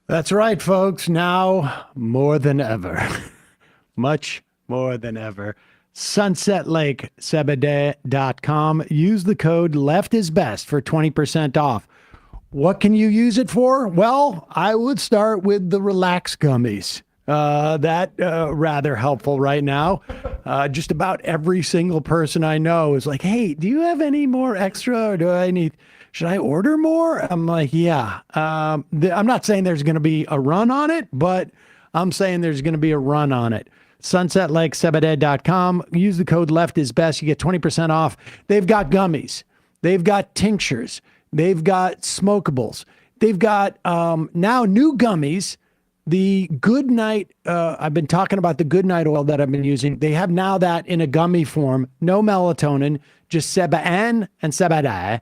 That's right, folks. Now more than ever, much more than ever. SunsetLakeSebede.com. Use the code LEFTISBEST for 20% off. What can you use it for? Well, I would start with the Relax Gummies. That rather helpful right now. Just about every single person I know is like, hey, do you have any more extra, or should I order more? I'm like, yeah. I'm not saying there's going to be a run on it, but I'm saying there's going to be a run on it. SunsetLakeSebede.com. Use the code LEFTISBEST. You get 20% off. They've got gummies. They've got tinctures. They've got smokables. They've got now new gummies. The Good Night, I've been talking about the Good Night oil that I've been using. They have now that in a gummy form. No melatonin, just Sebaen and Sebede.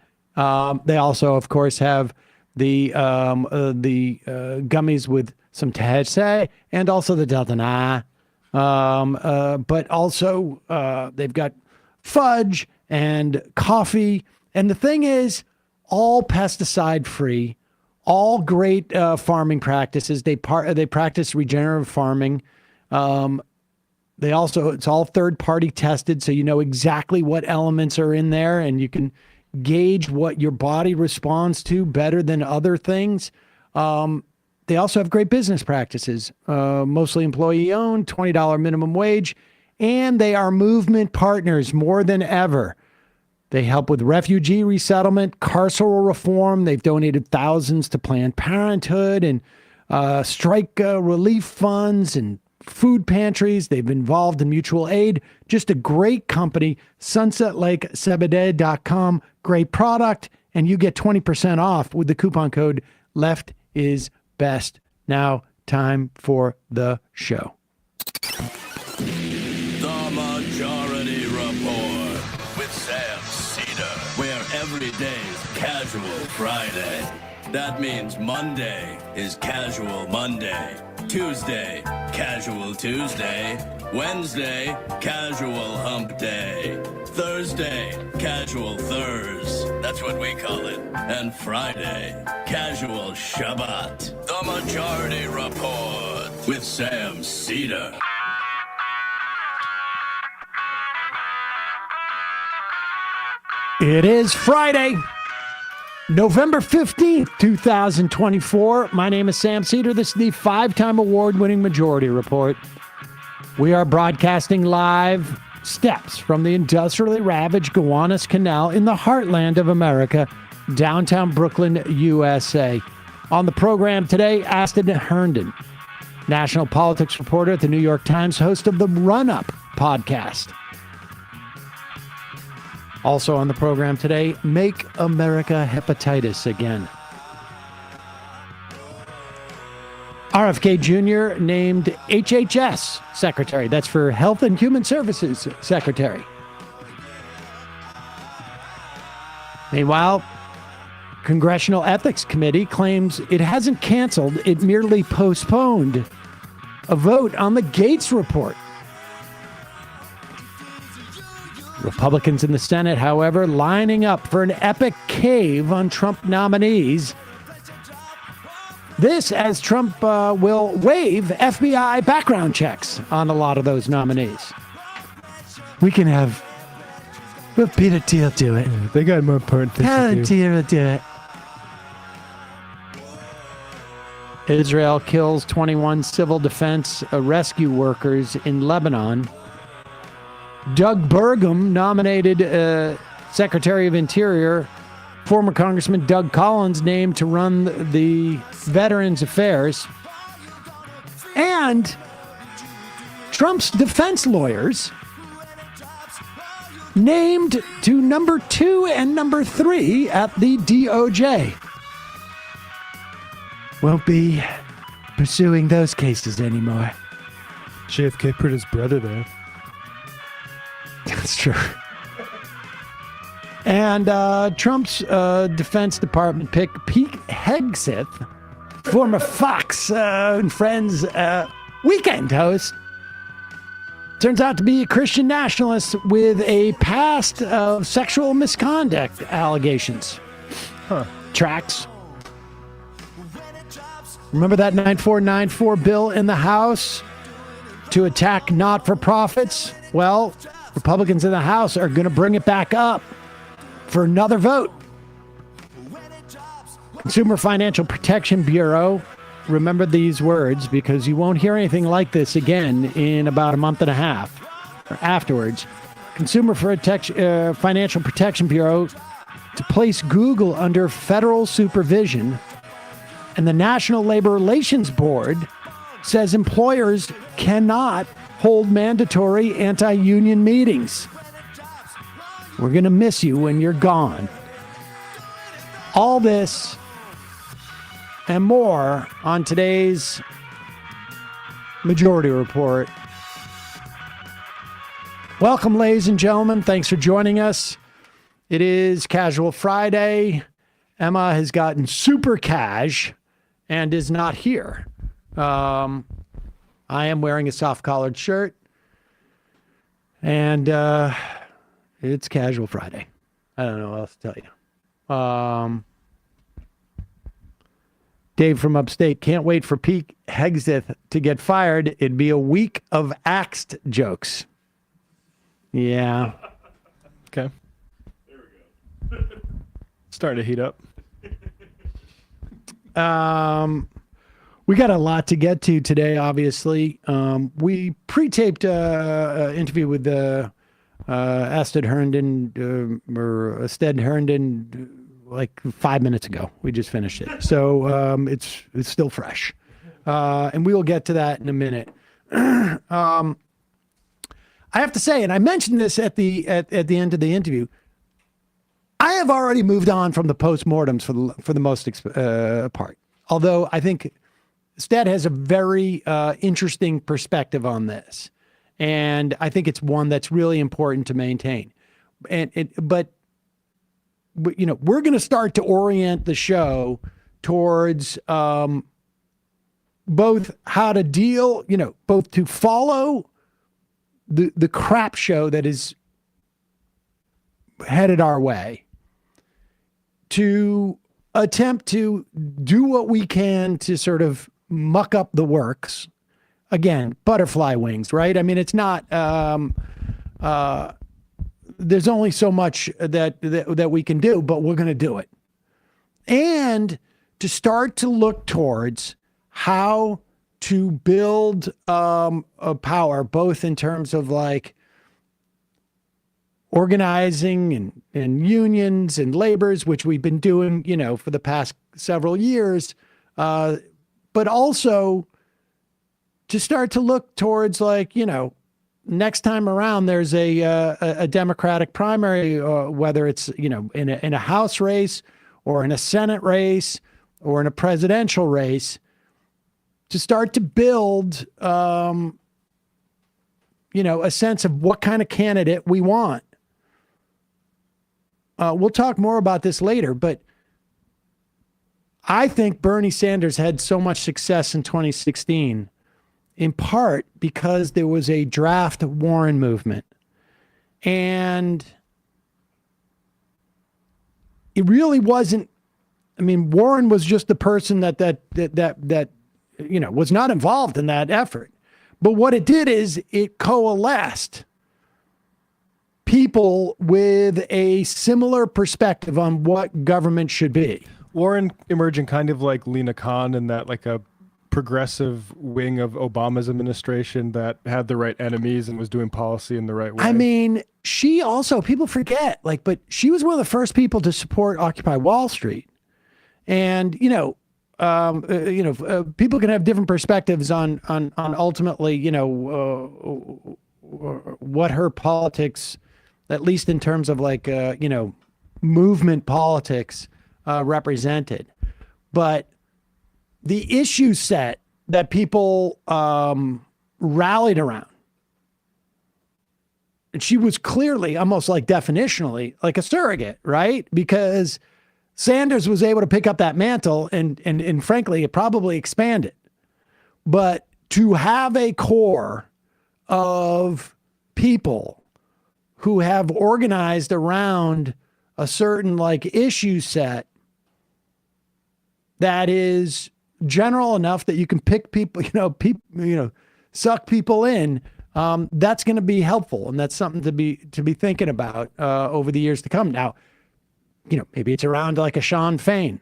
They also, of course, have the gummies with some THC and also the Delta. But also they've got fudge and coffee. And the thing is, all pesticide free, all great farming practices. They practice regenerative farming. It's all third party tested, so you know exactly what elements are in there, and you can gauge what your body responds to better than other things. They also have great business practices, mostly employee owned, $20 minimum wage, and they are movement partners more than ever. They help with refugee resettlement, carceral reform. They've donated thousands to Planned Parenthood and strike relief funds and food pantries. They've been involved in mutual aid. Just a great company, SunsetLakeSebede.com. Great product, and you get 20% off with the coupon code LEFTISBEST. Now, time for the show. The Majority Report with Sam Seder, where every day's Casual Friday. That means Monday is Casual Monday, Tuesday, Casual Tuesday, Wednesday, Casual Hump Day, Thursday, Casual Thurs, that's what we call it, and Friday, Casual Shabbat. The Majority Report with Sam Seder. It is Friday, November 15th, 2024. My name is Sam Seder. This is the 5-time award-winning Majority Report. We are broadcasting live steps from the industrially ravaged Gowanus Canal in the heartland of America, downtown Brooklyn, USA. On the program today, Astead Herndon, national politics reporter at the New York Times, host of the Run-Up podcast. Also on the program today, Make America Hepatitis Again. RFK Jr. named HHS Secretary. That's for Health and Human Services Secretary. Meanwhile, Congressional Ethics Committee claims it hasn't canceled, it merely postponed a vote on the Gates report. Republicans in the Senate, however, lining up for an epic cave on Trump nominees. This as Trump will waive FBI background checks on a lot of those nominees. We'll Peter Thiel do it. They got more important things to do. Thiel do it. Israel kills 21 civil defense rescue workers in Lebanon. Doug Burgum nominated Secretary of Interior. Former Congressman Doug Collins named to run the Veterans Affairs. And Trump's defense lawyers named to number 2 and number 3 at the DOJ. Won't be pursuing those cases anymore. JFK put his brother there. That's true. And Trump's Defense Department pick Pete Hegseth, former Fox and Friends weekend host, turns out to be a Christian nationalist with a past of sexual misconduct allegations. Huh. Tracks. Remember that 9494 bill in the House to attack not-for-profits? Well, Republicans in the House are going to bring it back up for another vote. Consumer Financial Protection Bureau, remember these words because you won't hear anything like this again in about a month and a half or afterwards. Consumer Financial Protection Bureau to place Google under federal supervision, and the National Labor Relations Board says employers cannot hold mandatory anti-union meetings. We're going to miss you when you're gone. All this and more on today's Majority Report. Welcome, ladies and gentlemen. Thanks for joining us. It is Casual Friday. Emma has gotten super cash and is not here. I am wearing a soft-collared shirt, and it's Casual Friday. I don't know what else to tell you. Dave from upstate, can't wait for Pete Hegseth to get fired. It'd be a week of axed jokes. Yeah. Okay. There we go. Starting to heat up. We got a lot to get to today, obviously. We pre-taped an interview with Astead Herndon, or Astead Herndon, like 5 minutes ago. We just finished it. So it's still fresh. And we will get to that in a minute. I have to say, and I mentioned this at the end of the interview, I have already moved on from the postmortems for the most part. Although I think Stead has a very interesting perspective on this, and I think it's one that's really important to maintain. But you know, we're going to start to orient the show towards both how to deal, you know, both to follow the crap show that is headed our way, to attempt to do what we can to sort of muck up the works. Again, butterfly wings, right? I mean, it's not, there's only so much that we can do, but we're going to do it. And to start to look towards how to build a power, both in terms of like organizing and unions and labors, which we've been doing, you know, for the past several years, but also to start to look towards, like, you know, next time around there's a Democratic primary, whether it's, you know, in a House race or in a Senate race or in a presidential race, to start to build, you know, a sense of what kind of candidate we want. We'll talk more about this later, but I think Bernie Sanders had so much success in 2016, in part because there was a draft Warren movement. And it really wasn't, I mean, Warren was just the person that you know, was not involved in that effort. But what it did is it coalesced people with a similar perspective on what government should be. Warren emerging kind of like Lena Khan in that, like, a progressive wing of Obama's administration that had the right enemies and was doing policy in the right way. I mean, she also, people forget, like, but she was one of the first people to support Occupy Wall Street. And, you know, people can have different perspectives on ultimately, you know, what her politics, at least in terms of like, you know, movement politics, represented. But the issue set that people rallied around, and she was clearly, almost like definitionally, like a surrogate, right? Because Sanders was able to pick up that mantle and frankly, it probably expanded. But to have a core of people who have organized around a certain like issue set that is general enough that you can pick people, suck people in, that's going to be helpful. And that's something to be thinking about over the years to come. Now, maybe it's around like a Sean Fain.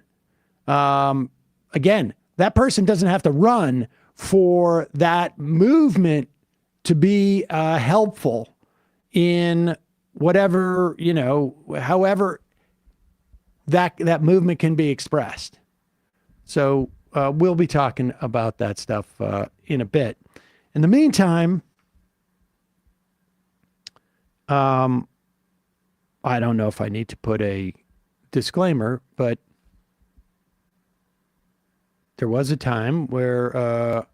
Again, that person doesn't have to run for that movement to be helpful in whatever, however that movement can be expressed. So we'll be talking about that stuff in a bit. In the meantime, I don't know if I need to put a disclaimer, but there was a time where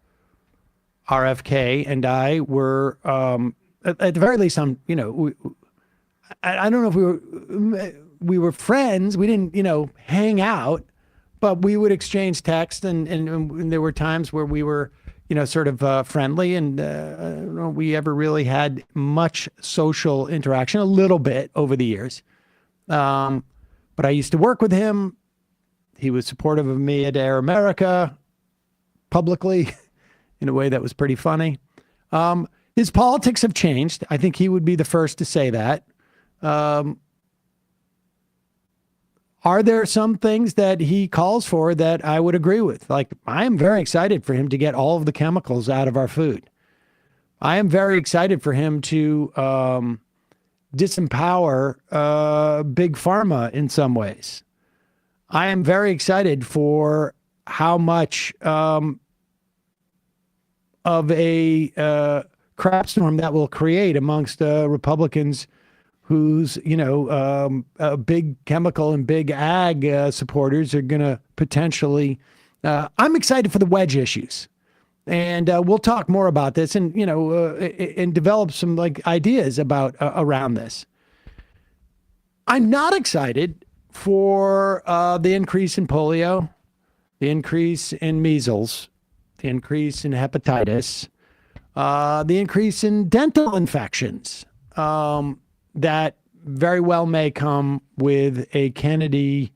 RFK and I were, at the very least, I don't know if we were friends. We didn't, hang out, but we would exchange text, and there were times where we were, sort of friendly, and I don't know if we ever really had much social interaction, a little bit over the years. But I used to work with him. He was supportive of me at Air America publicly in a way that was pretty funny. His politics have changed. I think he would be the first to say that. Are there some things that he calls for that I would agree with? Like, I am very excited for him to get all of the chemicals out of our food. I am very excited for him to disempower big pharma in some ways. I am very excited for how much of a crap storm that will create amongst Republicans whose, big chemical and big ag supporters are going to potentially. I'm excited for the wedge issues. And we'll talk more about this and, and develop some ideas about around this. I'm not excited for the increase in polio, the increase in measles, the increase in hepatitis, the increase in dental infections that very well may come with a Kennedy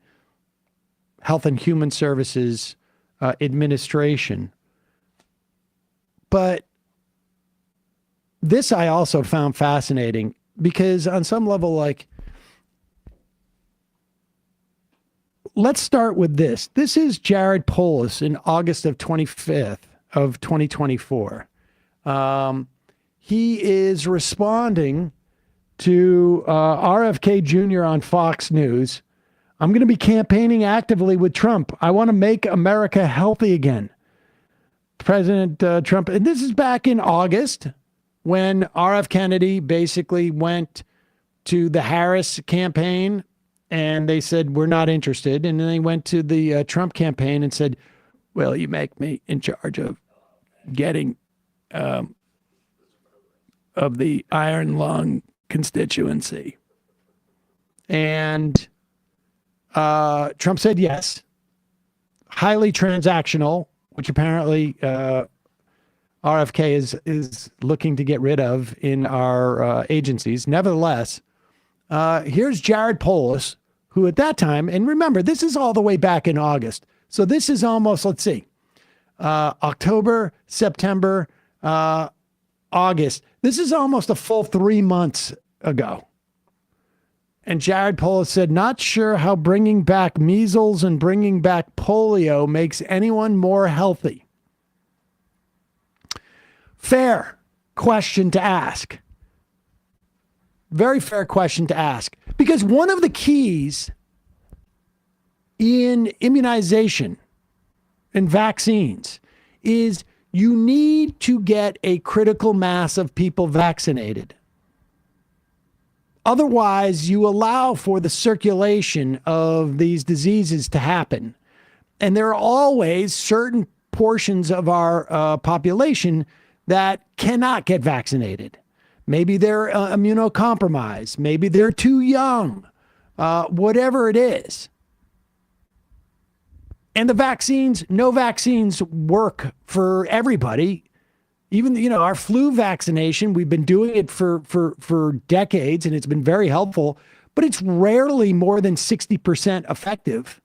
Health and Human Services administration. But this I also found fascinating because on some level, let's start with this. This is Jared Polis in August of 25th of 2024. He is responding to RFK Jr. on Fox News. I'm going to be campaigning actively with Trump. I want to make America healthy again. President Trump, and this is back in August when RF Kennedy basically went to the Harris campaign and they said, we're not interested. And then they went to the Trump campaign and said, well, you make me in charge of getting of the iron lung constituency. And Trump said yes. Highly transactional, which apparently RFK is looking to get rid of in our agencies. Nevertheless, here's Jared Polis, who at that time, and remember, this is all the way back in August. So this is almost, let's see, October, September, August. This is almost a full 3 months ago. And Jared Polis said, not sure how bringing back measles and bringing back polio makes anyone more healthy. Fair question to ask. Very fair question to ask. Because one of the keys in immunization and vaccines is you need to get a critical mass of people vaccinated. Otherwise, you allow for the circulation of these diseases to happen. And there are always certain portions of our population that cannot get vaccinated. Maybe they're immunocompromised. Maybe they're too young. Whatever it is. And the vaccines, no vaccines work for everybody. Even, our flu vaccination, we've been doing it for decades and it's been very helpful, but it's rarely more than 60% effective.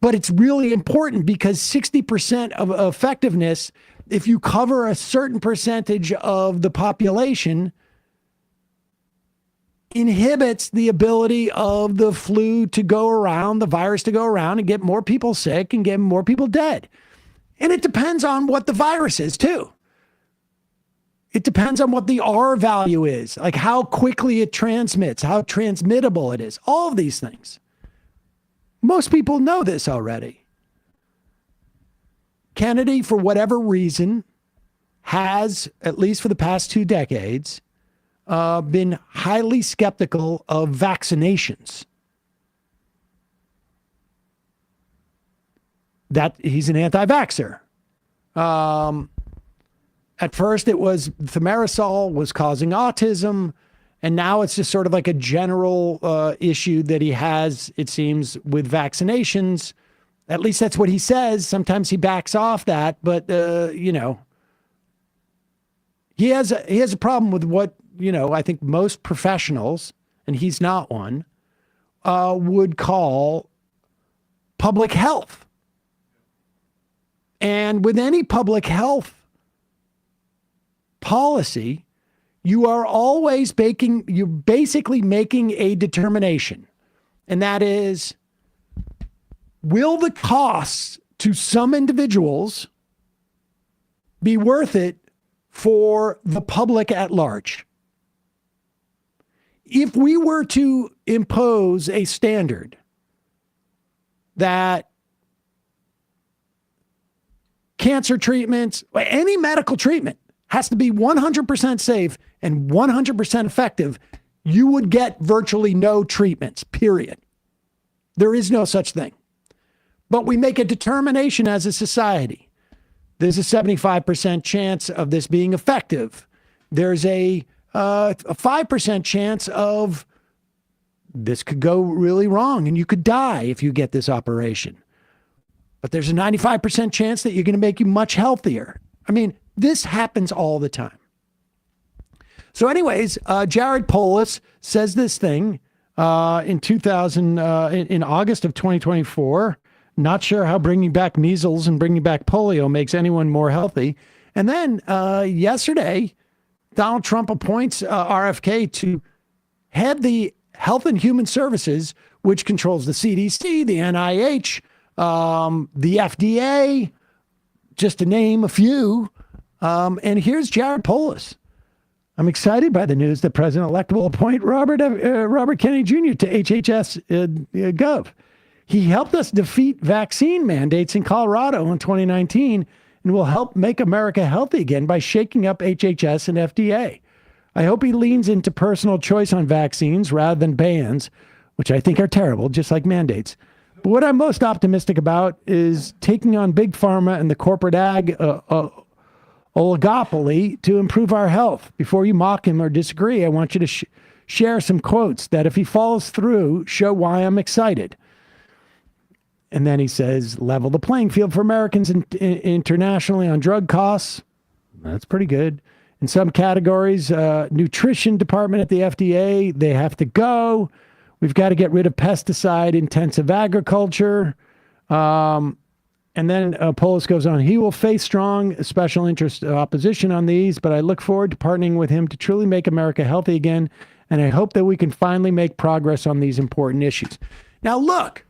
But it's really important because 60% of effectiveness, if you cover a certain percentage of the population, inhibits the ability of the flu to go around, the virus to go around and get more people sick and get more people dead. And it depends on what the virus is too. It depends on what the R value is, like how quickly it transmits, how transmittable it is, all of these things. Most people know this already. Kennedy, for whatever reason, has, at least for the past 2 decades, been highly skeptical of vaccinations. That he's an anti-vaxxer. At first, it was thimerosal was causing autism. And now it's just sort of like a general issue that he has, it seems, with vaccinations. At least that's what he says. Sometimes he backs off that, but he has a problem with what I think most professionals, and he's not one, would call public health. And with any public health policy, you are always you're basically making a determination. And that is, will the costs to some individuals be worth it for the public at large? If we were to impose a standard that cancer treatments, any medical treatment, has to be 100% safe and 100% effective, you would get virtually no treatments, period. There is no such thing. But we make a determination as a society. There's a 75% chance of this being effective. There's a 5% chance of this could go really wrong and you could die if you get this operation. But there's a 95% chance that you're going to make you much healthier. I mean, this happens all the time. So anyways, Jared Polis says this thing in August of 2024. Not sure how bringing back measles and bringing back polio makes anyone more healthy. And then yesterday, Donald Trump appoints RFK to head the Health and Human Services, which controls the CDC, the NIH, the FDA, just to name a few. And here's Jared Polis. I'm excited by the news that President-elect will appoint Robert Kennedy Jr. to HHS Gov. He helped us defeat vaccine mandates in Colorado in 2019 and will help make America healthy again by shaking up HHS and FDA. I hope he leans into personal choice on vaccines rather than bans, which I think are terrible, just like mandates. But what I'm most optimistic about is taking on big pharma and the corporate ag oligopoly to improve our health. Before you mock him or disagree, I want you to share some quotes that, if he follows through, show why I'm excited. And then he says, level the playing field for Americans internationally on drug costs. That's pretty good. In some categories, nutrition department at the FDA, they have to go. We've got to get rid of pesticide-intensive agriculture. And then Polis goes on, he will face strong special interest opposition on these, but I look forward to partnering with him to truly make America healthy again. And I hope that we can finally make progress on these important issues. Now, look,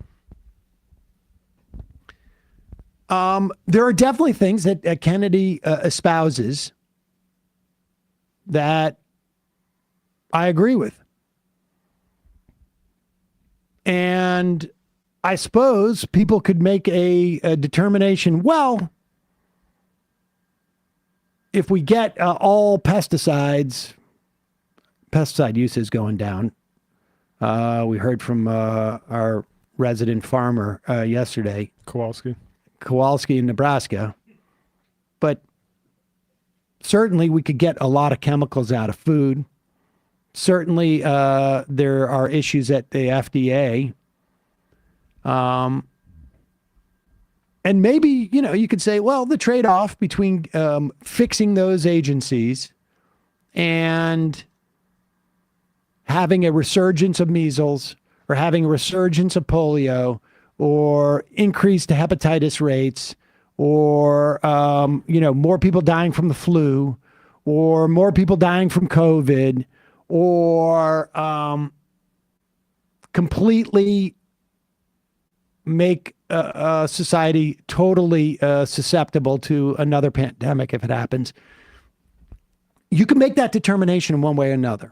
there are definitely things that Kennedy espouses that I agree with. And I suppose people could make a determination, well, if we get all pesticide use is going down. We heard from our resident farmer yesterday. Kowalski in Nebraska. But certainly we could get a lot of chemicals out of food. Certainly there are issues at the FDA. And maybe, you could say, well, the trade-off between fixing those agencies and having a resurgence of measles or having a resurgence of polio or increased hepatitis rates, or more people dying from the flu, or more people dying from COVID, or completely make society totally susceptible to another pandemic if it happens. You can make that determination in one way or another.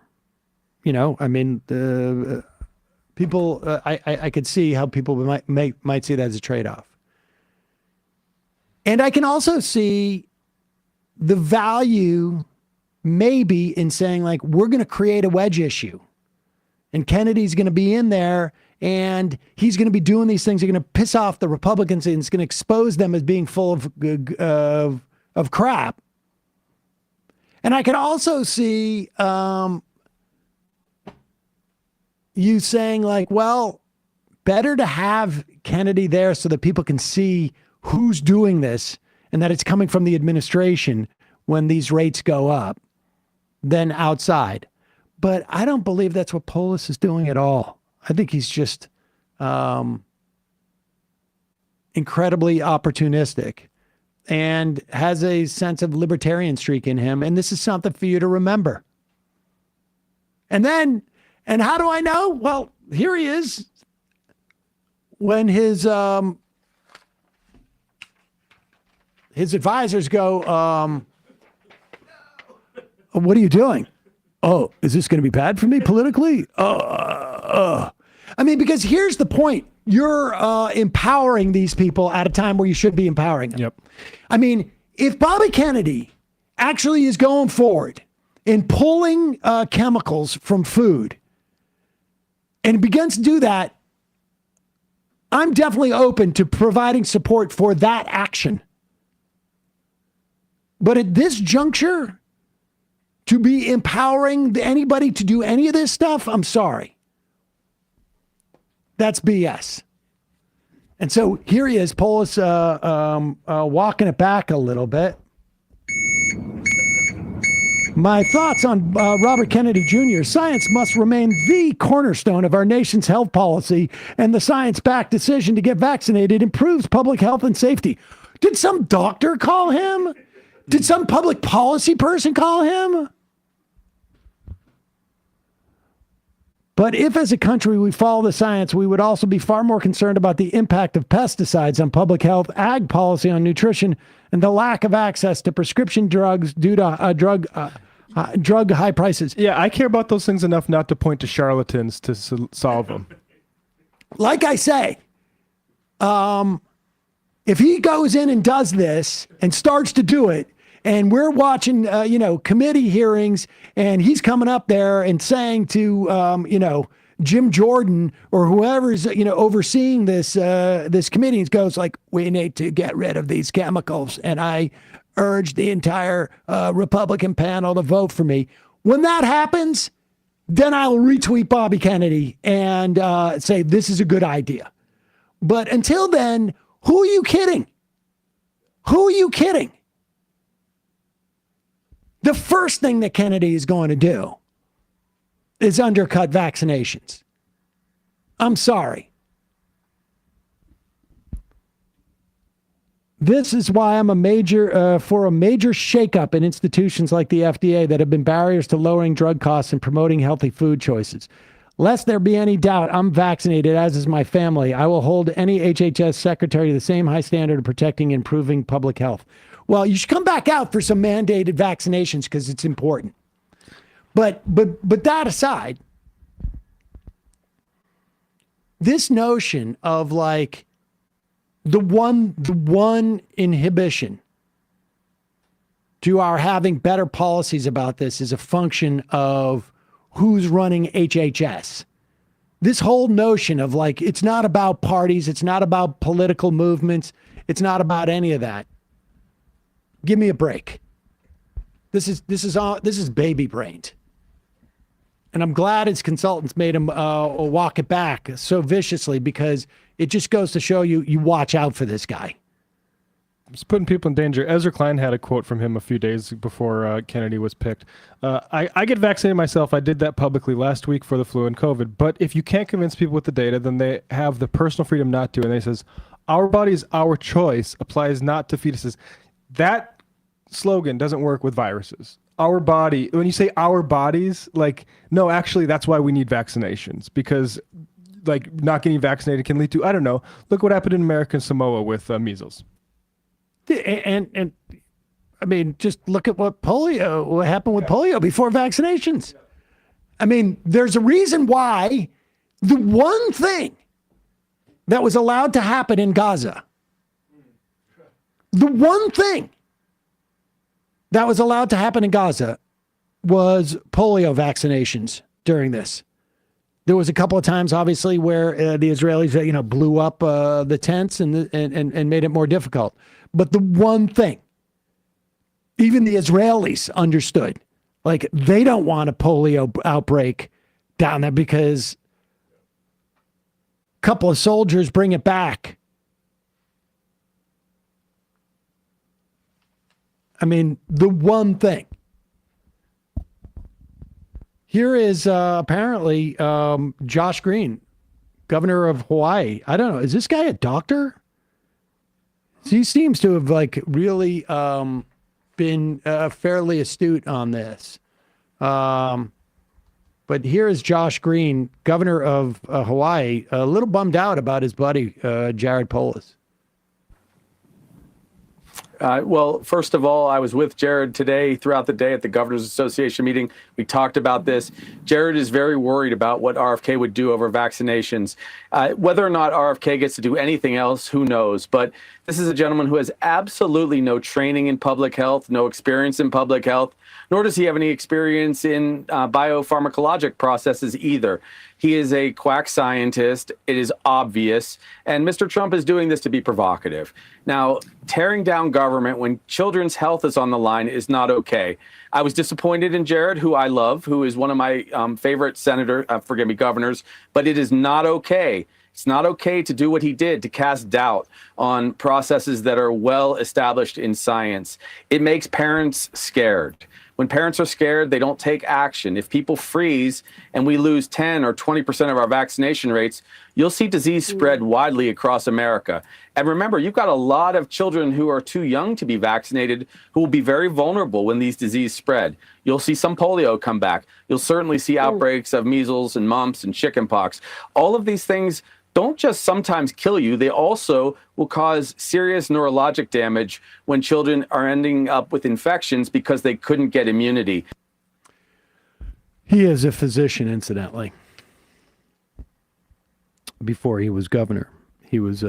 People, I could see how people might see that as a trade-off. And I can also see the value maybe in saying, like, we're going to create a wedge issue. And Kennedy's going to be in there, and he's going to be doing these things. They're going to piss off the Republicans, and it's going to expose them as being full of crap. And I can also see you saying, like, well, better to have Kennedy there so that people can see who's doing this and that it's coming from the administration when these rates go up than outside. But I don't believe that's what Polis is doing at all. I think he's just incredibly opportunistic and has a sense of libertarian streak in him. And this is something for you to remember. And how do I know? Well, here he is when his advisors go, what are you doing? Oh, is this going to be bad for me politically? Because here's the point. You're empowering these people at a time where you should be empowering them. Yep. If Bobby Kennedy actually is going forward and pulling chemicals from food and begins to do that, I'm definitely open to providing support for that action. But at this juncture, to be empowering anybody to do any of this stuff, I'm sorry. That's BS. And so here he is, Polis walking it back a little bit. My thoughts on Robert Kennedy Jr. Science must remain the cornerstone of our nation's health policy, and the science-backed decision to get vaccinated improves public health and safety. Did some doctor call him? Did some public policy person call him? But if as a country we follow the science, we would also be far more concerned about the impact of pesticides on public health, ag policy on nutrition, and the lack of access to prescription drugs due to drug high prices. Yeah, I care about those things enough not to point to charlatans to solve them. Like I say, if he goes in and does this and starts to do it, and we're watching, committee hearings, and he's coming up there and saying to, Jim Jordan or whoever's, overseeing this committee, he goes like, we need to get rid of these chemicals. And I urge the entire Republican panel to vote for me. When that happens, then I'll retweet Bobby Kennedy and say, this is a good idea. But until then, who are you kidding? Who are you kidding? The first thing that Kennedy is going to do is undercut vaccinations. I'm sorry. This is why I'm for a major shakeup in institutions like the FDA that have been barriers to lowering drug costs and promoting healthy food choices. Lest there be any doubt, I'm vaccinated, as is my family. I will hold any HHS secretary to the same high standard of protecting and improving public health. Well, you should come back out for some mandated vaccinations because it's important. But that aside, this notion of like the one inhibition to our having better policies about this is a function of who's running HHS. This whole notion of like, it's not about parties, it's not about political movements, it's not about any of that. Give me a break. This is baby brained. And I'm glad his consultants made him walk it back so viciously, because it just goes to show you watch out for this guy. It's putting people in danger. Ezra Klein had a quote from him a few days before Kennedy was picked. I get vaccinated myself. I did that publicly last week for the flu and COVID. But if you can't convince people with the data, then they have the personal freedom not to. And they says, our bodies, our choice applies not to fetuses. That slogan doesn't work with viruses. Our body, when you say our bodies, like, no, actually, that's why we need vaccinations, because like not getting vaccinated can lead to, I don't know, look what happened in American Samoa with measles. And I mean, just look at what happened with polio before vaccinations. I mean, there's a reason why the one thing that was allowed to happen in Gaza, the one thing that was allowed to happen in Gaza was polio vaccinations during this. There was a couple of times, obviously, where the Israelis, blew up the tents and made it more difficult. But the one thing, even the Israelis understood, like, they don't want a polio outbreak down there because a couple of soldiers bring it back. I mean, the one thing. Here is apparently Josh Green, governor of Hawaii. I don't know. Is this guy a doctor? He seems to have really been fairly astute on this. But here is Josh Green, governor of Hawaii, a little bummed out about his buddy, Jared Polis. Well, first of all, I was with Jared today throughout the day at the Governors Association meeting. We talked about this. Jared is very worried about what RFK would do over vaccinations. Whether or not RFK gets to do anything else, who knows? But this is a gentleman who has absolutely no training in public health, no experience in public health, nor does he have any experience in biopharmacologic processes either. He is a quack scientist. It is obvious. And Mr. Trump is doing this to be provocative. Now, tearing down government when children's health is on the line is not okay. I was disappointed in Jared, who I love, who is one of my favorite governors, but it is not okay. It's not okay to do what he did, to cast doubt on processes that are well established in science. It makes parents scared. When parents are scared, they don't take action. If people freeze and we lose 10 or 20% of our vaccination rates, you'll see disease spread widely across America. And remember, you've got a lot of children who are too young to be vaccinated who will be very vulnerable when these diseases spread. You'll see some polio come back. You'll certainly see outbreaks of measles and mumps and chickenpox. All of these things don't just sometimes kill you, they also will cause serious neurologic damage when children are ending up with infections because they couldn't get immunity. He is a physician, incidentally. Before he was governor, he was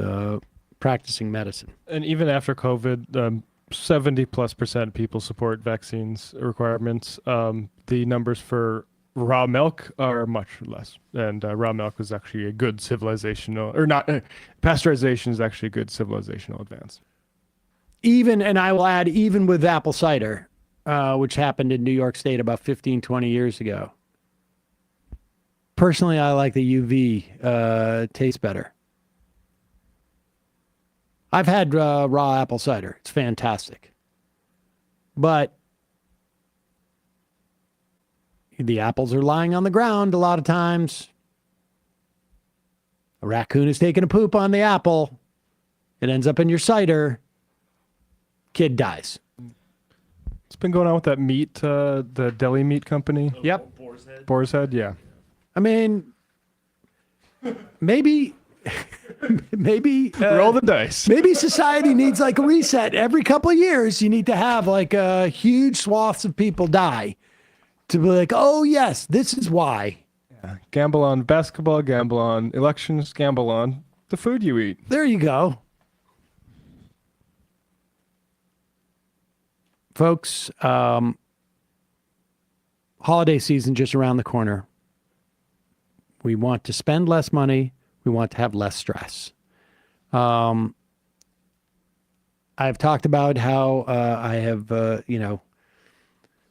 practicing medicine. And even after COVID, 70+% of people support vaccines requirements. The numbers for raw milk are much less, and raw milk is actually a good civilizational, or not, pasteurization is actually a good civilizational advance. And I will add, even with apple cider, which happened in New York State about 15, 20 years ago. Personally, I like the UV taste better. I've had raw apple cider. It's fantastic. But the apples are lying on the ground a lot of times. A raccoon is taking a poop on the apple. It ends up in your cider. Kid dies. It's been going on with that meat, the deli meat company. Yep. Boar's Head, yeah. I mean, maybe roll the dice. Maybe society needs like a reset. Every couple of years, you need to have like a huge swaths of people die to be like, oh yes, this is why. Yeah. Gamble on basketball, gamble on elections, gamble on the food you eat. There you go. Folks, holiday season just around the corner. We want to spend less money. We want to have less stress. I've talked about how I have,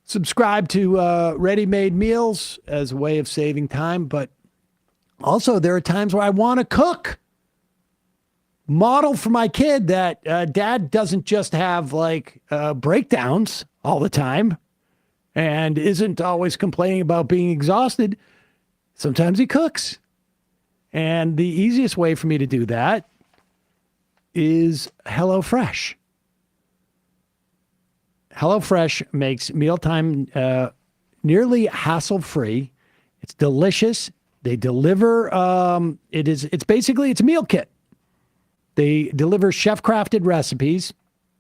subscribed to ready-made meals as a way of saving time, but also there are times where I want to cook. model for my kid that dad doesn't just have like breakdowns all the time and isn't always complaining about being exhausted. Sometimes he cooks. And the easiest way for me to do that is HelloFresh. HelloFresh makes mealtime nearly hassle-free. It's delicious. They deliver, it's basically a meal kit. They deliver chef-crafted recipes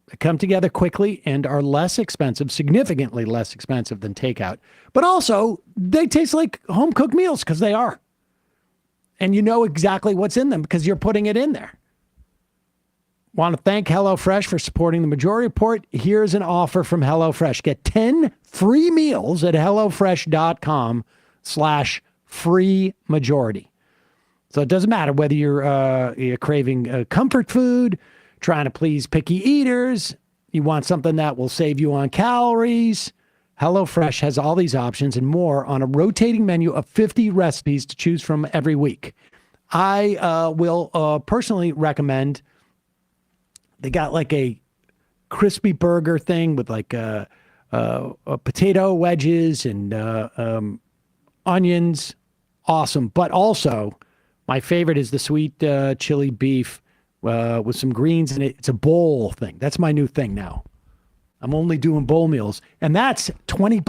that come together quickly and are less expensive, significantly less expensive than takeout. But also, they taste like home-cooked meals because they are. And you know exactly what's in them because you're putting it in there. Want to thank HelloFresh for supporting the Majority Report. Here's an offer from HelloFresh. Get 10 free meals at HelloFresh.com/free majority. So it doesn't matter whether you're craving comfort food, trying to please picky eaters, you want something that will save you on calories. HelloFresh has all these options and more on a rotating menu of 50 recipes to choose from every week. I will personally recommend, they got like a crispy burger thing with like potato wedges and onions. Awesome. But also, my favorite is the sweet chili beef with some greens in it. It's a bowl thing. That's my new thing now. I'm only doing bowl meals. And that's 20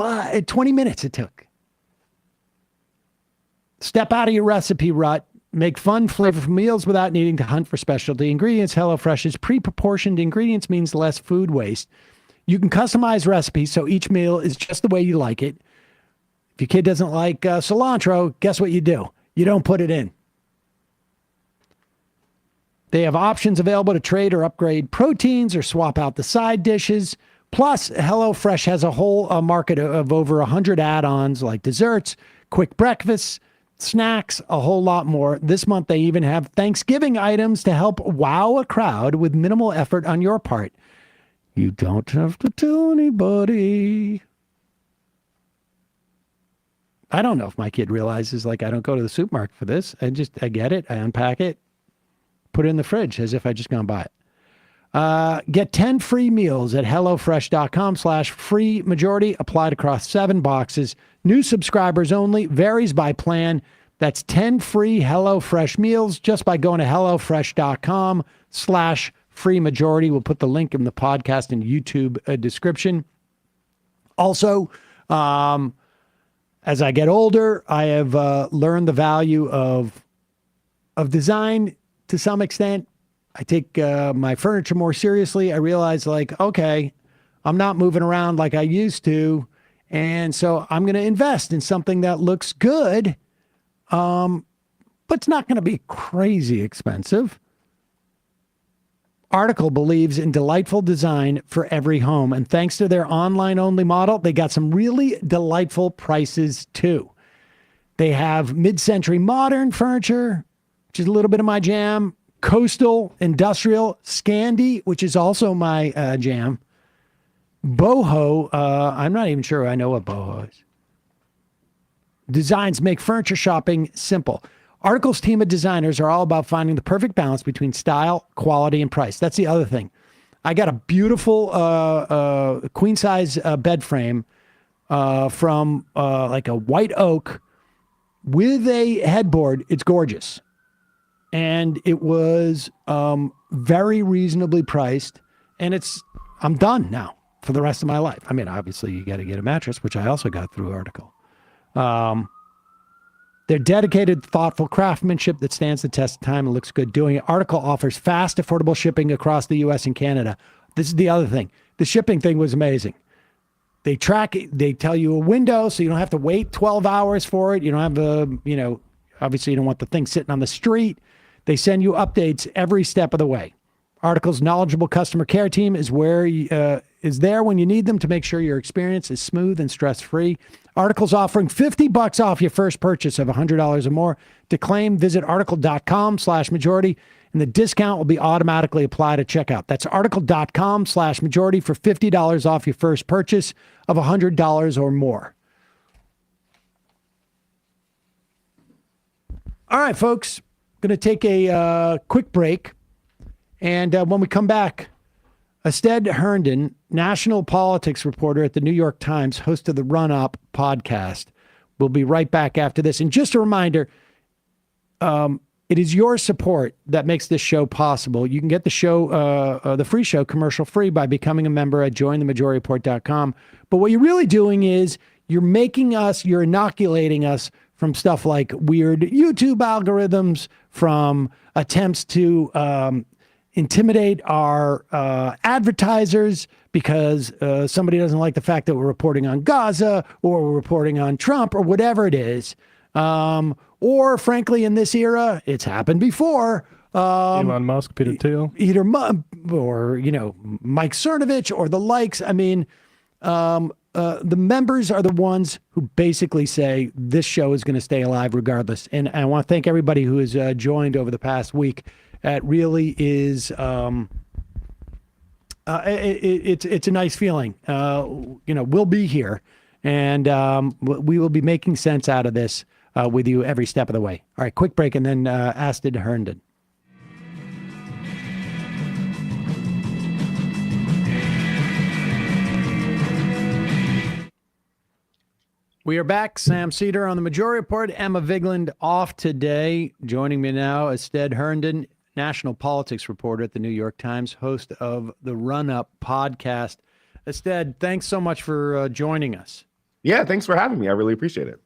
minutes it took. Step out of your recipe rut. Make fun, flavorful meals without needing to hunt for specialty ingredients. HelloFresh's pre-proportioned ingredients means less food waste. You can customize recipes so each meal is just the way you like it. If your kid doesn't like cilantro, guess what you do? You don't put it in. They have options available to trade or upgrade proteins or swap out the side dishes. Plus, HelloFresh has a whole market of over 100 add-ons like desserts, quick breakfasts, snacks, a whole lot more. This month, they even have Thanksgiving items to help wow a crowd with minimal effort on your part. You don't have to tell anybody. I don't know if my kid realizes, like, I don't go to the supermarket for this. I get it. I unpack it, put it in the fridge as if I just gone by it. Get 10 free meals at HelloFresh.com/free majority, applied across 7 boxes. New subscribers only, varies by plan. That's 10 free HelloFresh meals just by going to HelloFresh.com/free majority. We'll put the link in the podcast and YouTube description. Also, as I get older, I have learned the value of design to some extent. I take my furniture more seriously. I realize, like, okay, I'm not moving around like I used to. And so I'm going to invest in something that looks good, but it's not going to be crazy expensive. Article believes in delightful design for every home. And thanks to their online-only model, they got some really delightful prices, too. They have mid-century modern furniture, which is a little bit of my jam. Coastal, industrial, Scandi, which is also my jam. Boho, I'm not even sure I know what boho is. Designs make furniture shopping simple. Article's team of designers are all about finding the perfect balance between style, quality, and price. That's the other thing. I got a beautiful queen-size bed frame from like a white oak with a headboard. It's gorgeous. And it was very reasonably priced. And I'm done now for the rest of my life. I mean, obviously, you got to get a mattress, which I also got through Article. They're dedicated, thoughtful craftsmanship that stands the test of time and looks good doing it. Article offers fast, affordable shipping across the U.S. and Canada. This is the other thing. The shipping thing was amazing. They track it. They tell you a window, so you don't have to wait 12 hours for it. You don't have obviously you don't want the thing sitting on the street. They send you updates every step of the way. Article's knowledgeable customer care team is there when you need them to make sure your experience is smooth and stress-free. Article's offering $50 off your first purchase of $100 or more. To claim, visit article.com/majority, and the discount will be automatically applied at checkout. That's article.com/majority for $50 off your first purchase of $100 or more. All right, folks, going to take a quick break. And when we come back, Astead Herndon, national politics reporter at the New York Times, host of the Run Up podcast. We'll be right back after this. And just a reminder, it is your support that makes this show possible. You can get the show, the free show, commercial free by becoming a member at jointhemajorityreport.com. But what you're really doing is you're inoculating us from stuff like weird YouTube algorithms, from attempts to intimidate our advertisers because somebody doesn't like the fact that we're reporting on Gaza or we're reporting on Trump or whatever it is. Or frankly, in this era, it's happened before. Elon Musk, Peter Thiel. Either or, Mike Cernovich or the likes. I mean, the members are the ones who basically say this show is going to stay alive regardless. And I want to thank everybody who has joined over the past week. It really is, it's a nice feeling. We'll be here, and we will be making sense out of this with you every step of the way. All right, quick break, and then Astead Herndon. We are back. Sam Seder on the Majority Report. Emma Vigeland off today. Joining me now, Astead Herndon, national politics reporter at the New York Times, host of the Run Up podcast. Astead, thanks so much for joining us. Yeah, thanks for having me. I really appreciate it.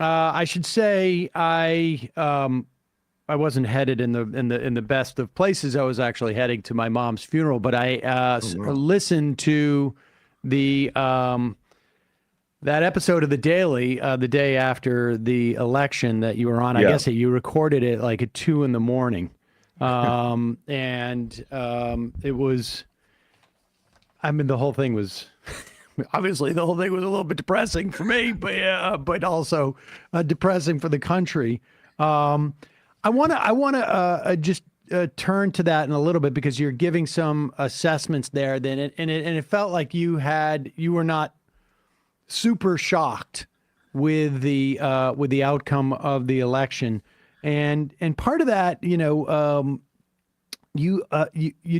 I should say I wasn't headed in the best of places. I was actually heading to my mom's funeral, but I listened to the that episode of The Daily the day after the election that you were on. I guess that you recorded it like at 2 a.m. It was, I mean, the whole thing was, obviously the whole thing was a little bit depressing for me, but also depressing for the country. I want to just turn to that in a little bit, because you're giving some assessments there. And it felt like you were not super shocked with the outcome of the election. And part of that, you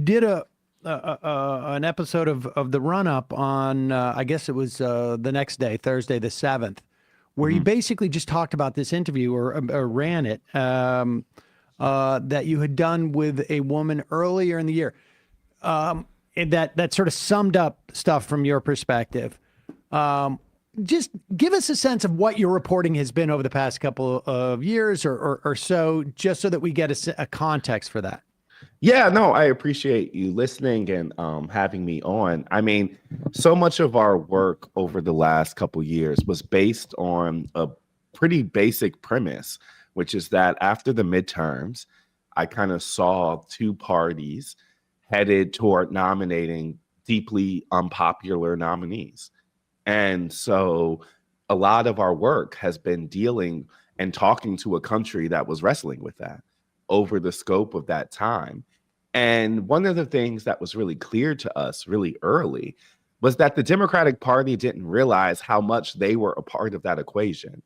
did an episode of the Run Up on I guess it was the next day, Thursday the 7th, where you basically just talked about this interview or ran it that you had done with a woman earlier in the year, and that sort of summed up stuff from your perspective. Just give us a sense of what your reporting has been over the past couple of years or so, just so that we get a context for that. Yeah, no, I appreciate you listening and having me on. I mean, so much of our work over the last couple years was based on a pretty basic premise, which is that after the midterms, I kind of saw two parties headed toward nominating deeply unpopular nominees. And so a lot of our work has been dealing and talking to a country that was wrestling with that over the scope of that time. And one of the things that was really clear to us really early was that the Democratic Party didn't realize how much they were a part of that equation.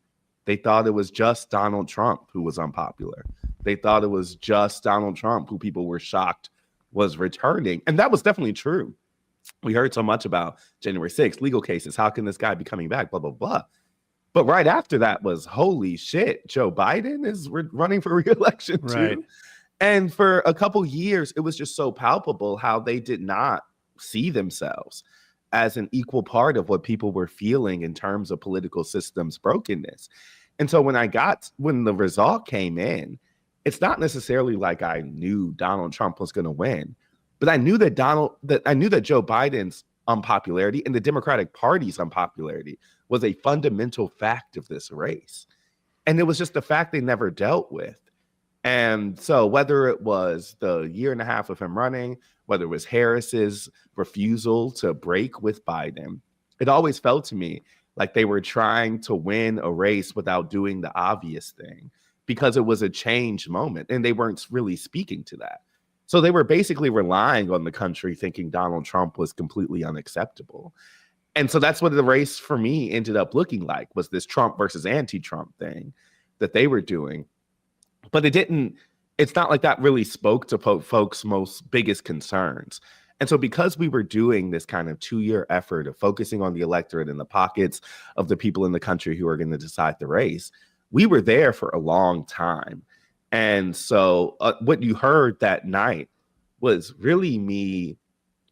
They thought it was just Donald Trump who was unpopular. They thought it was just Donald Trump who people were shocked was returning. And that was definitely true. We heard so much about January 6th, legal cases. How can this guy be coming back? Blah, blah, blah. But right after that was, holy shit, Joe Biden is running for re-election too. Right. And for a couple years, it was just so palpable how they did not see themselves as an equal part of what people were feeling in terms of political systems brokenness. And so when the result came in, it's not necessarily like I knew Donald Trump was going to win, but I knew that Joe Biden's unpopularity and the Democratic Party's unpopularity was a fundamental fact of this race. And it was just a fact they never dealt with. And so whether it was the year and a half of him running, whether it was Harris's refusal to break with Biden, it always felt to me like they were trying to win a race without doing the obvious thing, because it was a change moment and they weren't really speaking to that. So they were basically relying on the country thinking Donald Trump was completely unacceptable. And so that's what the race for me ended up looking like, was this Trump versus anti-Trump thing that they were doing. But it didn't it's not like that really spoke to folks' most biggest concerns. And so because we were doing this kind of 2-year effort of focusing on the electorate in the pockets of the people in the country who are going to decide the race, we were there for a long time. And so what you heard that night was really me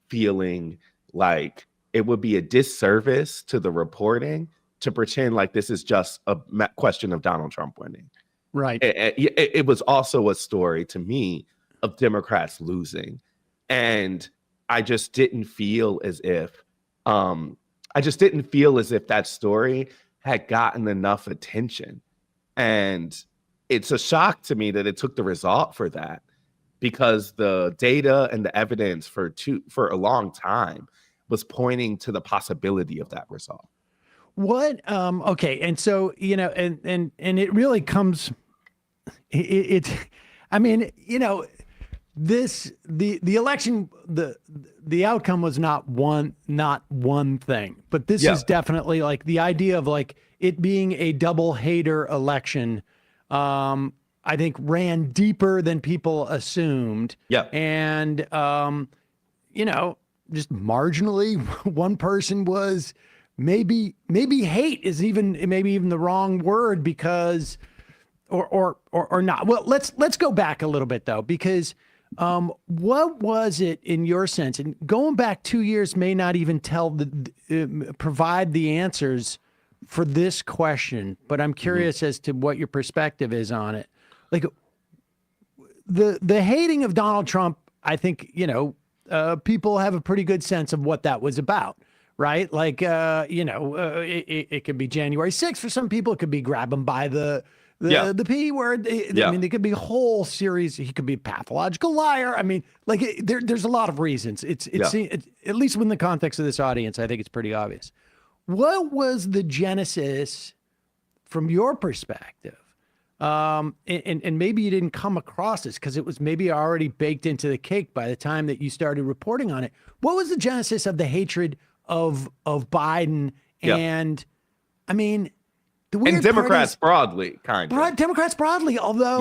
feeling like it would be a disservice to the reporting to pretend like this is just a question of Donald Trump winning. Right. It was also a story to me of Democrats losing. And I just didn't feel as if that story had gotten enough attention. And it's a shock to me that it took the result for that, because the data and the evidence for a long time was pointing to the possibility of that result. What okay, and so and it really comes I mean, the election, the outcome was not one thing, but this is definitely like the idea of like it being a double hater election. I think ran deeper than people assumed. Yeah. And just marginally, one person was maybe hate is even the wrong word, because or not. Well, let's go back a little bit though, because what was it in your sense? And going back 2 years may not even provide the answers for this question, but I'm curious as to what your perspective is on it. Like the hating of Donald Trump, I think, people have a pretty good sense of what that was about, right? Like, it could be January 6th for some people. It could be grab him by the P word. I mean, there could be a whole series. He could be a pathological liar. I mean, like there's a lot of reasons. It's at least within the context of this audience, I think it's pretty obvious. What was the genesis from your perspective? And maybe you didn't come across this because it was maybe already baked into the cake by the time that you started reporting on it. What was the genesis of the hatred of Biden? And I mean, the weird and Democrats broadly, Democrats broadly, although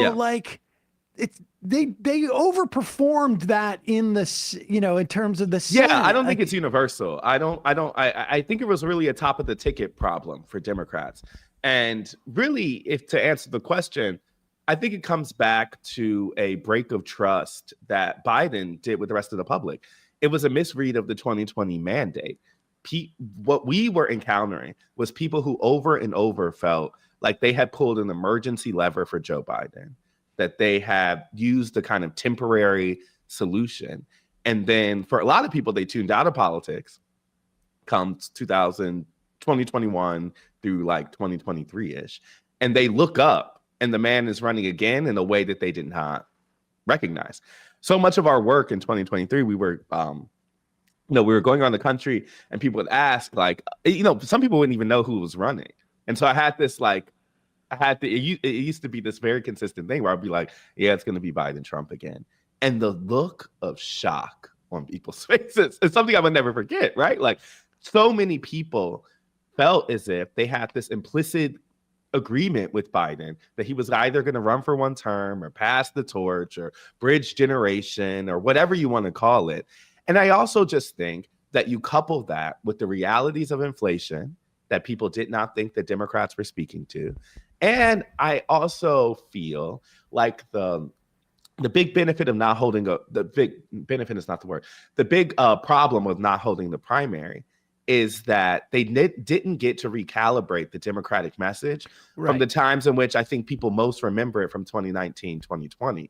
they overperformed that in the in terms of the Senate. I don't think it's universal. I think it was really a top of the ticket problem for Democrats. And really, if to answer the question, I think it comes back to a break of trust that Biden did with the rest of the public. It was a misread of the 2020 mandate. What we were encountering was people who over and over felt like they had pulled an emergency lever for Joe Biden, that they had used the kind of temporary solution. And then for a lot of people, they tuned out of politics come 2021 through like 2023-ish. And they look up and the man is running again in a way that they did not recognize. So much of our work in 2023, we were going around the country and people would ask, like, some people wouldn't even know who was running. And so I had this, it used to be this very consistent thing where I'd be like, yeah, it's going to be Biden, Trump again. And the look of shock on people's faces is something I would never forget, right? Like, so many people felt as if they had this implicit agreement with Biden that he was either going to run for one term or pass the torch or bridge generation or whatever you want to call it. And I also just think that you couple that with the realities of inflation that people did not think the Democrats were speaking to. And I also feel like the big benefit of not holding the big benefit is not the word. The big problem with not holding the primary is that they didn't get to recalibrate the Democratic message from the times in which I think people most remember it from 2019, 2020.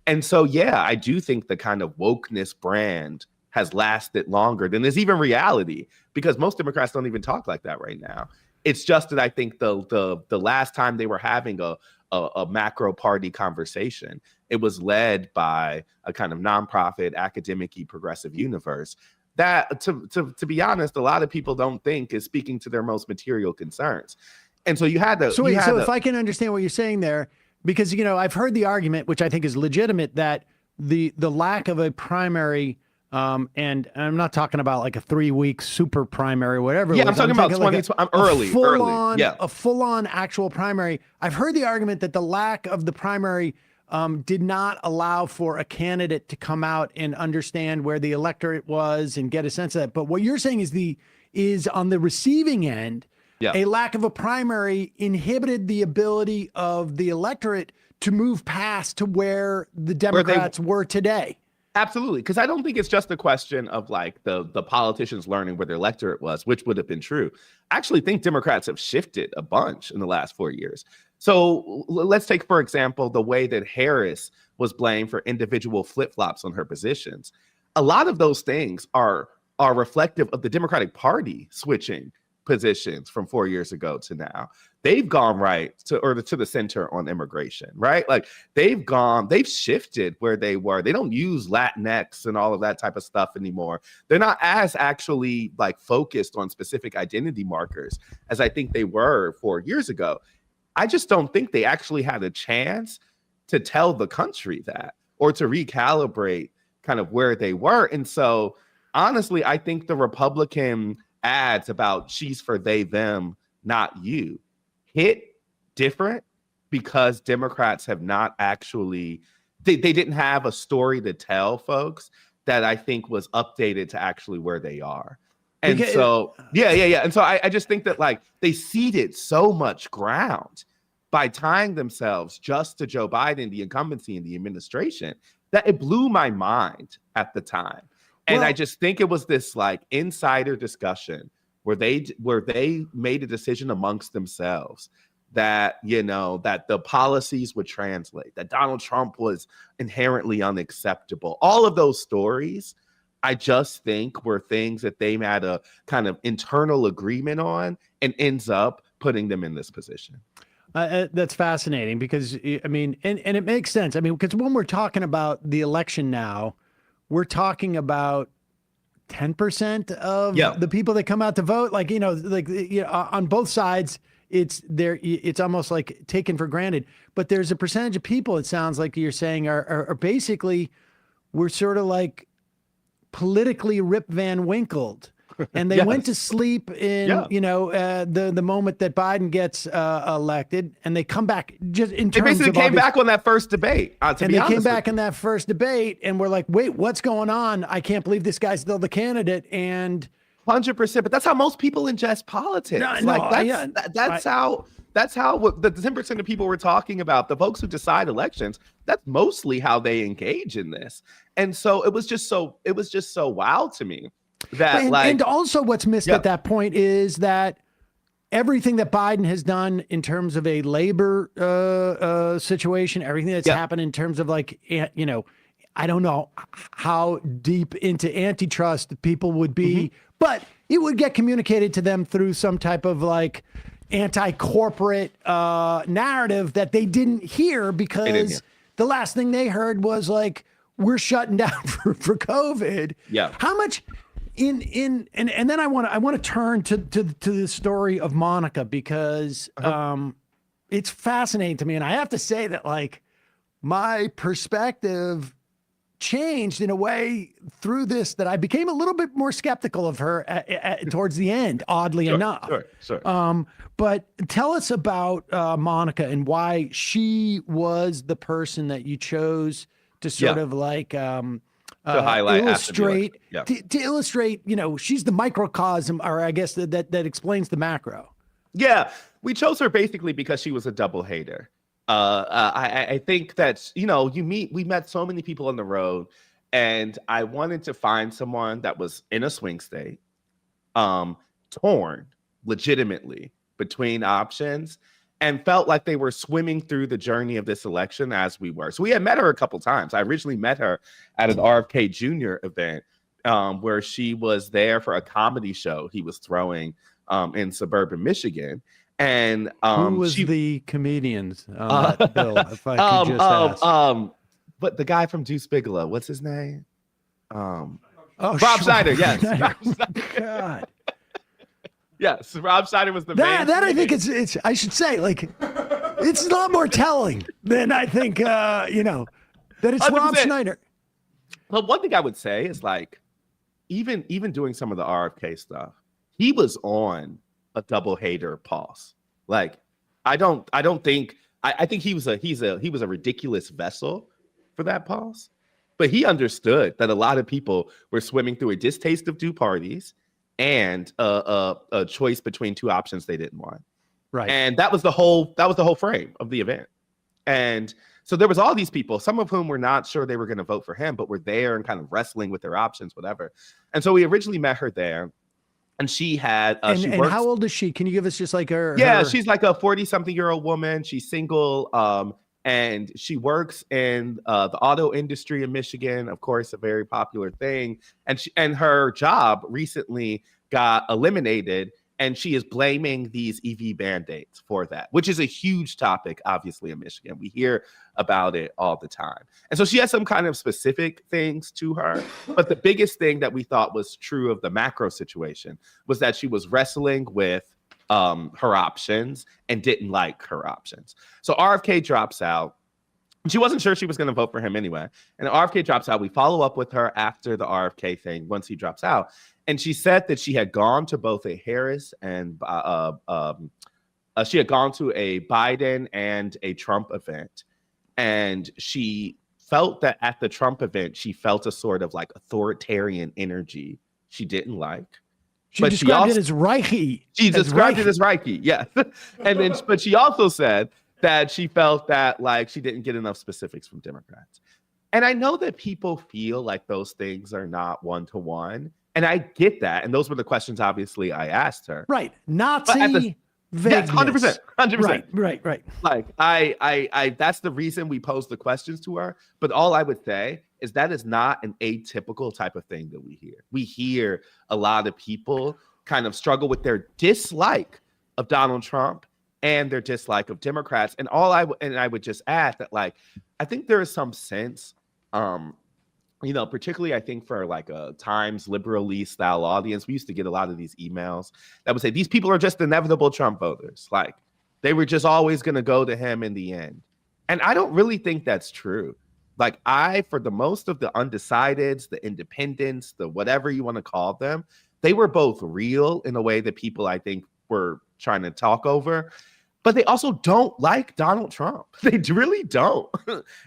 And so, I do think the kind of wokeness brand has lasted longer than there's even reality, because most Democrats don't even talk like that right now. It's just that I think the last time they were having a macro party conversation, it was led by a kind of nonprofit, academic-y progressive universe that, to be honest, a lot of people don't think is speaking to their most material concerns. And so you had to. So if I can understand what you're saying there, because, I've heard the argument, which I think is legitimate, that the lack of a primary, and I'm not talking about like a 3-week super primary, whatever. Yeah, I'm talking about 2020. I'm early. A full-on actual primary. I've heard the argument that the lack of the primary did not allow for a candidate to come out and understand where the electorate was and get a sense of that. But what you're saying is on the receiving end, a lack of a primary inhibited the ability of the electorate to move past to where the Democrats were today. Absolutely, because I don't think it's just a question of like the politicians learning where their electorate was, which would have been true. I actually think Democrats have shifted a bunch in the last 4 years. So let's take, for example, the way that Harris was blamed for individual flip-flops on her positions. A lot of those things are reflective of the Democratic Party switching positions from 4 years ago to now. They've gone right to the center on immigration, right? Like they've shifted where they were. They don't use Latinx and all of that type of stuff anymore. They're not as actually like focused on specific identity markers as I think they were 4 years ago. I just don't think they actually had a chance to tell the country that or to recalibrate kind of where they were. And so honestly, I think the Republican ads about she's for they, them, not you hit different because Democrats have not actually, they didn't have a story to tell folks that I think was updated to actually where they are. And so, And so I just think that like they ceded so much ground by tying themselves just to Joe Biden, the incumbency in the administration, that it blew my mind at the time. And I just think it was this like insider discussion where they made a decision amongst themselves that, you know, that the policies would translate, that Donald Trump was inherently unacceptable. All of those stories, I just think were things that they had a kind of internal agreement on and ends up putting them in this position. That's fascinating because, I mean, and it makes sense. I mean, because when we're talking about the election now, we're talking about 10% of the people that come out to vote. Like, on both sides, it's almost like taken for granted. But there's a percentage of people, it sounds like you're saying, are basically, we're sort of like politically Rip Van Winkled. And they went to sleep in, the moment that Biden gets elected, and they come back just in terms of. They basically came back on that first debate. They came back in that first debate, and we're like, "Wait, what's going on? I can't believe this guy's still the candidate." And 100%, but that's how most people ingest politics. That's how the 10% of people we're talking about, the folks who decide elections, that's mostly how they engage in this. And so it was just so wild to me. And also what's missed at that point is that everything that Biden has done in terms of a labor situation, everything that's happened in terms of like, I don't know how deep into antitrust people would be, but it would get communicated to them through some type of like anti-corporate narrative that they didn't hear because the last thing they heard was like, we're shutting down for COVID. Yeah. How much... And then I want to turn to the story of Monica because it's fascinating to me, and I have to say that like my perspective changed in a way through this that I became a little bit more skeptical of her towards the end. Oddly enough, sure. But tell us about Monica and why she was the person that you chose to sort of like. To highlight, illustrate, to illustrate, she's the microcosm, or I guess that explains the macro. Yeah, we chose her basically because she was a double hater. I think that, we met so many people on the road, and I wanted to find someone that was in a swing state, torn legitimately between options, and felt like they were swimming through the journey of this election as we were. So we had met her a couple times. I originally met her at an RFK Jr. event where she was there for a comedy show he was throwing in suburban Michigan. And who was the comedians on that bill, if I could just ask? But the guy from Deuce Bigelow, what's his name? Rob Schneider, yes. God. Yes, Rob Schneider was the main. That I think it's. I should say, like, it's a lot more telling than I think. That it's 100%. Rob Schneider. Well, one thing I would say is like, even doing some of the RFK stuff, he was on a double hater pulse. Like, I don't think I think he was a ridiculous vessel for that pause. But he understood that a lot of people were swimming through a distaste of two parties and a choice between two options they didn't want. Right. And that was the whole frame of the event. And so there was all these people, some of whom were not sure they were going to vote for him, but were there and kind of wrestling with their options, whatever. And so we originally met her there. And she had and how old is she? Can you give us just like her? Yeah, she's like a 40-something-year-old woman. She's single. And she works in the auto industry in Michigan, of course, a very popular thing. And her job recently got eliminated, and she is blaming these EV mandates for that, which is a huge topic, obviously, in Michigan. We hear about it all the time. And so she has some kind of specific things to her. But the biggest thing that we thought was true of the macro situation was that she was wrestling with her options and didn't like her options. So RFK drops out. She wasn't sure she was going to vote for him anyway. And RFK drops out. We follow up with her after the RFK thing once he drops out. And she said that she had gone to both a Harris and she had gone to a Biden and a Trump event. And she felt that at the Trump event, she felt a sort of like authoritarian energy she didn't like. She described it as Reiki. She described it as Reiki, yes. And then, but she also said that she felt that like she didn't get enough specifics from Democrats. And I know that people feel like those things are not one-to-one. And I get that. And those were the questions, obviously, I asked her. Right. Nazi vagueness. Yes, 100%. Right. Like I that's the reason we posed the questions to her. But all I would say is that is not an atypical type of thing that we hear. We hear a lot of people kind of struggle with their dislike of Donald Trump and their dislike of Democrats. And I would just add that, like, I think there is some sense, particularly I think for like a Times liberally style audience, we used to get a lot of these emails that would say, these people are just inevitable Trump voters. Like, they were just always going to go to him in the end. And I don't really think that's true. Like, for the most of the undecideds, the independents, the whatever you want to call them, they were both real in a way that people, I think, were trying to talk over. But they also don't like Donald Trump. They really don't.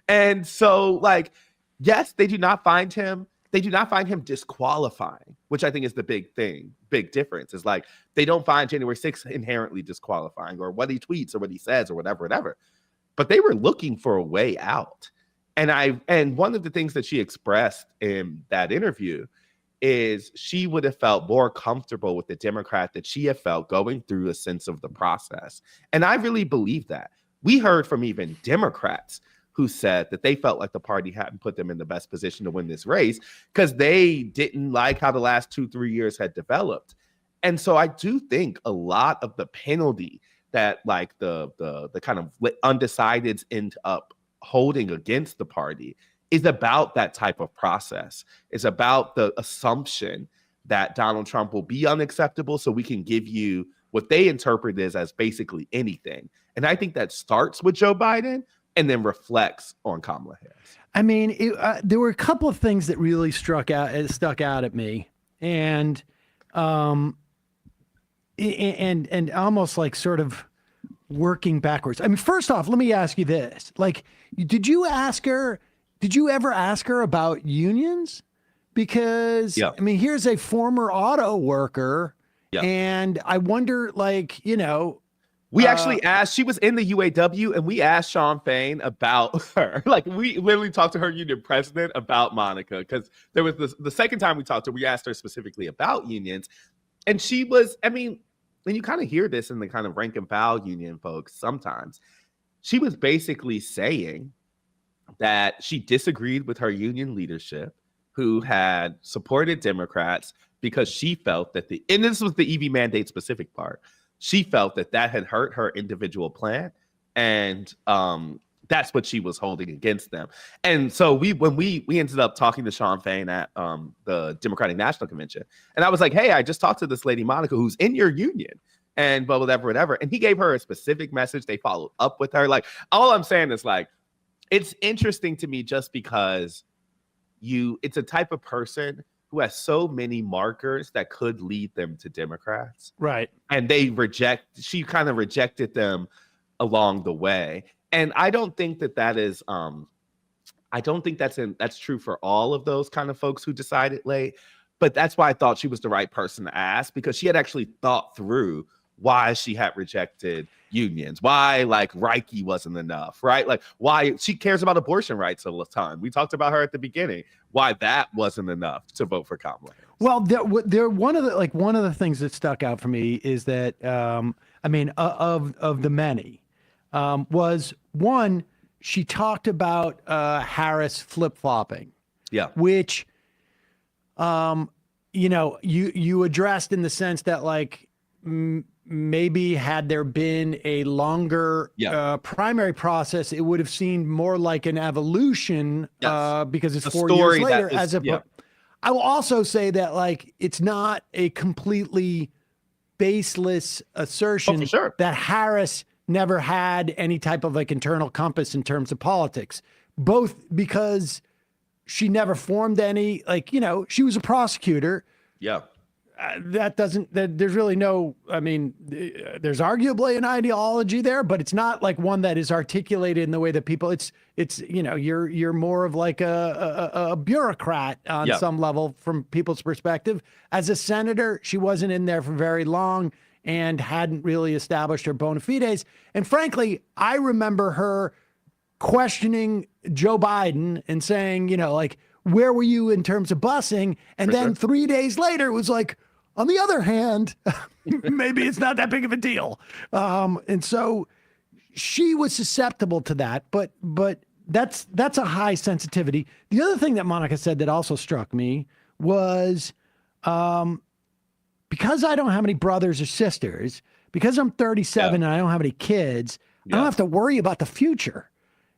And so, like, yes, they do not find him disqualifying, which I think is the big difference. Is like, they don't find January 6th inherently disqualifying, or what he tweets or what he says or whatever. But they were looking for a way out. And one of the things that she expressed in that interview is she would have felt more comfortable with the Democrat that she had felt going through a sense of the process. And I really believe that. We heard from even Democrats who said that they felt like the party hadn't put them in the best position to win this race because they didn't like how the last 2-3 years had developed. And so I do think a lot of the penalty that like the kind of undecideds end up holding against the party is about that type of process. It's about the assumption that Donald Trump will be unacceptable so we can give you what they interpret as basically anything. And I think that starts with Joe Biden and then reflects on Kamala Harris. I mean, there were a couple of things that really stuck out at me, and almost like sort of working backwards. I mean, first off, let me ask you this: like, did you ever ask her about unions? Because I mean, here's a former auto worker, and I wonder, like, we actually asked, she was in the UAW, and we asked Sean Fain about her. Like, we literally talked to her union president about Monica, because there was the second time we talked to her, we asked her specifically about unions. And she was, I mean, and you kind of hear this in the kind of rank and file union folks sometimes. She was basically saying that she disagreed with her union leadership, who had supported Democrats because she felt that and this was the EV mandate specific part, she felt that had hurt her individual plan, and that's what she was holding against them. And so when we ended up talking to Sean Fain at the Democratic National Convention, and I was like, hey, I just talked to this lady Monica who's in your union, and whatever. And he gave her a specific message. They followed up with her. Like, all I'm saying is, like, it's interesting to me just because it's a type of person who has so many markers that could lead them to Democrats. Right. And she kind of rejected them along the way. And I don't think that is I don't think that's true for all of those kind of folks who decided late, but that's why I thought she was the right person to ask, because she had actually thought through why she had rejected unions, why like Reiki wasn't enough, right? Like why she cares about abortion rights all the time. We talked about her at the beginning, why that wasn't enough to vote for Kamala Harris. Well, there one of the things that stuck out for me is that of the many was one, she talked about Harris flip-flopping. Yeah. Which you addressed in the sense that like maybe had there been a longer primary process, it would have seemed more like an evolution because it's 4 years later. I will also say that like it's not a completely baseless assertion that Harris never had any type of like internal compass in terms of politics, both because she never formed any, like, she was a prosecutor. Yeah. There's really no, there's arguably an ideology there, but it's not like one that is articulated in the way that people, you're more of like a bureaucrat on some level from people's perspective. As a senator, she wasn't in there for very long and hadn't really established her bona fides. And frankly, I remember her questioning Joe Biden and saying, where were you in terms of busing? And then 3 days later, it was like, on the other hand, maybe it's not that big of a deal. And so she was susceptible to that, but that's a high sensitivity. The other thing that Monica said that also struck me was because I don't have any brothers or sisters, because I'm 37 and I don't have any kids, I don't have to worry about the future.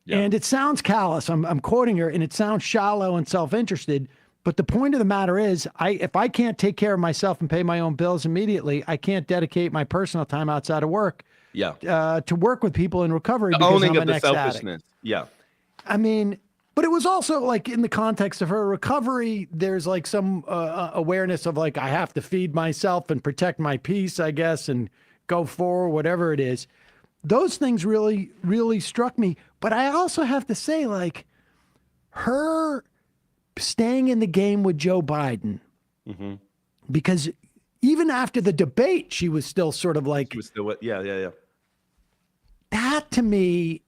Yeah. And it sounds callous. I'm quoting her, and it sounds shallow and self-interested. But the point of the matter is, if I can't take care of myself and pay my own bills immediately, I can't dedicate my personal time outside of work to work with people in recovery. The owning of the selfishness. Yeah. But it was also like in the context of her recovery, there's like some awareness of like, I have to feed myself and protect my peace, I guess, and go forward, whatever it is. Those things really, really struck me. But I also have to say, like, her staying in the game with Joe Biden, because even after the debate, she was still sort of like, she was still that to me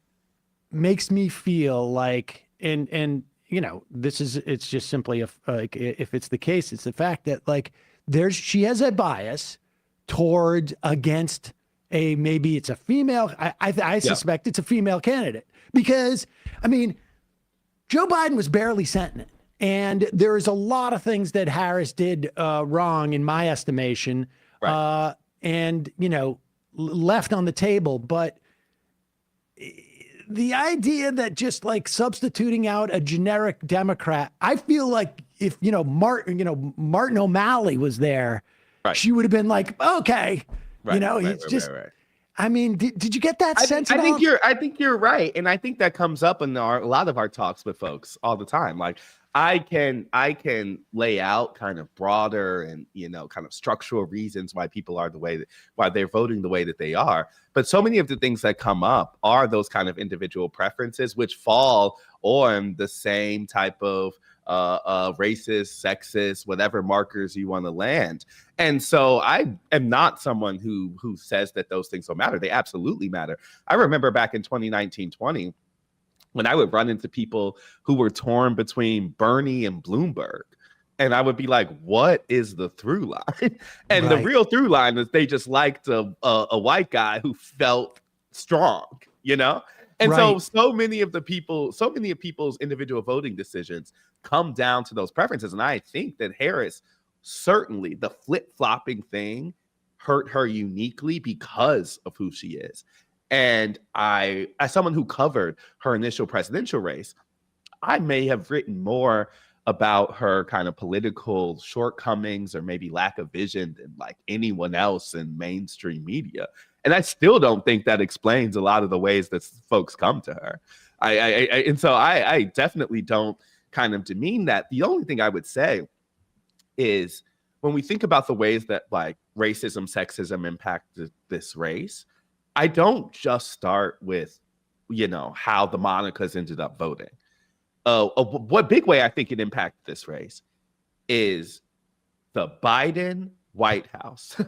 makes me feel like, and it's just simply if it's the case, it's the fact that like she has a bias against maybe it's a female. I suspect it's a female candidate because Joe Biden was barely sentenced. And there is a lot of things that Harris did wrong, in my estimation, and, left on the table. But the idea that just like substituting out a generic Democrat, I feel like if, Martin O'Malley was there, she would have been like, okay, did you get that sense? I think you're right. And I think that comes up in a lot of our talks with folks all the time. Like, I can lay out kind of broader and, kind of structural reasons why people are why they're voting the way that they are. But so many of the things that come up are those kind of individual preferences, which fall on the same type of racist, sexist, whatever markers you want to land. And so I am not someone who says that those things don't matter. They absolutely matter. I remember back in 2019-20, when I would run into people who were torn between Bernie and Bloomberg, and I would be like, what is the through line? And the real through line is they just liked a white guy who felt strong, And so many of people's individual voting decisions come down to those preferences. And I think that Harris, certainly the flip-flopping thing hurt her uniquely because of who she is. And as someone who covered her initial presidential race, I may have written more about her kind of political shortcomings or maybe lack of vision than like anyone else in mainstream media. And I still don't think that explains a lot of the ways that folks come to her. And so I definitely don't kind of demean that. The only thing I would say is when we think about the ways that like racism, sexism impact this race, I don't just start with, how the Monicas ended up voting. What big way I think it impacted this race is the Biden White House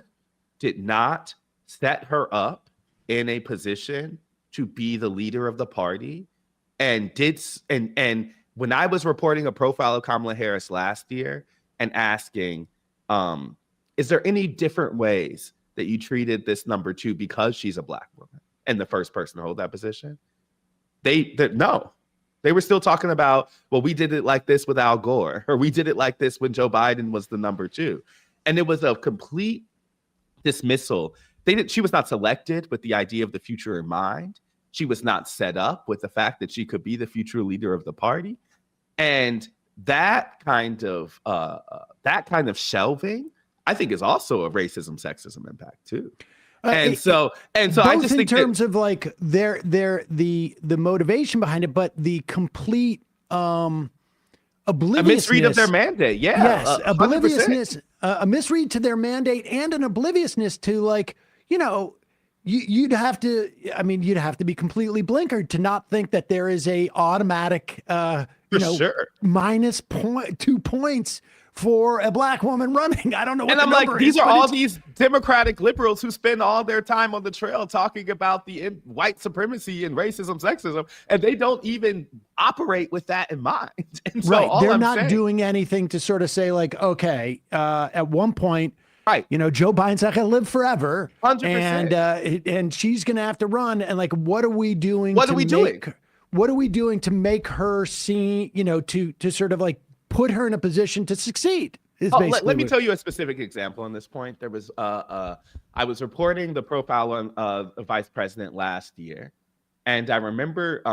did not set her up in a position to be the leader of the party, and when I was reporting a profile of Kamala Harris last year and asking, is there any different ways that you treated this number 2 because she's a Black woman and the first person to hold that position? No. They were still talking about, well, we did it like this with Al Gore, or we did it like this when Joe Biden was the number 2. And it was a complete dismissal. She was not selected with the idea of the future in mind. She was not set up with the fact that she could be the future leader of the party. And that kind of shelving, I think, is also a racism, sexism impact too. So I just think in terms of like the motivation behind it, but the complete obliviousness, a misread of their mandate. Yeah, yes, obliviousness, a misread to their mandate, and an obliviousness to, like, you'd have to be completely blinkered to not think that there is a automatic sure. minus 2 points for a Black woman running. I don't know what the number these is, are all these Democratic liberals who spend all their time on the trail talking about the white supremacy and racism, sexism, and they don't even operate with that in mind. And so right. They're not doing anything to sort of say, like, okay, at one point, right, Joe Biden's not going to live forever, 100%. And she's going to have to run. And, like, what are we doing? What are we doing? What are we doing to make her see, to sort of like put her in a position to succeed? Let me tell you a specific example on this point. There was, I was reporting the profile on the vice president last year, and I remember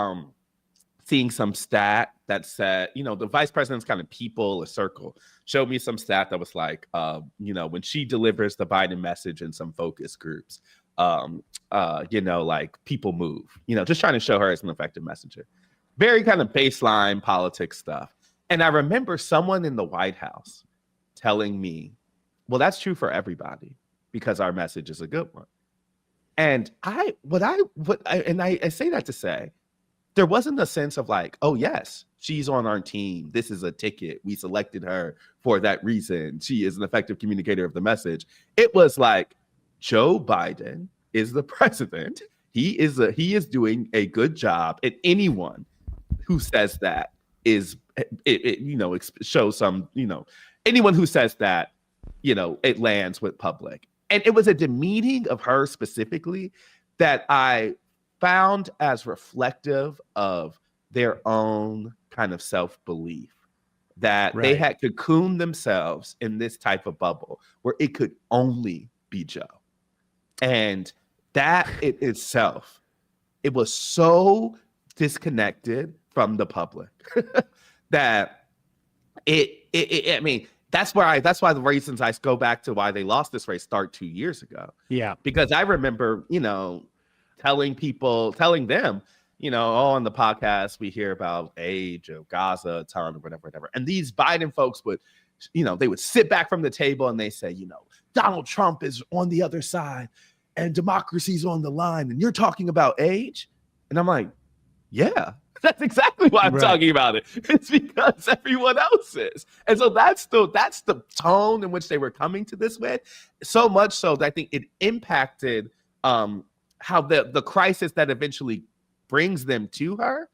seeing some stat that said, the vice president's kind of people, a circle, showed me some stat that was like, when she delivers the Biden message in some focus groups, like people move, just trying to show her as an effective messenger. Very kind of baseline politics stuff. And I remember someone in the White House telling me, well, that's true for everybody because our message is a good one. And I say that to say, there wasn't a sense of like, oh yes, she's on our team. This is a ticket. We selected her for that reason. She is an effective communicator of the message. It was like, Joe Biden is the president. He is doing a good job. And anyone who says that shows some, anyone who says that, it lands with public. And it was a demeaning of her specifically that I found as reflective of their own kind of self-belief, that they had cocooned themselves in this type of bubble where it could only be Joe. And that in itself, it was so disconnected from the public that that's why the reasons I go back to why they lost this race start 2 years ago. Yeah. Because I remember, telling them, on the podcast, we hear about age of Gaza, a ton or whatever. And these Biden folks would, they would sit back from the table and they say, Donald Trump is on the other side and democracy's on the line. And you're talking about age? And I'm like, yeah, that's exactly why I'm talking about it. It's because everyone else is. And so that's the tone in which they were coming to this with. So much so that I think it impacted how the crisis that eventually brings them to her,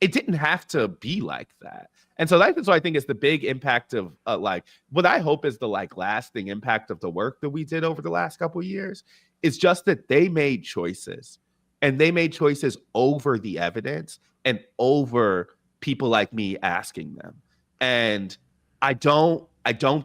it didn't have to be like that. And so that's what I think is the big impact of what I hope is the lasting impact of the work that we did over the last couple of years. It's just that they made choices, and they made choices over the evidence and over people like me asking them. And I don't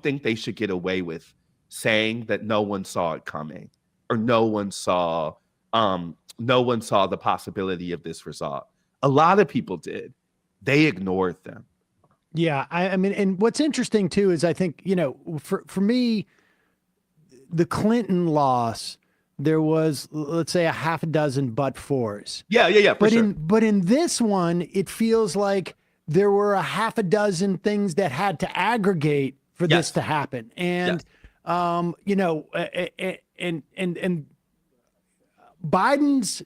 think they should get away with saying that no one saw it coming, or no one saw the possibility of this result. A lot of people did. They ignored them. Yeah, I mean, and what's interesting too is I think, for me, the Clinton loss, there was, let's say, a half a dozen but-fors. Yeah. But in this one, it feels like there were a half a dozen things that had to aggregate for this to happen. And, and Biden's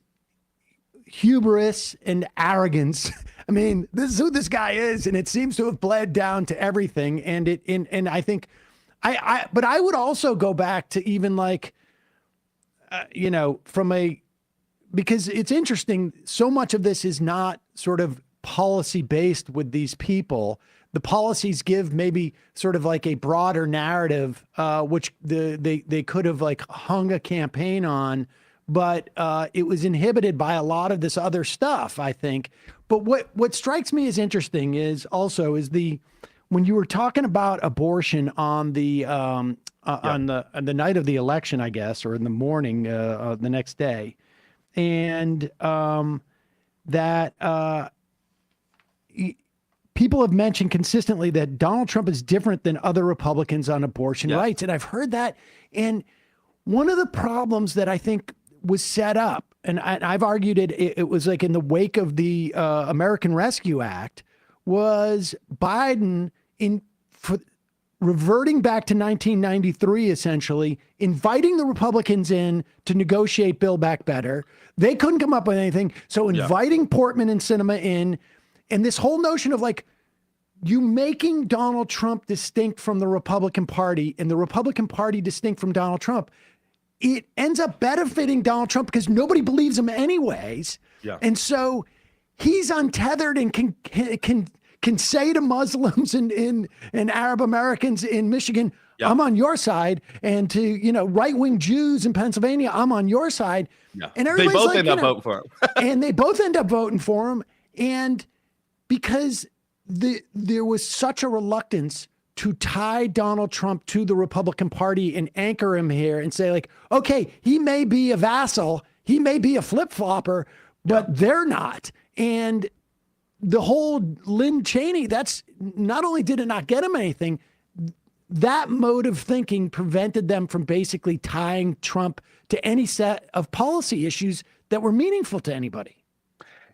hubris and arrogance. I mean, this is who this guy is, and it seems to have bled down to everything. And I think, but I would also go back to even like, because it's interesting. So much of this is not sort of policy based with these people. The policies give maybe sort of like a broader narrative, which they could have like hung a campaign on, but it was inhibited by a lot of this other stuff, I think. But what strikes me as interesting is when you were talking about abortion on the on the night of the election, I guess, or in the morning the next day, and people have mentioned consistently that Donald Trump is different than other Republicans on abortion rights, and I've heard that. And one of the problems that I think was set up, and I've argued it was like in the wake of the American Rescue Act, was Biden reverting back to 1993, essentially inviting the Republicans in to negotiate Build Back Better. They couldn't come up with anything, so inviting Portman and Sinema in, and this whole notion of like you making Donald Trump distinct from the Republican Party and the Republican Party distinct from Donald Trump. It ends up benefiting Donald Trump because nobody believes him anyways. Yeah. And so he's untethered and can say to Muslims and Arab Americans in Michigan, I'm on your side. And to, right-wing Jews in Pennsylvania, I'm on your side. Yeah. And they both end up voting for him. And they both end up voting for him. And because there was such a reluctance to tie Donald Trump to the Republican Party and anchor him here and say like, okay, he may be a vassal, he may be a flip-flopper, but they're not. And the whole Lynn Cheney, that's not only did it not get him anything, that mode of thinking prevented them from basically tying Trump to any set of policy issues that were meaningful to anybody.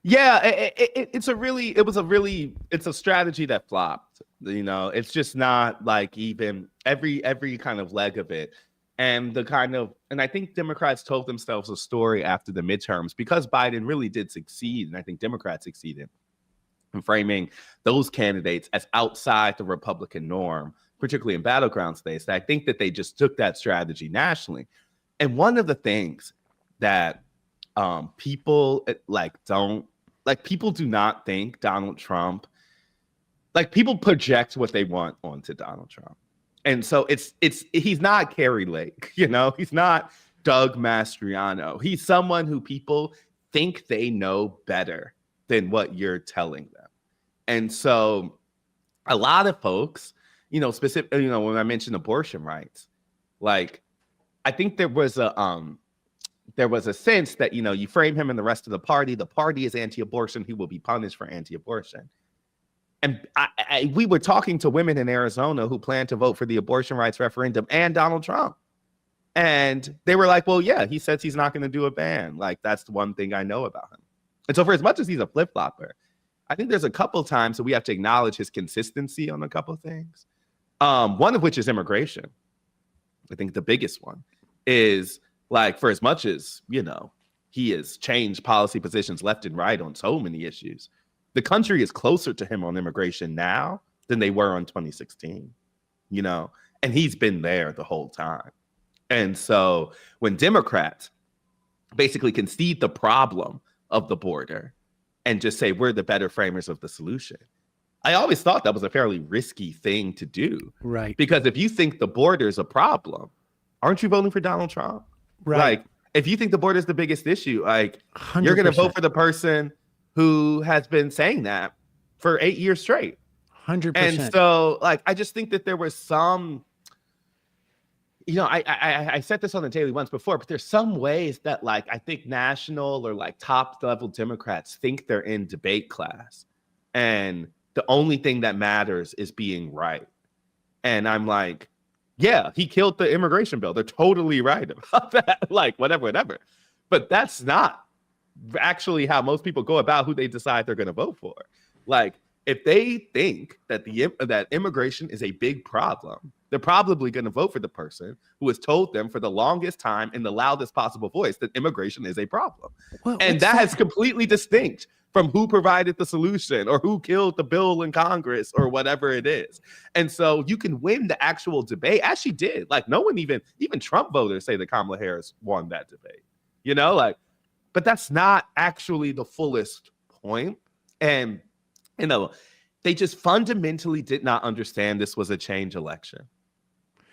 Yeah, it's a strategy that flopped. It's just not like even every kind of leg of it. And I think Democrats told themselves a story after the midterms because Biden really did succeed. And I think Democrats succeeded in framing those candidates as outside the Republican norm, particularly in battleground states. I think that they just took that strategy nationally. And one of the things that people people do not think Donald Trump, people project what they want onto Donald Trump. And so he's not Carrie Lake, he's not Doug Mastriano. He's someone who people think they know better than what you're telling them. And so a lot of folks, specifically, when I mentioned abortion rights, I think there was a sense that, you frame him and the rest of the party is anti-abortion, he will be punished for anti-abortion. And we were talking to women in Arizona who plan to vote for the abortion rights referendum and Donald Trump. And they were like, well, yeah, he says he's not going to do a ban. That's the one thing I know about him. And so for as much as he's a flip-flopper, I think there's a couple times that we have to acknowledge his consistency on a couple of things. One of which is immigration. I think the biggest one is for as much as, he has changed policy positions left and right on so many issues, the country is closer to him on immigration now than they were in 2016, and he's been there the whole time. And so when Democrats basically concede the problem of the border and just say, we're the better framers of the solution, I always thought that was a fairly risky thing to do. Right. Because if you think the border is a problem, aren't you voting for Donald Trump? Right. If you think the border is the biggest issue, 100%. You're going to vote for the person who has been saying that for 8 years straight. 100%. And so, I just think that there was some, I said this on the Daily once before, but there's some ways that, I think national or top level Democrats think they're in debate class. And the only thing that matters is being right. And I'm like, yeah, he killed the immigration bill. They're totally right about that. Whatever. But that's not actually how most people go about who they decide they're going to vote for. if they think that that immigration is a big problem, they're probably going to vote for the person who has told them for the longest time in the loudest possible voice that immigration is a problem. Well, and that is completely distinct from who provided the solution or who killed the bill in Congress or whatever it is. And so you can win the actual debate, as she did. Like, no one even Trump voters say that Kamala Harris won that debate, like, but that's not actually the fullest point. And, they just fundamentally did not understand this was a change election.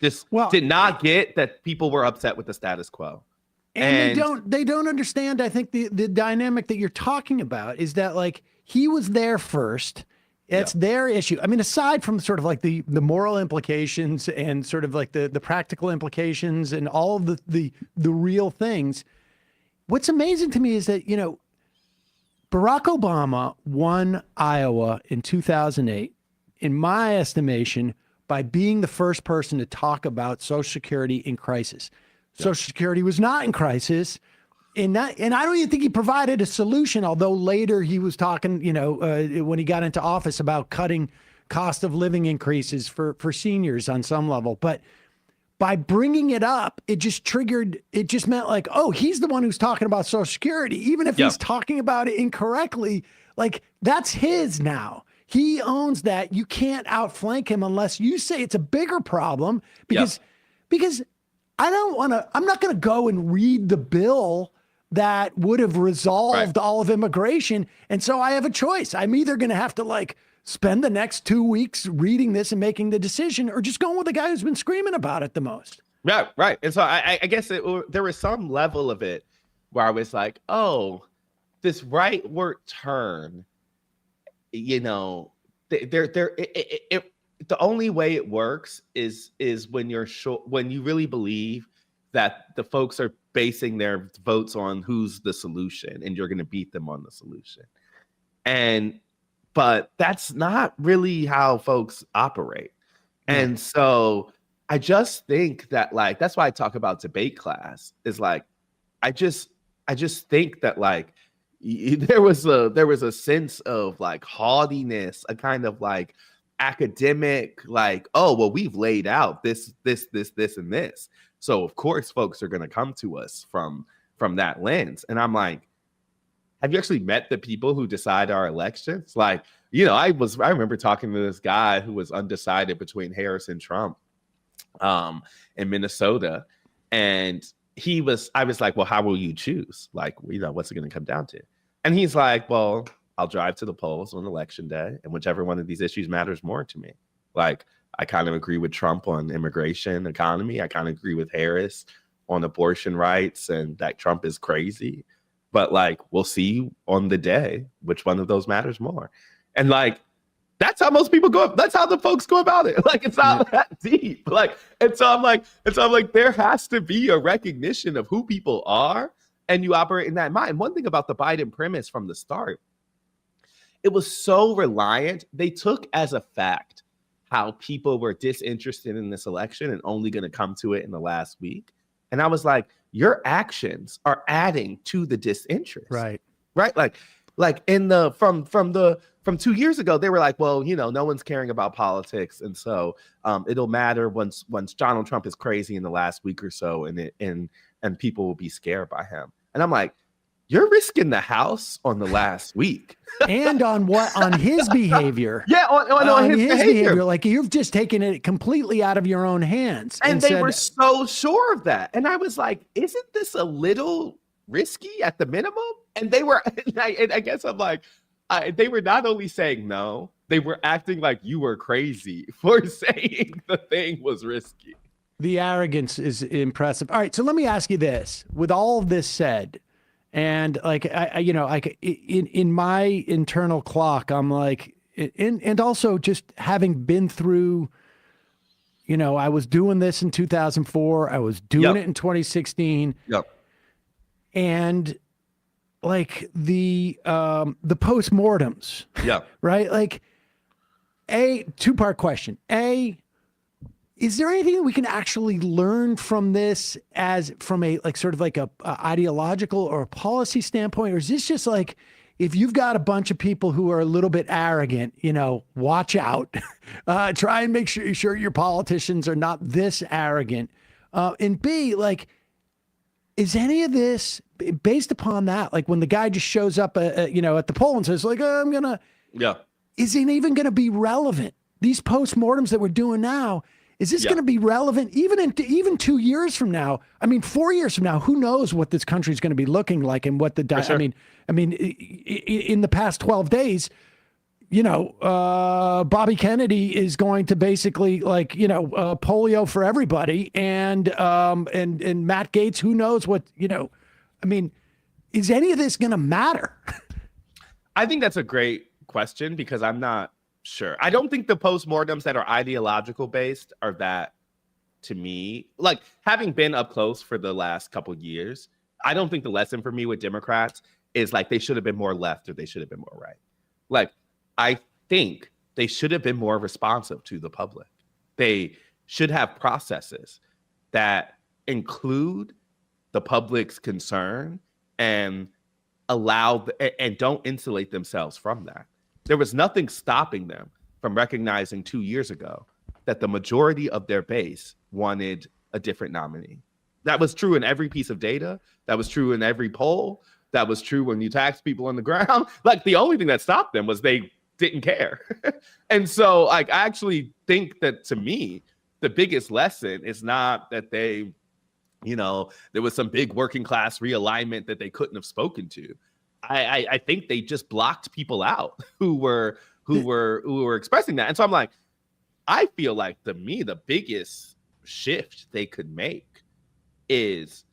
Did not get that people were upset with the status quo. And they don't understand. I think the dynamic that you're talking about is that, like, he was there first. It's their issue. I mean, aside from sort of like the moral implications and sort of like the practical implications and all of the real things, what's amazing to me is that, Barack Obama won Iowa in 2008, in my estimation, by being the first person to talk about Social Security in crisis. Social Security was not in crisis, and I don't even think he provided a solution, although later he was talking, when he got into office, about cutting cost of living increases for seniors on some level. But by bringing it up, it just meant like, oh, he's the one who's talking about Social Security. Even if he's talking about it incorrectly, like, that's his now. He owns that. You can't outflank him unless you say it's a bigger problem, because I'm not going to go and read the bill that would have resolved all of immigration. And so I have a choice. I'm either going to have to, like, spend the next 2 weeks reading this and making the decision, or just going with the guy who's been screaming about it the most. Yeah, right. And so I guess there was some level of it where I was like, oh, this rightward turn, the only way it works is when you're sure, when you really believe that the folks are basing their votes on who's the solution, and you're going to beat them on the solution. But that's not really how folks operate. And so I just think that, like, that's why I talk about debate class, is like, I just think that, like, there was a sense of, like, haughtiness, a kind of, like, academic, like, oh, well, we've laid out this, and this. So of course folks are going to come to us from that lens. And I'm like, have you actually met the people who decide our elections? Like, I remember talking to this guy who was undecided between Harris and Trump in Minnesota. And I was like, well, how will you choose? Like, what's it going to come down to? And he's like, well, I'll drive to the polls on election day, and whichever one of these issues matters more to me. Like, I kind of agree with Trump on immigration, economy. I kind of agree with Harris on abortion rights, and that Trump is crazy. But, like, we'll see on the day which one of those matters more. And, like, that's how most people go. That's how the folks go about it. Like, it's not that deep. Like, and so I'm like, there has to be a recognition of who people are, and you operate in that mind. One thing about the Biden premise from the start, it was so reliant. They took as a fact how people were disinterested in this election and only going to come to it in the last week. And I was like, your actions are adding to the disinterest. Right. Like from 2 years ago, they were like, well, no one's caring about politics. And so it'll matter once Donald Trump is crazy in the last week or so, and people will be scared by him. And I'm like, you're risking the House on the last week. And on his behavior. Yeah, on his behavior. Like, you've just taken it completely out of your own hands. And they were so sure of that. And I was like, isn't this a little risky at the minimum? And they were, I guess I'm like, they were not only saying no, they were acting like you were crazy for saying the thing was risky. The arrogance is impressive. All right, so let me ask you this. With all of this said, and like, in my internal clock, I'm like, and also just having been through, I was doing this in 2004. I was doing it in 2016. Yep. And like the postmortems. Yeah. Right. Like, two-part question. Is there anything that we can actually learn from this as from a like sort of like a ideological or a policy standpoint, or is this just like, if you've got a bunch of people who are a little bit arrogant, watch out. Try and make sure your politicians are not this arrogant. And B, like, is any of this based upon that? Like when the guy just shows up, at the poll and says, like, oh, is it even going to be relevant? These postmortems that we're doing now, is this going to be relevant even 2 years from now? I mean, 4 years from now, who knows what this country is going to be looking like and what I mean, in the past 12 days, Bobby Kennedy is going to basically polio for everybody, and Matt Gaetz, who knows what, I mean, is any of this going to matter? I think that's a great question because I'm not sure. I don't think the postmortems that are ideological based are that, to me, like having been up close for the last couple of years, I don't think the lesson for me with Democrats is like they should have been more left or they should have been more right. Like, I think they should have been more responsive to the public. They should have processes that include the public's concern and and don't insulate themselves from that. There was nothing stopping them from recognizing 2 years ago that the majority of their base wanted a different nominee. That was true in every piece of data. That was true in every poll. That was true when you taxed people on the ground. Like the only thing that stopped them was they didn't care. And so like, I actually think that to me, the biggest lesson is not that they, there was some big working class realignment that they couldn't have spoken to. I think they just blocked people out who were expressing that. And so I'm like, I feel like to me, the biggest shift they could make is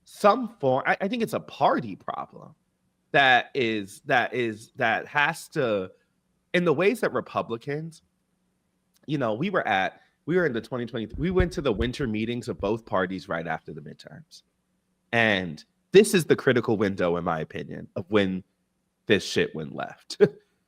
some form. I think it's a party problem that has to, in the ways that Republicans, we were in the 2020, we went to the winter meetings of both parties right after the midterms. And this is the critical window, in my opinion, of when this shit went left,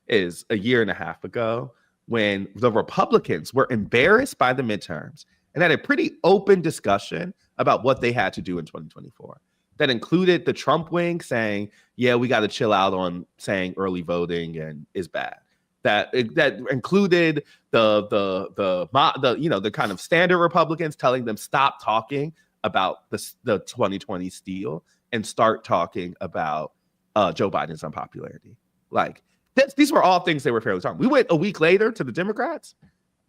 is a year and a half ago when the Republicans were embarrassed by the midterms and had a pretty open discussion about what they had to do in 2024. That included the Trump wing saying, yeah, we got to chill out on saying early voting and is bad. That included the kind of standard Republicans telling them stop talking about the 2020 steal and start talking about Joe Biden's unpopularity. Like these were all things they were fairly talking. We went a week later to the Democrats,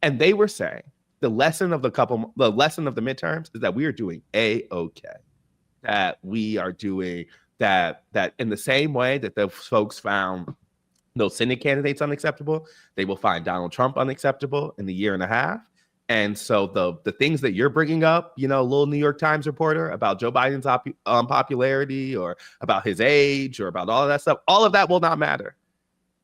and they were saying the lesson of the midterms is that we are doing A-okay. That we are doing that in the same way that the folks found those Senate candidates unacceptable, they will find Donald Trump unacceptable in the year and a half. And so the things that you're bringing up, little New York Times reporter about Joe Biden's unpopularity or about his age or about all of that stuff, all of that will not matter.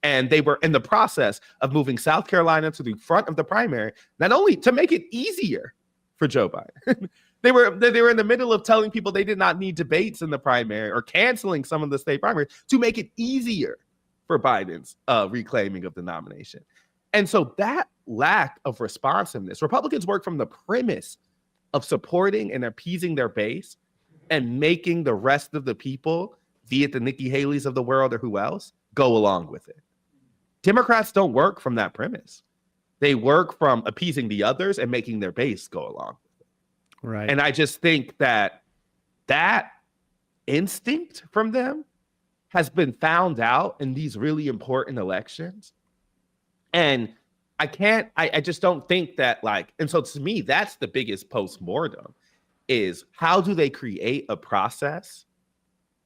And they were in the process of moving South Carolina to the front of the primary, not only to make it easier for Joe Biden. They were in the middle of telling people they did not need debates in the primary or canceling some of the state primaries to make it easier for Biden's reclaiming of the nomination. And so that lack of responsiveness, Republicans work from the premise of supporting and appeasing their base and making the rest of the people, be it the Nikki Haley's of the world or who else, go along with it. Democrats don't work from that premise. They work from appeasing the others and making their base go along with it. Right. And I just think that instinct from them has been found out in these really important elections. And I just don't think that and so to me, that's the biggest postmortem is how do they create a process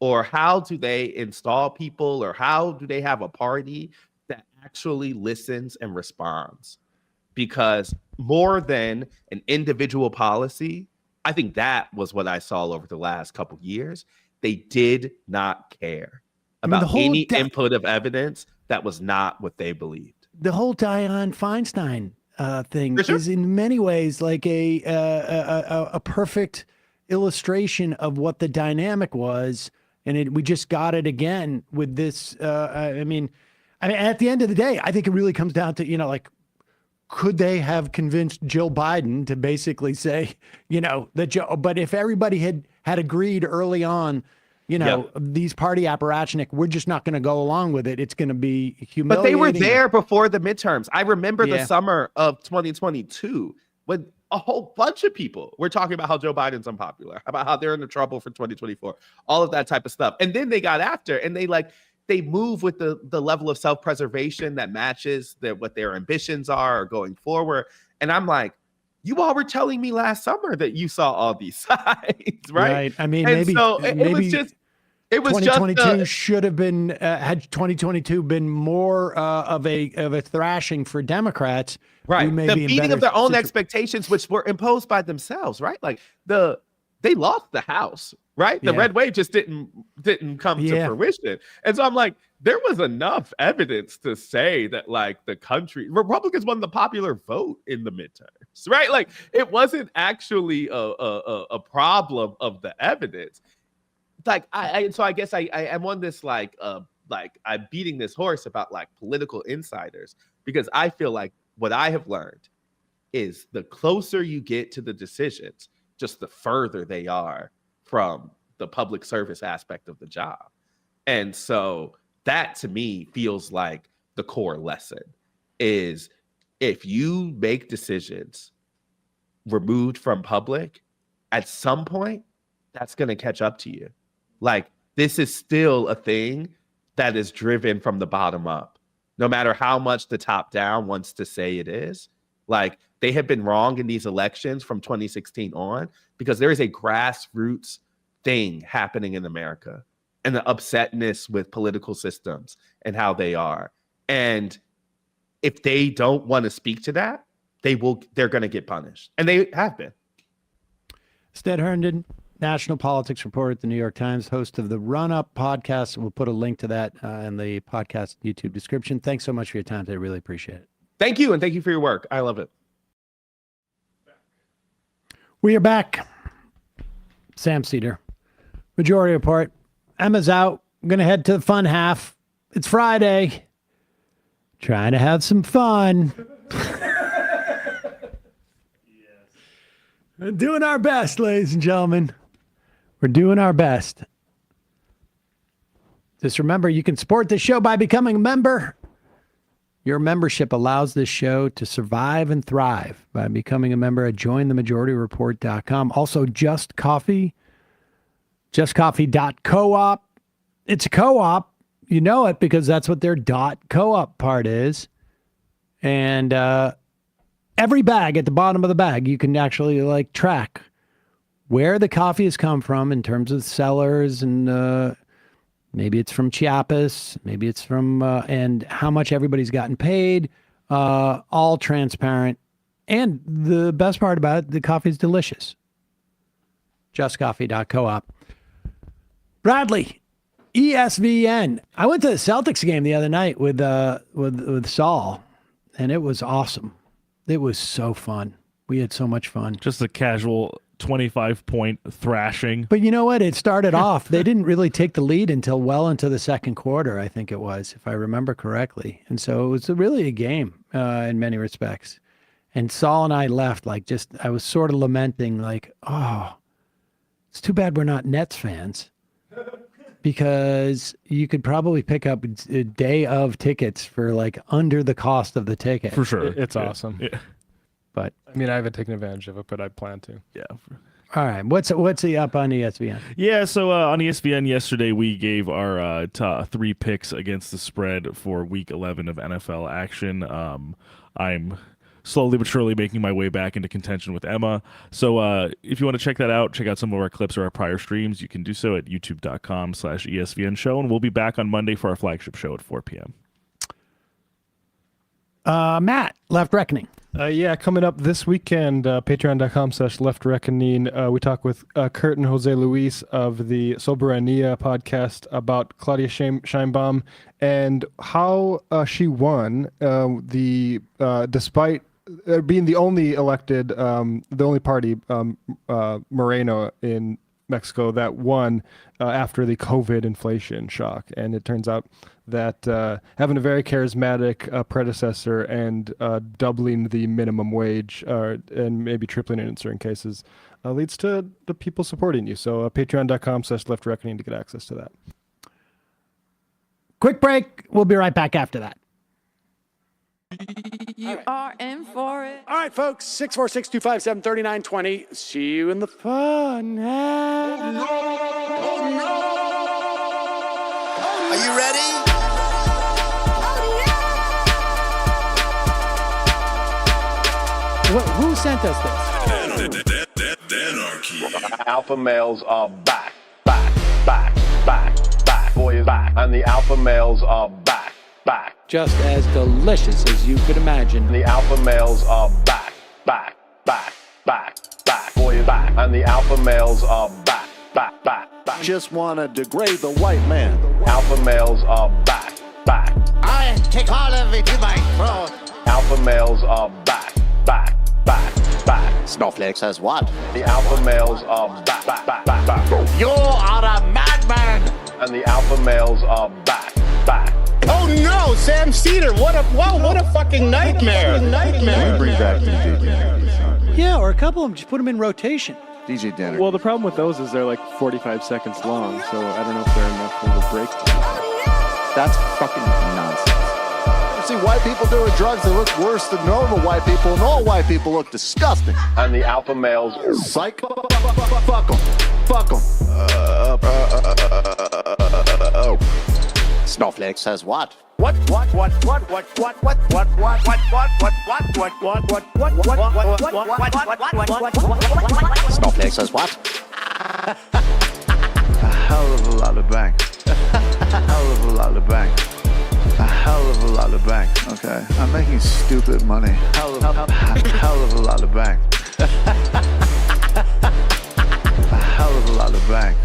or how do they install people or how do they have a party that actually listens and responds? Because more than an individual policy, I think that was what I saw over the last couple of years. They did not care about any input of evidence that was not what they believed. The whole Dianne Feinstein thing is in many ways like a perfect illustration of what the dynamic was. And we just got it again with this. I mean, at the end of the day, I think it really comes down to, could they have convinced Jill Biden to basically say, that Joe, but if everybody had agreed early on these party apparatchik, we're just not going to go along with it. It's going to be humiliating. But they were there before the midterms. I remember the Yeah. summer of 2022 when a whole bunch of people were talking about how Joe Biden's unpopular, about how they're in the trouble for 2024, all of that type of stuff. And then they got after, and they move with the level of self-preservation that matches what their ambitions are going forward. And I'm like, you all were telling me last summer that you saw all these signs, right? I mean, and maybe so it was just 2022 should have been had 2022 been more of a thrashing for Democrats. Right. we may The be in meeting better of their own situ- expectations, which were imposed by themselves, right? Like they lost the House, right? The Yeah. red wave just didn't come to Yeah. fruition. And so I'm like, there was enough evidence to say that like the country, Republicans won the popular vote in the midterms, right? Like it wasn't actually a problem of the evidence. Like so I guess I'm on this like I'm beating this horse about like political insiders, because I feel like what I have learned is the closer you get to the decisions, just the further they are from the public service aspect of the job. And so that to me feels like the core lesson is if you make decisions removed from public, at some point, that's going to catch up to you. Like this is still a thing that is driven from the bottom up, no matter how much the top down wants to say it is. Like they have been wrong in these elections from 2016 on, because there is a grassroots thing happening in America and the upsetness with political systems and how they are. And if they don't want to speak to that, they're going to get punished. And they have been. Astead Herndon, national politics reporter at the New York Times, host of the Run Up podcast. We'll put a link to that in the podcast YouTube description. Thanks so much for your time today. Really appreciate it. Thank you. And thank you for your work. I love it. We are back. Sam Seder, Majority Report. Emma's out. I'm going to head to the fun half. It's Friday. Trying to have some fun. We're doing our best, ladies and gentlemen. We're doing our best. Just remember, you can support this show by becoming a member. Your membership allows this show to survive and thrive by becoming a member at jointhemajorityreport.com. Also, Just Coffee, justcoffee.coop. It's a co-op. You know it because that's what their .coop part is. And every bag at the bottom of the bag, you can actually like track where the coffee has come from in terms of sellers, and maybe it's from Chiapas, maybe it's from, and how much everybody's gotten paid, all transparent. And the best part about it, the coffee is delicious. Justcoffee.coop. Bradley, ESVN. I went to the Celtics game the other night with Saul, and it was awesome. It was so fun. We had so much fun. Just a casual 25-point thrashing. But you know what? It started off. They didn't really take the lead until well into the second quarter, I think it was, if I remember correctly. And so it was really a game in many respects. And Saul and I left I was sort of lamenting oh, it's too bad we're not Nets fans. Because you could probably pick up a day of tickets for under the cost of the ticket. For sure. It's awesome. Yeah. But I mean, I haven't taken advantage of it, but I plan to. Yeah. all right, what's he up on ESPN? Yeah, so on ESPN yesterday, we gave our top 3 picks against the spread for Week 11 of NFL action. I'm slowly but surely making my way back into contention with Emma. So if you want to check that out, check out some of our clips or our prior streams, you can do so at youtube.com/ESPN show. And we'll be back on Monday for our flagship show at 4 p.m. Matt, Left Reckoning. Yeah, coming up this weekend, patreon.com/leftreckoning. We talk with Kurt and Jose Luis of the Soberania podcast about Claudia Sheinbaum and how she won despite being the only elected, the only party, Moreno in Mexico that won after the COVID inflation shock. And it turns out that having a very charismatic predecessor and doubling the minimum wage and maybe tripling it in certain cases leads to the people supporting you. So patreon.com/leftreckoning to get access to that. Quick break. We'll be right back after that. You are in for it. All right, folks, 646-257-3920. See you in the fun. Are you ready? Who sent us this? Alpha males are back. Boy is back. And the alpha males are back. Just as delicious as you could imagine. The alpha males are back. Boy is back. And the alpha males are back. Just wanna degrade the white man. Alpha males are back. I take all of it to my throat. Alpha males are back. Snowflake says what? The alpha males are back. You are a madman. And the alpha males are back. Oh no, Sam Cedar! What a fucking nightmare! Bring back DJ. Yeah, or a couple of them. Just put them in rotation. DJ Danner. Well, the problem with those is they're like 45 seconds long, so I don't know if they're enough of a break. That's fucking nonsense. You see white people doing drugs that look worse than normal white people, and all white people look disgusting. And the alpha males Psych. Fuck them. Snowflake says what? Snowflake says what? A hell of a lot of bank. A hell of a lot of bank. A hell of a lot of bank. Okay, I'm making stupid money. Hell of a lot of bank. A hell of a lot of bank.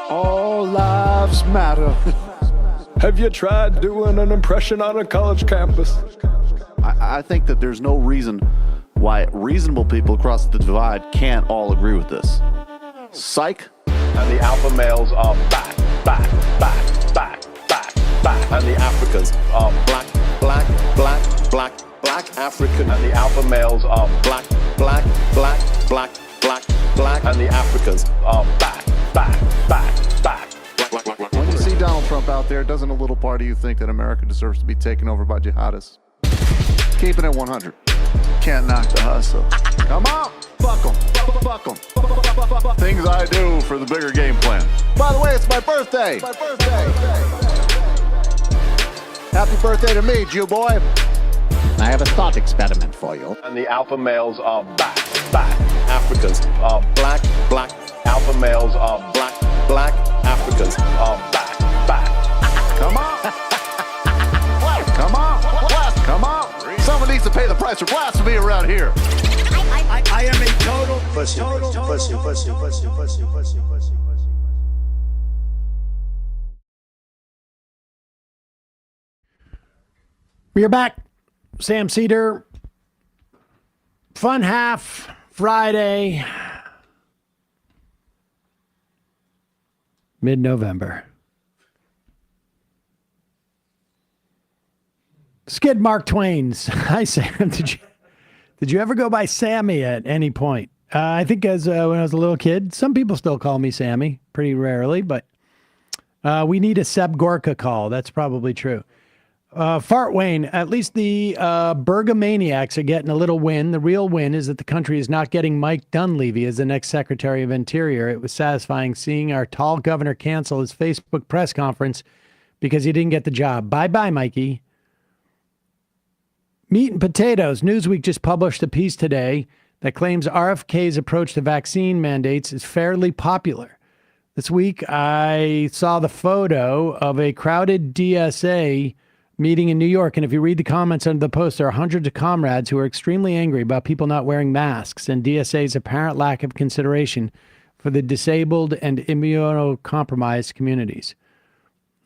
All lives matter. Have you tried doing an impression on a college campus? I think that there's no reason why reasonable people across the divide can't all agree with this. Psych. and the alpha males are back. And the Africans are black African, and the alpha males are black. And the Africans are back. When you see Donald Trump out there, doesn't a little part of you think that America deserves to be taken over by jihadists? Keeping it 100. Can't knock the hustle. Come on, fuck 'em. Things I do for the bigger game plan. By the way, it's my birthday. Happy birthday to me, Jew boy. I have a thought experiment for you. And the alpha males are back. Africans are black. Alpha males are black. Africans are back. Come on. Come on. Someone needs to pay the price for blasphemy around here. I am a total pussy. We are back. Sam Cedar. Fun half Friday. Mid-November. Skid Mark Twain's. Hi, Sam. Did you ever go by Sammy at any point? I think as when I was a little kid, some people still call me Sammy, pretty rarely, but we need a Seb Gorka call. That's probably true. Fart Wayne, at least the Bergamaniacs are getting a little win. The real win is that the country is not getting Mike Dunleavy as the next Secretary of Interior. It was satisfying seeing our tall governor cancel his Facebook press conference because he didn't get the job. Bye-bye, Mikey. Meat and potatoes. Newsweek just published a piece today that claims RFK's approach to vaccine mandates is fairly popular. This week, I saw the photo of a crowded DSA meeting in New York, and if you read the comments under the post, there are hundreds of comrades who are extremely angry about people not wearing masks and DSA's apparent lack of consideration for the disabled and immunocompromised communities.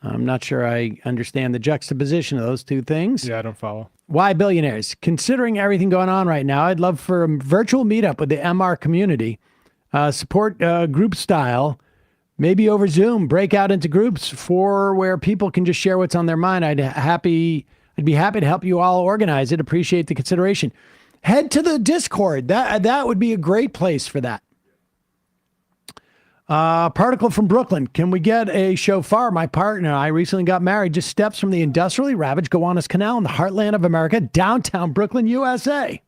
I'm not sure I understand the juxtaposition of those two things. Yeah, I don't follow. Why billionaires? Considering everything going on right now, I'd love for a virtual meetup with the MR community. Support group style, maybe over Zoom, break out into groups for where people can just share what's on their mind. I'd be happy to help you all organize it. Appreciate the consideration. Head to the Discord. That would be a great place for that. Particle from Brooklyn. Can we get a shofar? My partner and I recently got married just steps from the industrially ravaged Gowanus Canal in the heartland of America, downtown Brooklyn, USA.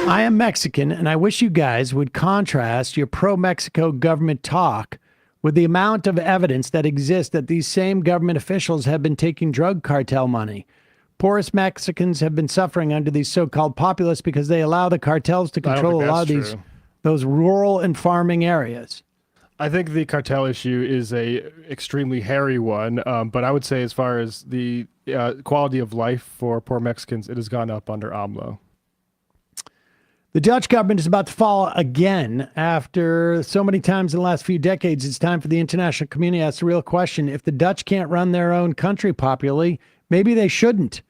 I am Mexican, and I wish you guys would contrast your pro-Mexico government talk with the amount of evidence that exists that these same government officials have been taking drug cartel money. Poorest Mexicans have been suffering under these so-called populists because they allow the cartels to control a lot of those rural and farming areas. I think the cartel issue is a extremely hairy one, but I would say as far as the quality of life for poor Mexicans, it has gone up under AMLO. The Dutch government is about to fall again after so many times in the last few decades. It's time for the international community to ask the real question. If the Dutch can't run their own country popularly, maybe they shouldn't.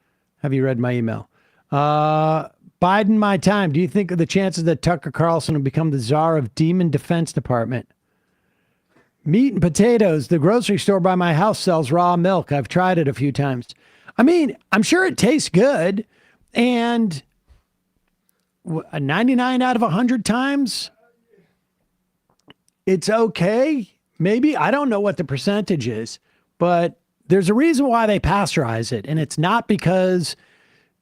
Have you read my email? Biden, my time. Do you think of the chances that Tucker Carlson will become the czar of Demon Defense Department? Meat and potatoes. The grocery store by my house sells raw milk. I've tried it a few times. I mean, I'm sure it tastes good. And 99 out of 100 times, it's okay. Maybe. I don't know what the percentage is, but there's a reason why they pasteurize it. And it's not because,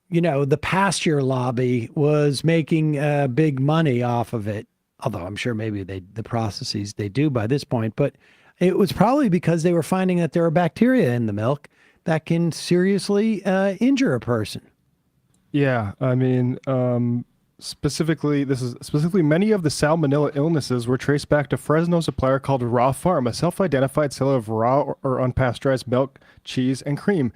the pasture lobby was making big money off of it. Although I'm sure maybe the processes they do by this point, but it was probably because they were finding that there are bacteria in the milk that can seriously injure a person. Yeah. I mean, specifically many of the salmonella illnesses were traced back to Fresno supplier called Raw Farm, a self-identified seller of raw or unpasteurized milk, cheese, and cream.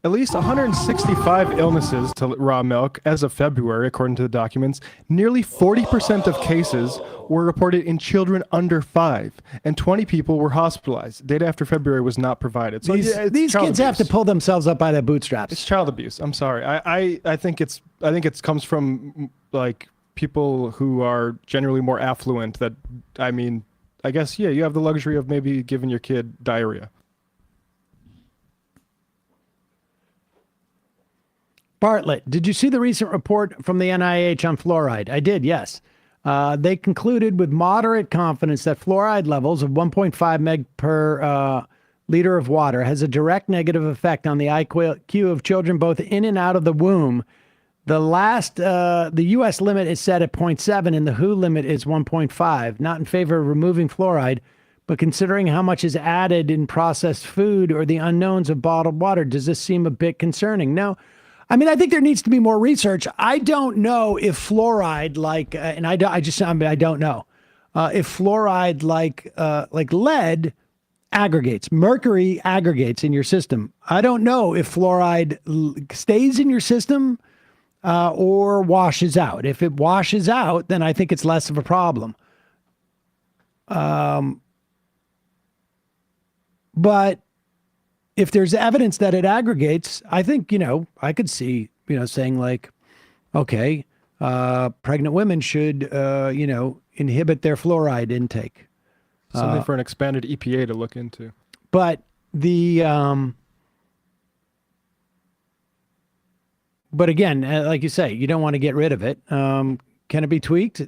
At least 165 illnesses to raw milk as of February, according to the documents. Nearly 40% of cases were reported in children under 5, and 20 people were hospitalized. Data after February was not provided. So these kids have to pull themselves up by their bootstraps. It's child abuse. I'm sorry. I think it comes from like people who are generally more affluent. That I guess you have the luxury of maybe giving your kid diarrhea. Bartlett, did you see the recent report from the NIH on fluoride? I did, yes. They concluded with moderate confidence that fluoride levels of 1.5 meg per liter of water has a direct negative effect on the IQ of children both in and out of the womb. The U.S. limit is set at 0.7 and the WHO limit is 1.5. Not in favor of removing fluoride, but considering how much is added in processed food or the unknowns of bottled water, does this seem a bit concerning? No. I mean, I think there needs to be more research. I don't know if fluoride, I don't know if fluoride, like lead, aggregates, mercury aggregates in your system. I don't know if fluoride stays in your system or washes out. If it washes out, then I think it's less of a problem. But if there's evidence that it aggregates, I think, I could see, saying like, okay, pregnant women should, inhibit their fluoride intake. Something for an expanded EPA to look into. But but again, like you say, you don't want to get rid of it. Can it be tweaked?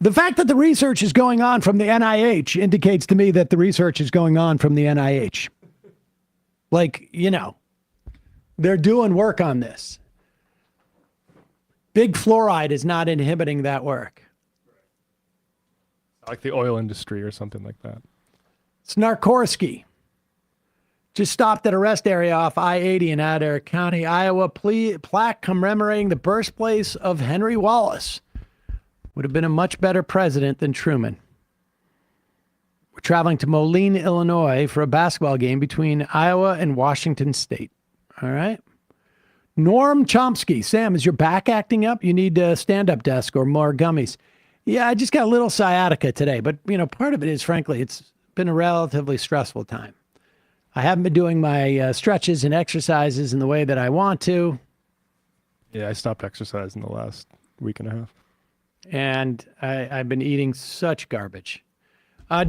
The fact that the research is going on from the NIH indicates to me that the research is going on from the NIH. They're doing work on this. Big fluoride is not inhibiting that work. Like the oil industry or something like that. Snarkorsky just stopped at a rest area off I-80 in Adair County, Iowa. Plaque commemorating the birthplace of Henry Wallace. Would have been a much better president than Truman. We're traveling to Moline, Illinois for a basketball game between Iowa and Washington State. All right. Norm Chomsky. Sam, is your back acting up? You need a stand-up desk or more gummies. Yeah, I just got a little sciatica today, but part of it is, frankly, it's been a relatively stressful time. I haven't been doing my stretches and exercises in the way that I want to. Yeah, I stopped exercising the last week and a half. And I've been eating such garbage.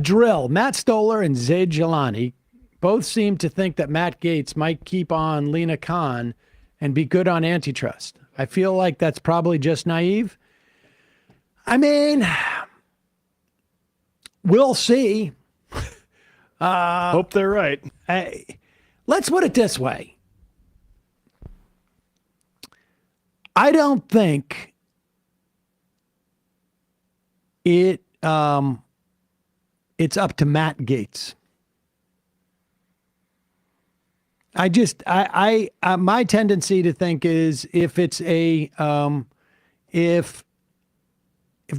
Drill. Matt Stoller and Zaid Jalani both seem to think that Matt Gaetz might keep on Lena Khan and be good on antitrust. I feel like that's probably just naive. I mean, we'll see. Hope they're right. Let's put it this way. I don't think it's up to Matt Gaetz. My tendency to think is if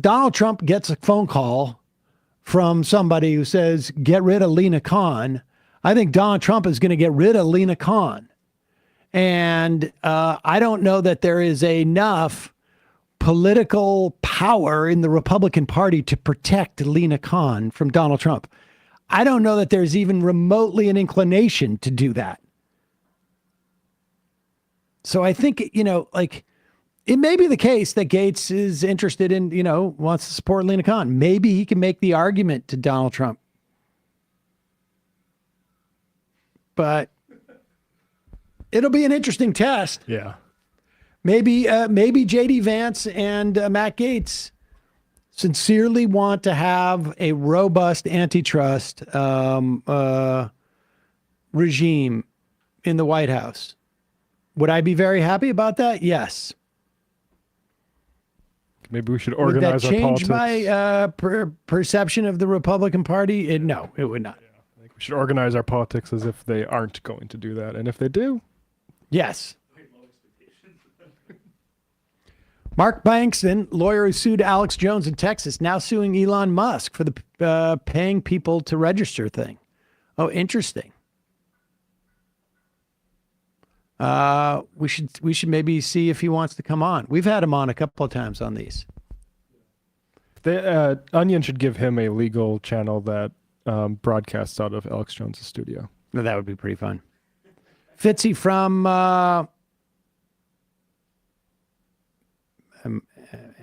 Donald Trump gets a phone call from somebody who says, get rid of Lena Khan, I think Donald Trump is going to get rid of Lena Khan. And I don't know that there is enough political power in the Republican Party to protect Lena Khan from Donald Trump. I don't know that there's even remotely an inclination to do that. So I think, it may be the case that Gaetz is interested in, wants to support Lena Khan. Maybe he can make the argument to Donald Trump. But it'll be an interesting test. Yeah. Maybe J.D. Vance and Matt Gaetz sincerely want to have a robust antitrust regime in the White House. Would I be very happy about that? Yes. Maybe we should organize our politics. Would that change my perception of the Republican Party? No, it would not. Yeah, I think we should organize our politics as if they aren't going to do that. And if they do, yes. Mark Bankston, lawyer who sued Alex Jones in Texas, now suing Elon Musk for the paying people to register thing. Oh, interesting. We should maybe see if he wants to come on. We've had him on a couple of times on these. The Onion should give him a legal channel that broadcasts out of Alex Jones's studio. Well, that would be pretty fun. Fitzy from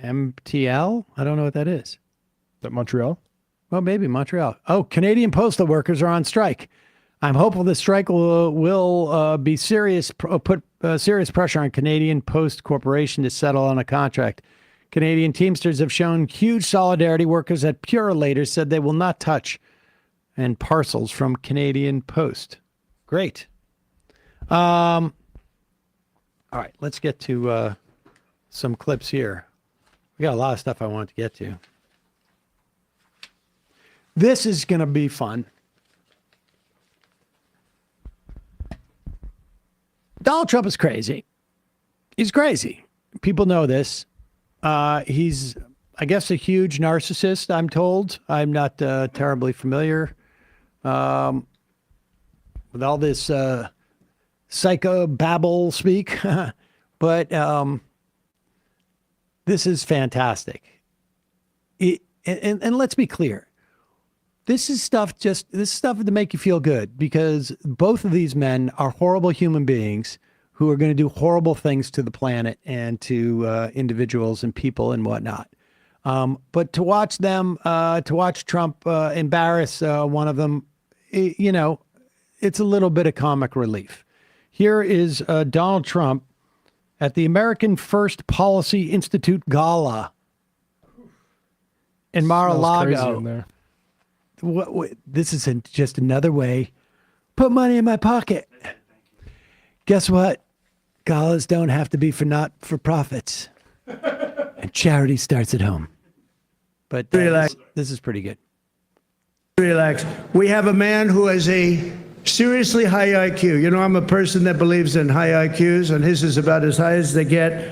MTL? I don't know what that is. Is that Montreal? Well, maybe Montreal. Oh, Canadian postal workers are on strike. I'm hopeful the strike will be put serious pressure on Canadian Post Corporation to settle on a contract. Canadian Teamsters have shown huge solidarity. Workers at Purolator said they will not touch and parcels from Canadian Post. Great. All right, let's get to some clips here. We got a lot of stuff I want to get to. This is going to be fun. Donald Trump is crazy. He's crazy. People know this. He's, I guess, a huge narcissist, I'm told. I'm not terribly familiar with all this psychobabble speak. But this is fantastic. And let's be clear. This is stuff to make you feel good, because both of these men are horrible human beings who are going to do horrible things to the planet and to individuals and people and whatnot. But to watch Trump embarrass one of them, it's a little bit of comic relief. Here is Donald Trump at the American First Policy Institute Gala in Mar-a-Lago. In there. What, this is just another way. Put money in my pocket. Guess what? Galas don't have to be for not-for-profits. And charity starts at home. But this is pretty good. Relax. We have a man who has a seriously high IQ. You know, I'm a person that believes in high IQs, and his is about as high as they get.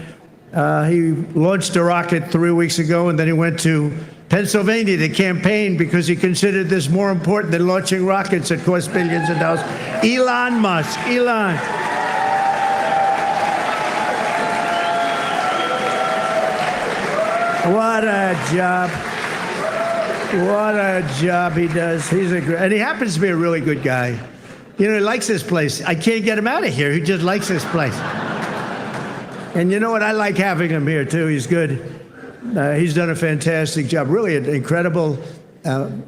He launched a rocket 3 weeks ago, and then he went to Pennsylvania to campaign because he considered this more important than launching rockets that cost billions of dollars. Elon Musk. Elon. What a job. What a job he does. And he happens to be a really good guy. You know, he likes this place. I can't get him out of here. He just likes this place. And you know what? I like having him here, too. He's good. He's done a fantastic job. Really an incredible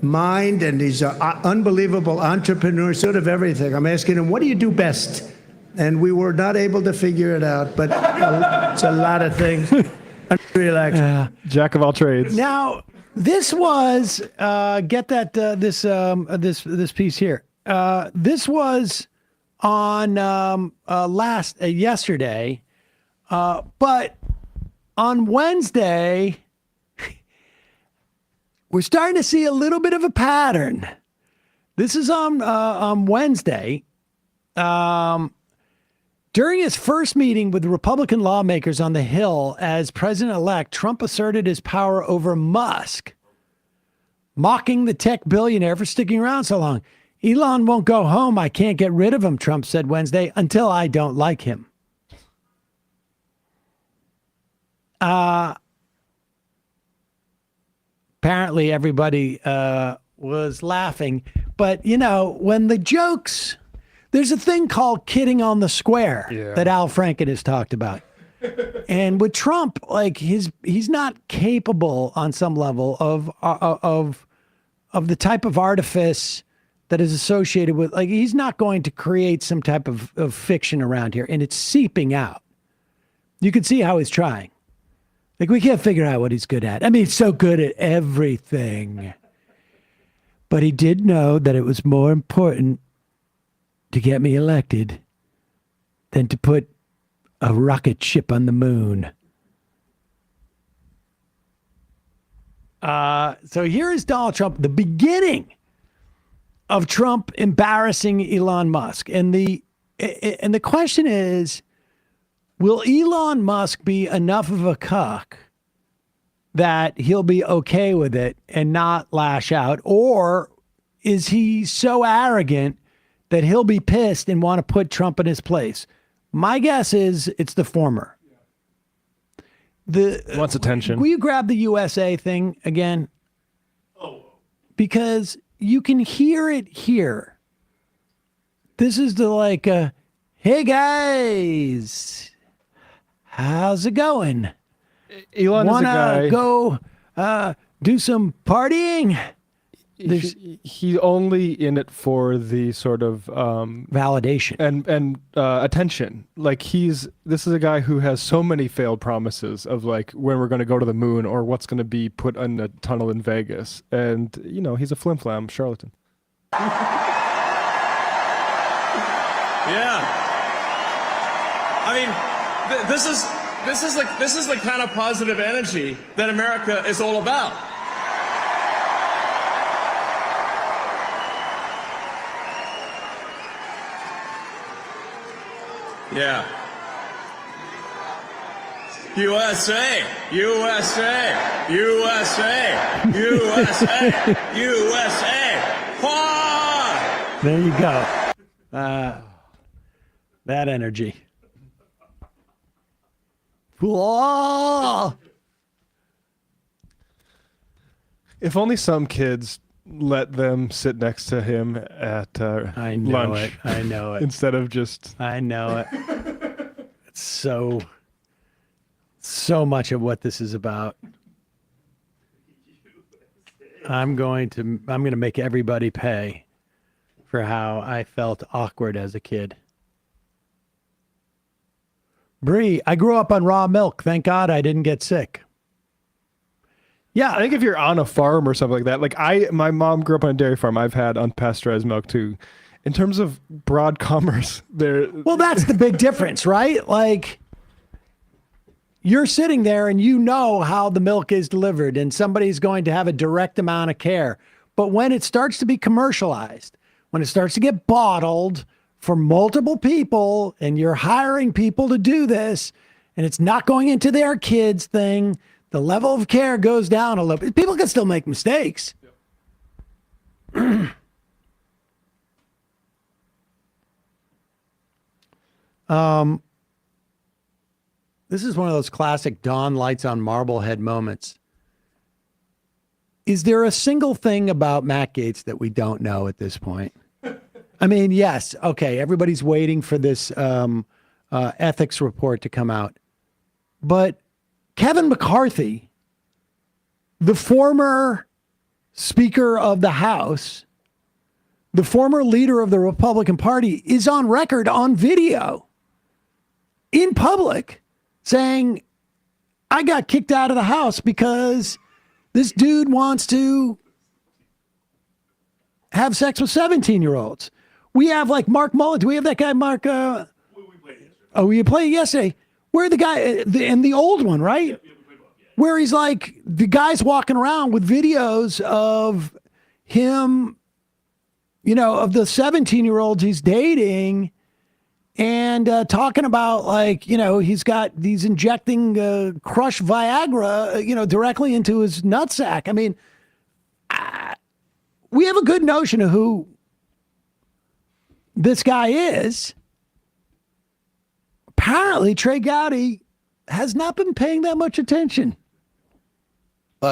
mind, and he's an unbelievable entrepreneur, sort of everything. I'm asking him, what do you do best? And we were not able to figure it out, but it's a lot of things. Relax. Jack of all trades. Now, this was get that this piece here. This was on yesterday, but on Wednesday we're starting to see a little bit of a pattern. This is on Wednesday. During his first meeting with Republican lawmakers on the Hill as president-elect, Trump asserted his power over Musk, mocking the tech billionaire for sticking around so long. Elon won't go home. I can't get rid of him, Trump said Wednesday, until I don't like him. Apparently everybody was laughing. But, you know, when the jokes... There's a thing called kidding on the square that Al Franken has talked about. And with Trump, like he's not capable on some level of the type of artifice that is associated with, like, he's not going to create some type of fiction around here, and it's seeping out. You can see how he's trying. Like, we can't figure out what he's good at. I mean, he's so good at everything. But he did know that it was more important to get me elected than to put a rocket ship on the moon. So here is Donald Trump, the beginning of Trump embarrassing Elon Musk. And the question is, will Elon Musk be enough of a cuck that he'll be okay with it and not lash out? Or is he so arrogant that he'll be pissed and want to put Trump in his place? My guess is it's the former. Wants attention. Will you grab the USA thing again? Because you can hear it here. This is the hey guys, how's it going? Elon is a guy. Go do some partying? He's only in it for the sort of validation and attention. Like this is a guy who has so many failed promises of like when we're going to go to the moon or what's going to be put in a tunnel in Vegas, and you know he's a flim-flam charlatan. Yeah, I mean, this is the kind of positive energy that America is all about. Yeah. USA, USA, USA, USA, USA. Wah! There you go. That energy. Whoa! If only some kids let them sit next to him at lunch. I know it. Instead of just... I know it. It's so much of what this is about. I'm going to make everybody pay for how I felt awkward as a kid. Bree, I grew up on raw milk. Thank God I didn't get sick. Yeah, I think if you're on a farm or something like that, like my mom grew up on a dairy farm. I've had unpasteurized milk too. In terms of broad commerce, well, that's the big difference, right? Like, you're sitting there and you know how the milk is delivered, and somebody's going to have a direct amount of care. But when it starts to be commercialized, when it starts to get bottled for multiple people, and you're hiring people to do this, and it's not going into their kids' thing, the level of care goes down a little bit. People can still make mistakes. Yep. This is one of those classic Dawn lights on Marblehead moments. Is there a single thing about Matt Gaetz that we don't know at this point? I mean, yes, okay, everybody's waiting for this ethics report to come out. But Kevin McCarthy, the former Speaker of the House, the former leader of the Republican Party, is on record on video in public saying, I got kicked out of the House because this dude wants to have sex with 17-year-olds. We have like Mark Mullen. Do we have that guy, Mark? We played yesterday. Where the guy, and the old one, right? Where he's like, the guy's walking around with videos of him, you know, of the 17-year-olds he's dating and talking about, like, you know, he's injecting crushed Viagra, you know, directly into his nutsack. I mean, we have a good notion of who this guy is. Apparently, Trey Gowdy has not been paying that much attention.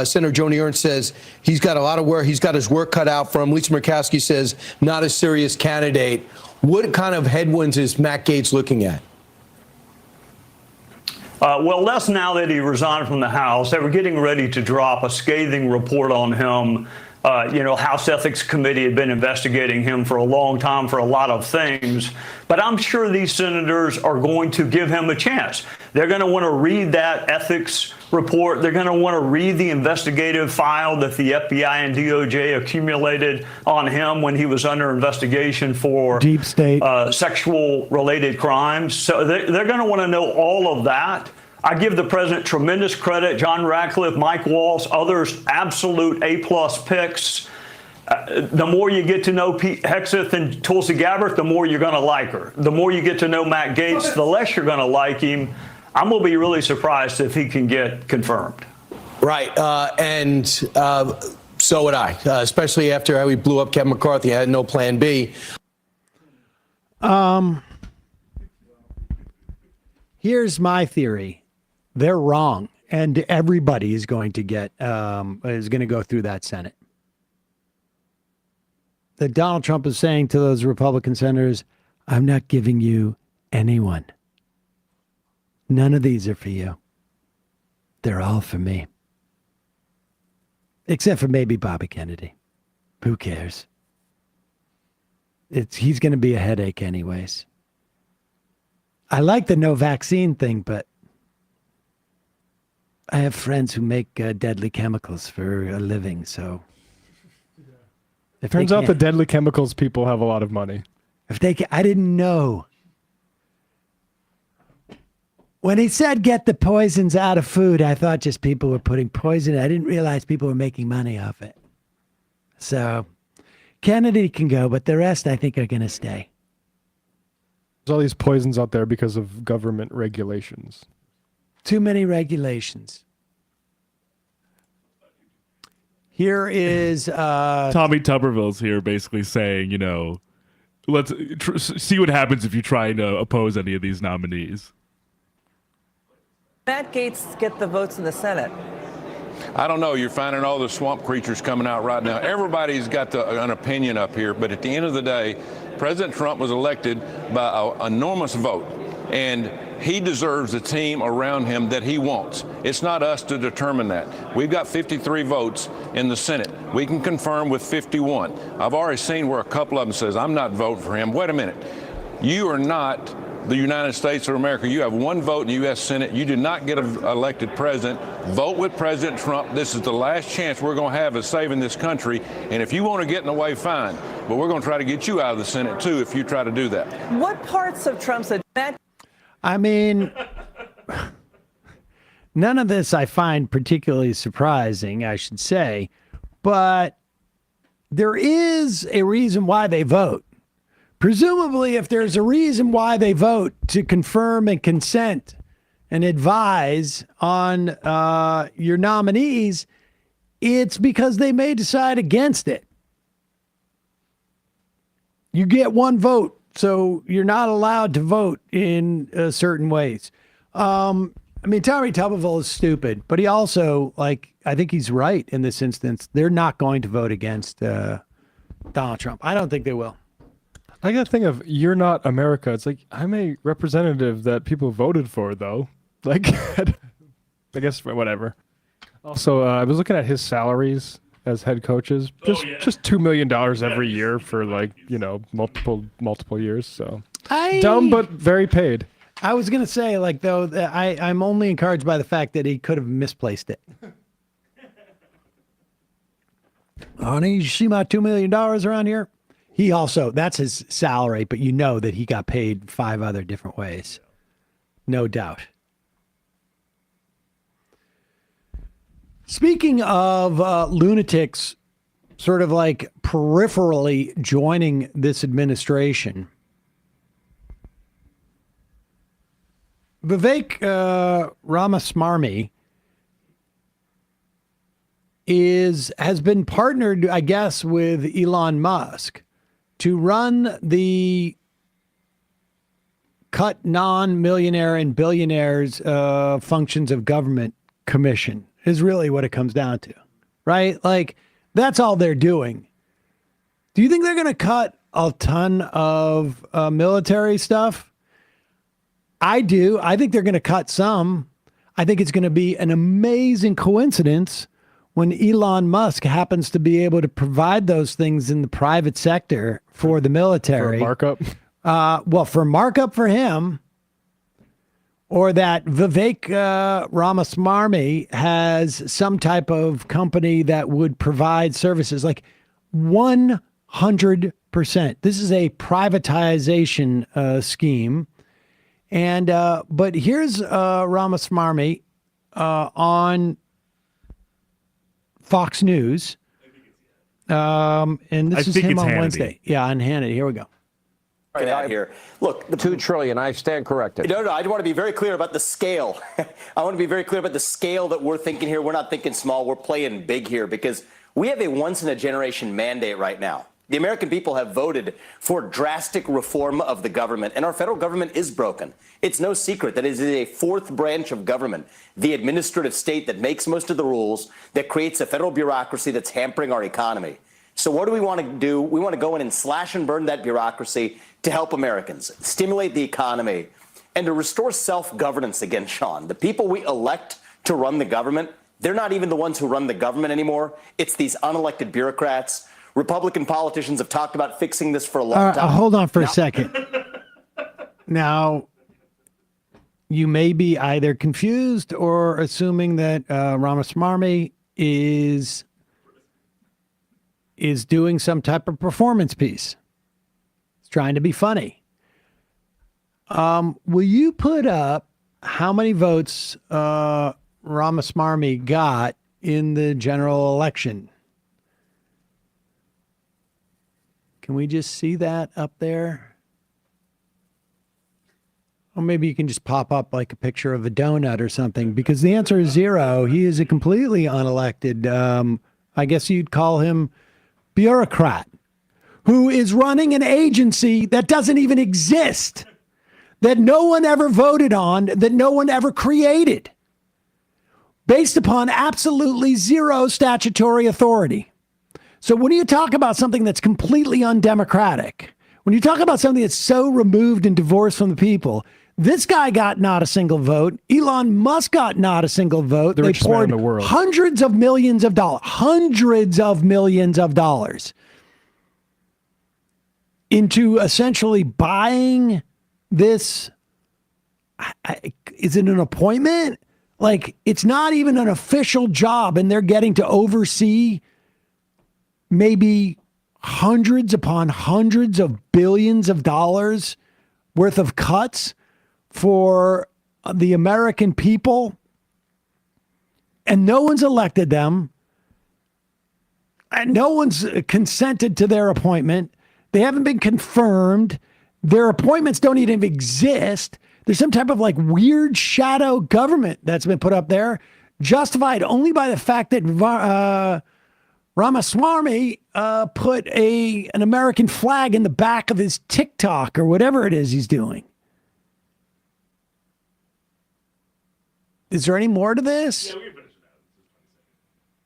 Senator Joni Ernst says he's got a lot of work. He's got his work cut out for him. Lisa Murkowski says not a serious candidate. What kind of headwinds is Matt Gaetz looking at? Well, less now that he resigned from the House. They were getting ready to drop a scathing report on him. House Ethics Committee had been investigating him for a long time for a lot of things. But I'm sure these senators are going to give him a chance. They're going to want to read that ethics report. They're going to want to read the investigative file that the FBI and DOJ accumulated on him when he was under investigation for deep state sexual related crimes. So they're going to want to know all of that. I give the president tremendous credit. John Ratcliffe, Mike Waltz, others, absolute A-plus picks. The more you get to know Pete Hegseth and Tulsi Gabbard, the more you're going to like her. The more you get to know Matt Gaetz, the less you're going to like him. I'm going to be really surprised if he can get confirmed. Right. And so would I, especially after how he blew up Kevin McCarthy. I had no plan B. Here's my theory. They're wrong, and everybody is going to go through that Senate. That Donald Trump is saying to those Republican senators, I'm not giving you anyone. None of these are for you. They're all for me. Except for maybe Bobby Kennedy. Who cares? He's going to be a headache anyways. I like the no vaccine thing, but I have friends who make deadly chemicals for a living, so. Turns out the deadly chemicals people have a lot of money. I didn't know. When he said get the poisons out of food, I thought just people were putting poison. I didn't realize people were making money off it. So Kennedy can go, but the rest I think are going to stay. There's all these poisons out there because of government regulations. Too many regulations. Here is Tommy Tuberville's here basically saying, you know, let's see what happens if you try to oppose any of these nominees. Matt Gaetz get the votes in the Senate? I don't know. You're finding all the swamp creatures coming out right now. Everybody's got an opinion up here, but at the end of the day, President Trump was elected by an enormous vote, and he deserves a team around him that he wants. It's not us to determine that. We've got 53 votes in the Senate. We can confirm with 51. I've already seen where a couple of them says, I'm not voting for him. Wait a minute. You are not the United States of America. You have one vote in the U.S. Senate. You do not get an elected president. Vote with President Trump. This is the last chance we're going to have of saving this country. And if you want to get in the way, fine. But we're going to try to get you out of the Senate, too, if you try to do that. What parts of Trump's agenda? I mean, none of this I find particularly surprising, I should say, but there is a reason why they vote. Presumably, if there's a reason why they vote to confirm and consent and advise on your nominees, it's because they may decide against it. You get one vote. So you're not allowed to vote in certain ways. I mean, Tommy Tuberville is stupid, but he also, like, I think he's right in this instance. They're not going to vote against Donald Trump. I don't think they will. I got to think of, you're not America. It's like, I'm a representative that people voted for, though. Like, I guess whatever. Also, I was looking at his salaries as head coaches. Just $2 million every year for, like, you know, multiple years. So dumb, but very paid. I was going to say, like, though, I'm only encouraged by the fact that he could have misplaced it. Honey, you see my $2 million around here? He also, that's his salary, but you know that he got paid 5 other different ways. No doubt. Speaking of lunatics sort of like peripherally joining this administration, Vivek Ramaswamy has been partnered, I guess, with Elon Musk to run the cut non-millionaire and billionaires functions of government commission is really what it comes down to, right? Like, that's all they're doing. Do you think they're going to cut a ton of military stuff? I do. I think they're going to cut some. I think it's going to be an amazing coincidence when Elon Musk happens to be able to provide those things in the private sector for the military. For markup? Well, for markup for him, or that Vivek Ramaswamy has some type of company that would provide services, like 100%. This is a privatization scheme. And but here's Ramaswamy on Fox News. And this is him on Hannity. Wednesday. Yeah, on Hannity. Here we go. Out here. Look, the $2 trillion, I stand corrected. No, I want to be very clear about the scale. I want to be very clear about the scale that we're thinking here. We're not thinking small. We're playing big here because we have a once-in-a-generation mandate right now. The American people have voted for drastic reform of the government, and our federal government is broken. It's no secret that it is a fourth branch of government, the administrative state that makes most of the rules, that creates a federal bureaucracy that's hampering our economy. So what do we want to do? We want to go in and slash and burn that bureaucracy to help Americans, stimulate the economy, and to restore self-governance again, Sean. The people we elect to run the government, they're not even the ones who run the government anymore. It's these unelected bureaucrats. Republican politicians have talked about fixing this for a long time. Hold on for a second. Now, you may be either confused or assuming that Ramaswamy is doing some type of performance piece. It's trying to be funny. Will you put up how many votes Ramaswamy got in the general election? Can we just see that up there? Or maybe you can just pop up like a picture of a donut or something, because the answer is 0. He is a completely unelected, I guess you'd call him bureaucrat, who is running an agency that doesn't even exist, that no one ever voted on, that no one ever created, based upon absolutely 0 statutory authority. So when you talk about something that's completely undemocratic, when you talk about something that's so removed and divorced from the people, this guy got not a single vote. Elon Musk got not a single vote. They poured hundreds of millions of dollars into essentially buying this. Is it an appointment? Like, it's not even an official job, and they're getting to oversee maybe hundreds upon hundreds of billions of dollars worth of cuts for the American people, and no one's elected them, and no one's consented to their appointment. They haven't been confirmed. Their appointments don't even exist. There's some type of like weird shadow government that's been put up there, justified only by the fact that Ramaswamy put an American flag in the back of his TikTok or whatever it is he's doing. Is there any more to this?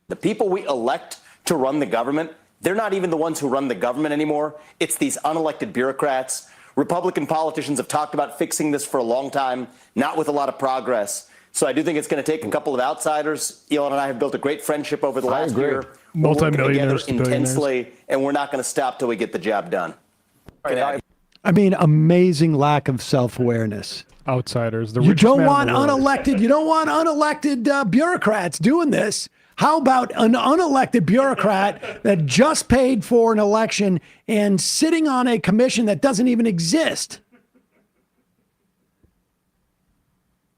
The people we elect to run the government, they're not even the ones who run the government anymore. It's these unelected bureaucrats. Republican politicians have talked about fixing this for a long time, not with a lot of progress. So I do think it's going to take a couple of outsiders. Elon and I have built a great friendship over the last year. We're working together intensely, and we're not going to stop till we get the job done. I mean, amazing lack of self-awareness. Outsiders. You don't want unelected. You don't want unelected bureaucrats doing this. How about an unelected bureaucrat that just paid for an election and sitting on a commission that doesn't even exist?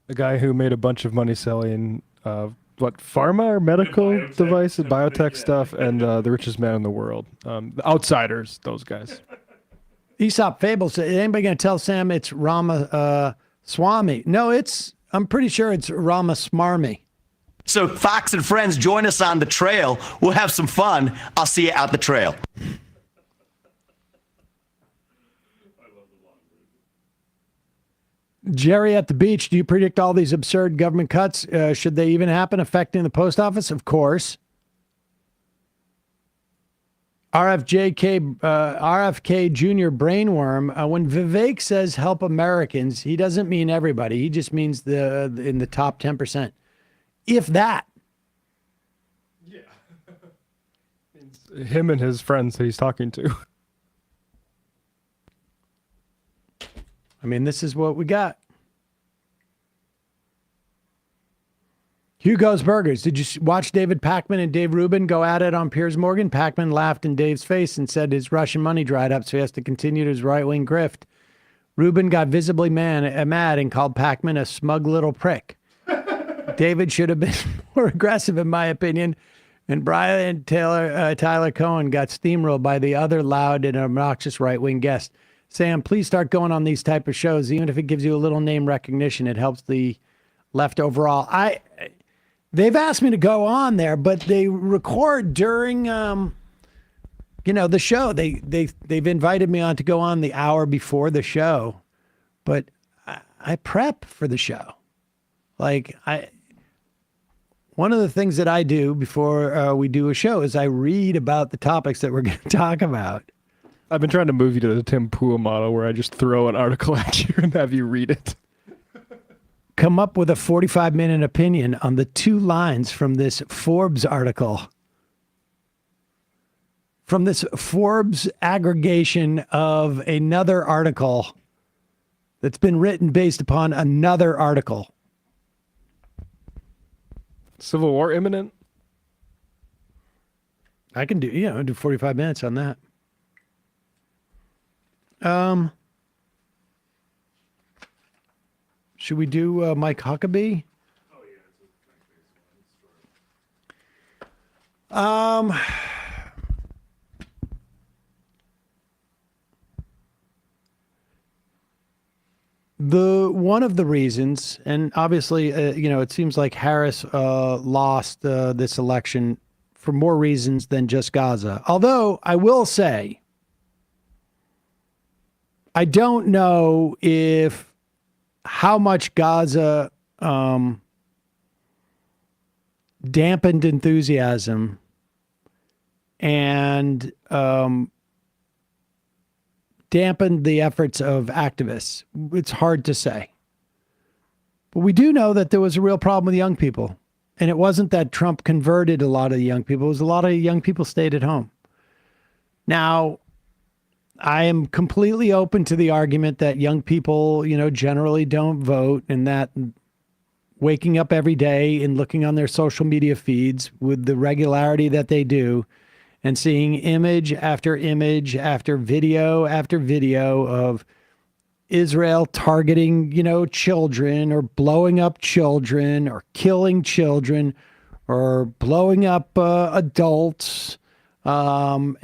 The guy who made a bunch of money selling pharma or medical devices, biotech stuff, and the richest man in the world. The outsiders, those guys. Aesop Fables. Is anybody going to tell Sam it's Rama Swami? No, I'm pretty sure it's Rama Smarmy. So Fox and friends, join us on the trail. We'll have some fun. I'll see you out the trail. Jerry at the beach, do you predict all these absurd government cuts? Should they even happen, affecting the post office? Of course. RFK Jr. brainworm. When Vivek says help Americans, he doesn't mean everybody. He just means in the top 10%. If that. Yeah. Him and his friends that he's talking to. I mean, this is what we got. Hugo's Burgers. Did you watch David Pakman and Dave Rubin go at it on Piers Morgan? Pakman laughed in Dave's face and said his Russian money dried up, so he has to continue his right-wing grift. Rubin got visibly mad and called Pakman a smug little prick. David should have been more aggressive, in my opinion. And Brian Tyler Cohen got steamrolled by the other loud and obnoxious right-wing guest. Sam, please start going on these type of shows. Even if it gives you a little name recognition, it helps the left overall. They've asked me to go on there, but they record during, the show. They've invited me on to go on the hour before the show, but I prep for the show. One of the things that I do before we do a show is I read about the topics that we're going to talk about. I've been trying to move you to the Tim Pool model where I just throw an article at you and have you read it. Come up with a 45-minute opinion on the 2 lines from this Forbes article. From this Forbes aggregation of another article that's been written based upon another article. Civil War imminent? I can do 45 minutes on that. Should we do Mike Huckabee? One of the reasons, and obviously, it seems like Harris lost this election for more reasons than just Gaza. Although I will say, I don't know how much Gaza dampened enthusiasm and dampened the efforts of activists. It's hard to say. But we do know that there was a real problem with young people. And it wasn't that Trump converted a lot of the young people. It was a lot of young people stayed at home. Now, I am completely open to the argument that young people, generally don't vote, and that waking up every day and looking on their social media feeds with the regularity that they do and seeing image after image after video of Israel targeting, children or blowing up children or killing children or blowing up adults. Laying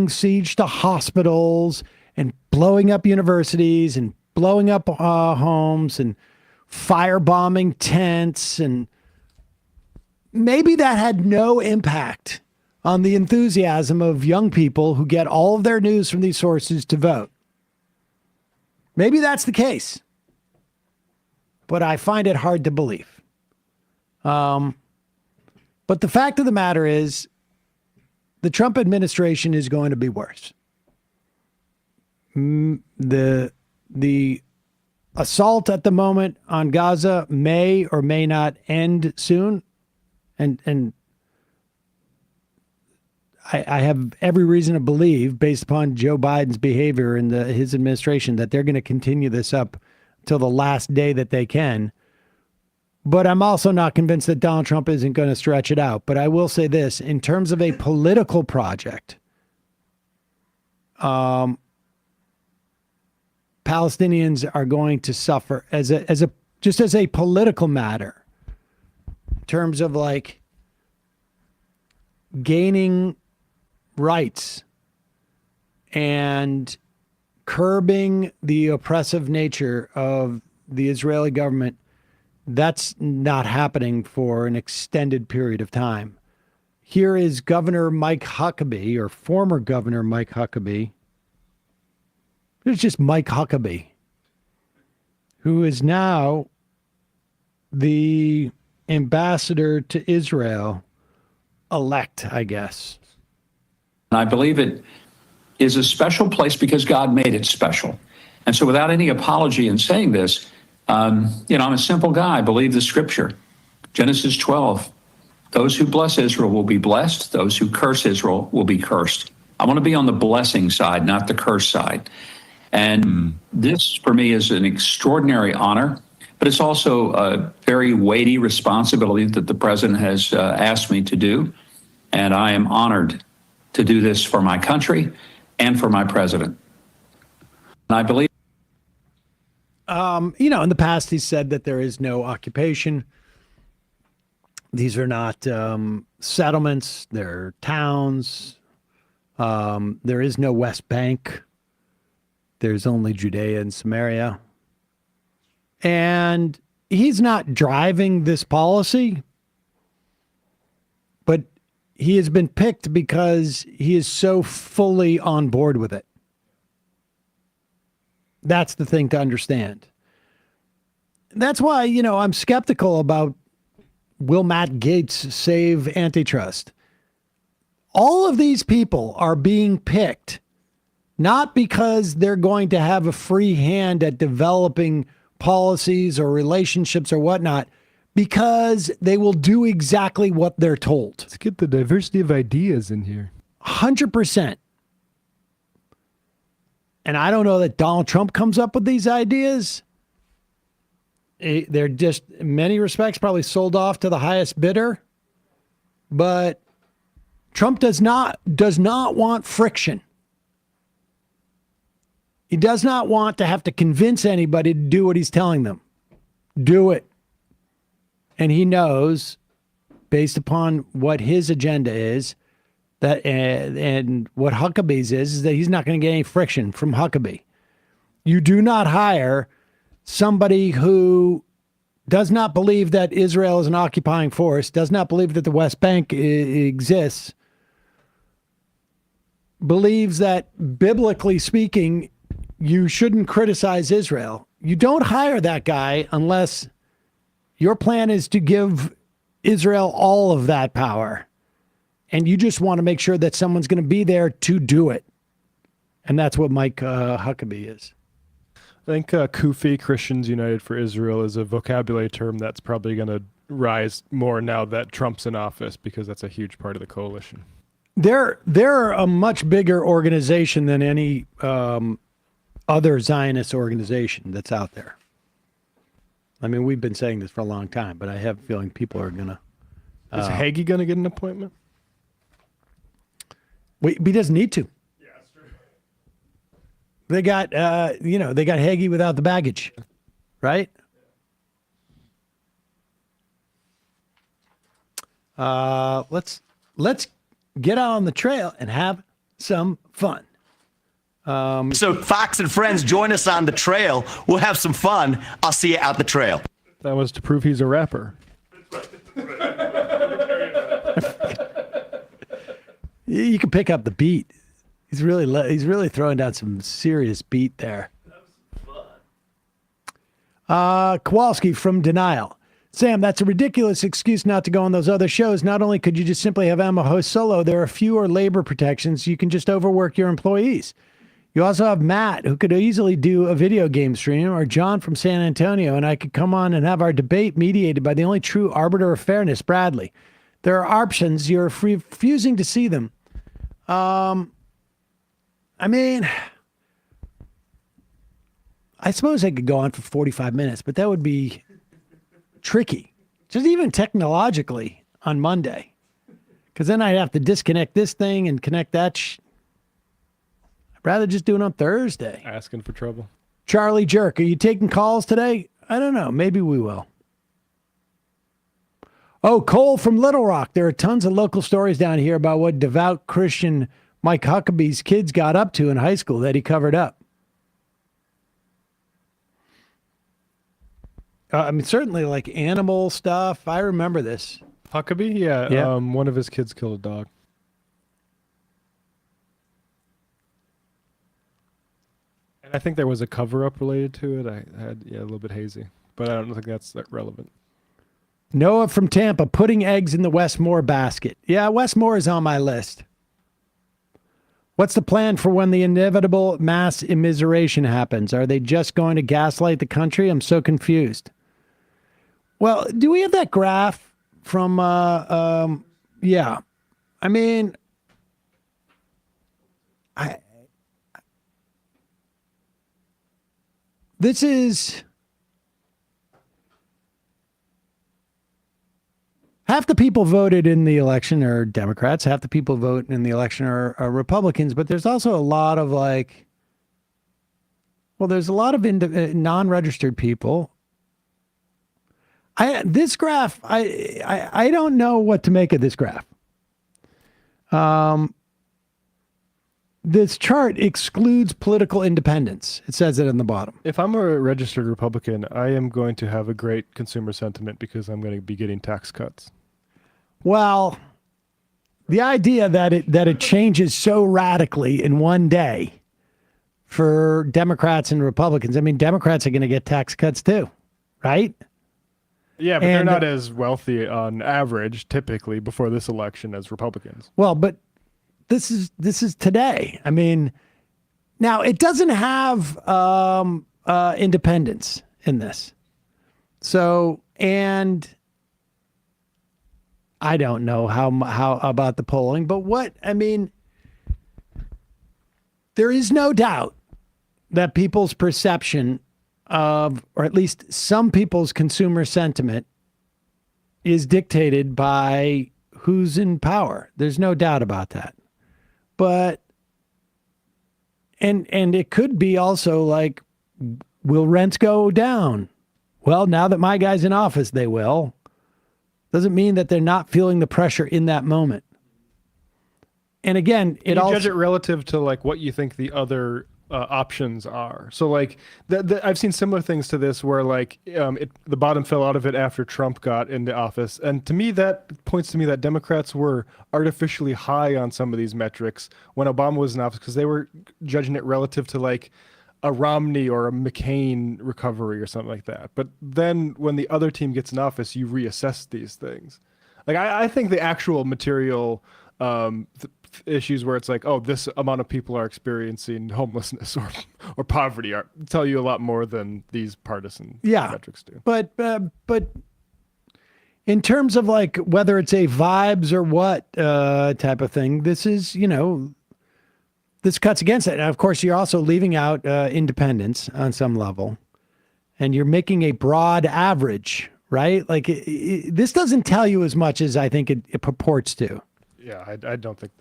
siege to hospitals and blowing up universities and blowing up homes and firebombing tents. And maybe that had no impact on the enthusiasm of young people who get all of their news from these sources to vote. Maybe that's the case. but I find it hard to believe. But the fact of the matter is, the Trump administration is going to be worse. The assault at the moment on Gaza may or may not end soon, and I have every reason to believe, based upon Joe Biden's behavior and his administration, that they're going to continue this up till the last day that they can. But I'm also not convinced that Donald Trump isn't going to stretch it out. But I will say this, in terms of a political project, Palestinians are going to suffer as a political matter, in terms of like gaining rights and curbing the oppressive nature of the Israeli government. That's not happening for an extended period of time. Here is Governor Mike Huckabee, or former Governor Mike Huckabee. It's just Mike Huckabee, who is now the ambassador to Israel elect, I guess. And I believe it is a special place because God made it special. And so without any apology in saying this, I'm a simple guy. I believe the scripture. Genesis 12. Those who bless Israel will be blessed. Those who curse Israel will be cursed. I want to be on the blessing side, not the curse side. And this, for me, is an extraordinary honor, but it's also a very weighty responsibility that the president has asked me to do. And I am honored to do this for my country and for my president. And I believe. In the past, he said that there is no occupation. These are not settlements. They're towns. There is no West Bank. There's only Judea and Samaria. And he's not driving this policy, but he has been picked because he is so fully on board with it. That's the thing to understand. That's why, I'm skeptical about will Matt Gaetz save antitrust. All of these people are being picked not because they're going to have a free hand at developing policies or relationships or whatnot, because they will do exactly what they're told. Let's get the diversity of ideas in here. 100%. And I don't know that Donald Trump comes up with these ideas. They're just, in many respects, probably sold off to the highest bidder. But Trump does not want friction. He does not want to have to convince anybody to do what he's telling them. Do it. And he knows, based upon what his agenda is, that and what Huckabee's is that he's not going to get any friction from Huckabee. You do not hire somebody who does not believe that Israel is an occupying force, does not believe that the West Bank exists, believes that, biblically speaking, you shouldn't criticize Israel. You don't hire that guy unless your plan is to give Israel all of that power. And you just want to make sure that someone's going to be there to do it. And that's what Mike Huckabee is. I think Kufi, Christians United for Israel, is a vocabulary term that's probably going to rise more now that Trump's in office, because that's a huge part of the coalition. They're a much bigger organization than any other Zionist organization that's out there. I mean, we've been saying this for a long time, but I have a feeling people are going to... Is Hagee going to get an appointment? Wait, he doesn't need to. Yeah, that's true. They got, they got Hagee without the baggage, right? Let's get out on the trail and have some fun. So Fox and friends, join us on the trail. We'll have some fun. I'll see you out the trail. That was to prove he's a rapper. You can pick up the beat. He's really throwing down some serious beat there. Kowalski from Denial. Sam, that's a ridiculous excuse not to go on those other shows. Not only could you just simply have Emma host solo, there are fewer labor protections. You can just overwork your employees. You also have Matt, who could easily do a video game stream, or John from San Antonio, and I could come on and have our debate mediated by the only true arbiter of fairness, Bradley. There are options. You're refusing to see them. I mean, I suppose I could go on for 45 minutes, but that would be tricky, just even technologically on Monday, because then I'd have to disconnect this thing and connect that. I'd rather just do it on Thursday. Asking for trouble. Charlie Jerk, are you taking calls today? I don't know. Maybe we will. Oh, Cole from Little Rock. There are tons of local stories down here about what devout Christian Mike Huckabee's kids got up to in high school that he covered up. I mean, certainly like animal stuff. I remember this. Huckabee? Yeah. One of his kids killed a dog. And I think there was a cover-up related to it. I had a little bit hazy, but I don't think that's that relevant. Noah from Tampa, putting eggs in the Westmore basket. Yeah, Westmore is on my list. What's the plan for when the inevitable mass immiseration happens? Are they just going to gaslight the country? I'm so confused. Well, do we have that graph from, yeah. I mean, this is, half the people voted in the election are Democrats, half the people vote in the election are Republicans, but there's also a lot of there's a lot of non-registered people. This graph, I don't know what to make of this graph. This chart excludes political independence. It says it in the bottom. If I'm a registered Republican, I am going to have a great consumer sentiment because I'm going to be getting tax cuts. Well, the idea that it changes so radically in one day for Democrats and Republicans. I mean, Democrats are going to get tax cuts too, right? Yeah, but they're not as wealthy on average, typically, before this election as Republicans. Well, but this is today. I mean, now it doesn't have independence in this. So, and I don't know how about the polling, but there is no doubt that people's perception of, or at least some people's consumer sentiment, is dictated by who's in power. There's no doubt about that. But, and it could be also like, will rents go down? Well, now that my guy's in office, they will. Doesn't mean that they're not feeling the pressure in that moment. And again, you judge it relative to like what you think the other options are. So like I've seen similar things to this where like the bottom fell out of it after Trump got into office. And to me, that points to me that Democrats were artificially high on some of these metrics when Obama was in office because they were judging it relative to like a Romney or a McCain recovery or something like that. But then when the other team gets in office, you reassess these things. Like I think the actual material issues where it's like, oh, this amount of people are experiencing homelessness or poverty tell you a lot more than these partisan metrics do. But in terms of like whether it's a vibes or what type of thing, this is, this cuts against it. And of course, you're also leaving out independence on some level, and you're making a broad average, right? Like this doesn't tell you as much as I think it purports to. Yeah, I don't think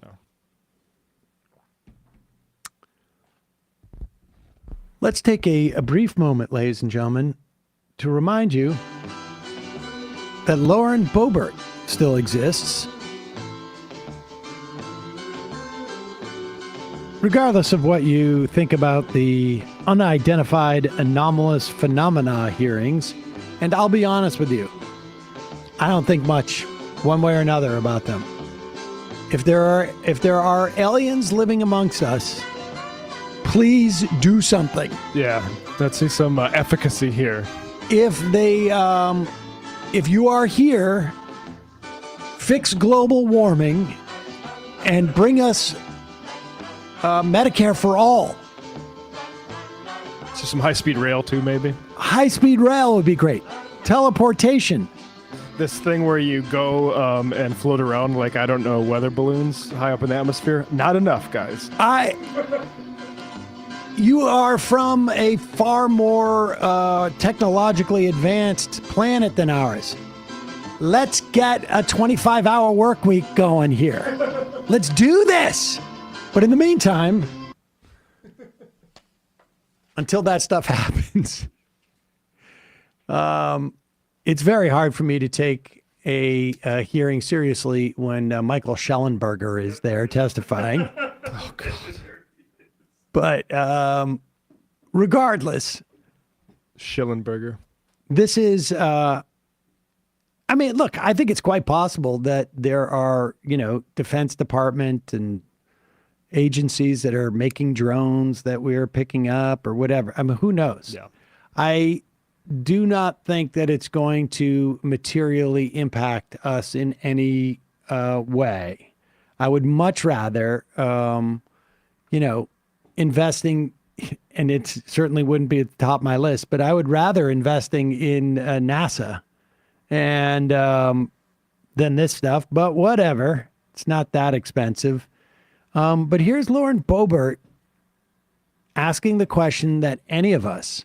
no. Let's take a brief moment, ladies and gentlemen, to remind you that Lauren Boebert still exists. Regardless of what you think about the unidentified anomalous phenomena hearings, and I'll be honest with you, I don't think much one way or another about them. If there are aliens living amongst us, please do something. Yeah, let's see some efficacy here. If you are here, fix global warming and bring us Medicare for all. So some high-speed rail too, maybe? High-speed rail would be great. Teleportation. This thing where you go and float around like, I don't know, weather balloons high up in the atmosphere. Not enough, guys. You are from a far more technologically advanced planet than ours. Let's get a 25-hour work week going here. Let's do this. But in the meantime, until that stuff happens, it's very hard for me to take a hearing seriously when Michael Schellenberger is there testifying. Oh, God. But regardless, Schellenberger. This is, I mean, look, I think it's quite possible that there are, Defense Department and agencies that are making drones that we're picking up or whatever. I mean, who knows? Yeah. I do not think that it's going to materially impact us in any way. I would much rather, investing, and it certainly wouldn't be at the top of my list, but I would rather investing in NASA and than this stuff. But whatever, it's not that expensive. But here's Lauren Boebert asking the question that any of us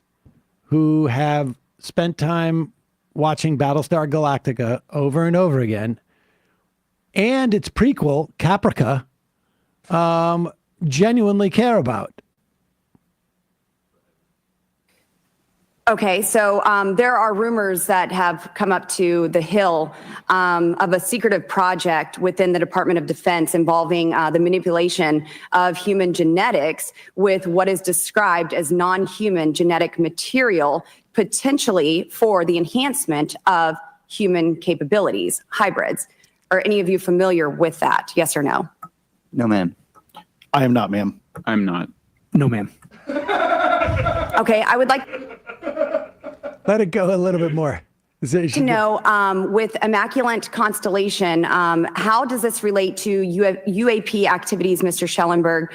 who have spent time watching Battlestar Galactica over and over again, and its prequel, Caprica, genuinely care about. Okay, so there are rumors that have come up to the Hill of a secretive project within the Department of Defense involving the manipulation of human genetics with what is described as non-human genetic material, potentially for the enhancement of human capabilities, hybrids. Are any of you familiar with that? Yes or no? No, ma'am. I am not, ma'am. I'm not. No, ma'am. Okay, I would like Let it go a little bit more. to know, with Immaculate Constellation, how does this relate to UAP activities, Mr. Schellenberg,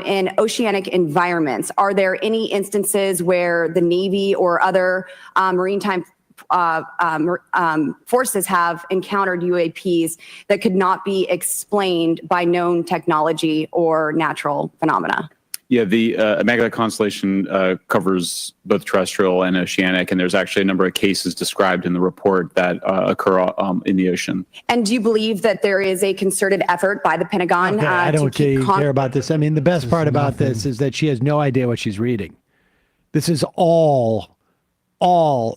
in oceanic environments? Are there any instances where the Navy or other maritime forces have encountered UAPs that could not be explained by known technology or natural phenomena? Yeah, the Immaculate Constellation covers both terrestrial and oceanic, and there's actually a number of cases described in the report that occur in the ocean. And do you believe that there is a concerted effort by the Pentagon I don't to keep care about this. I mean, the best part about this is that she has no idea what she's reading. This is all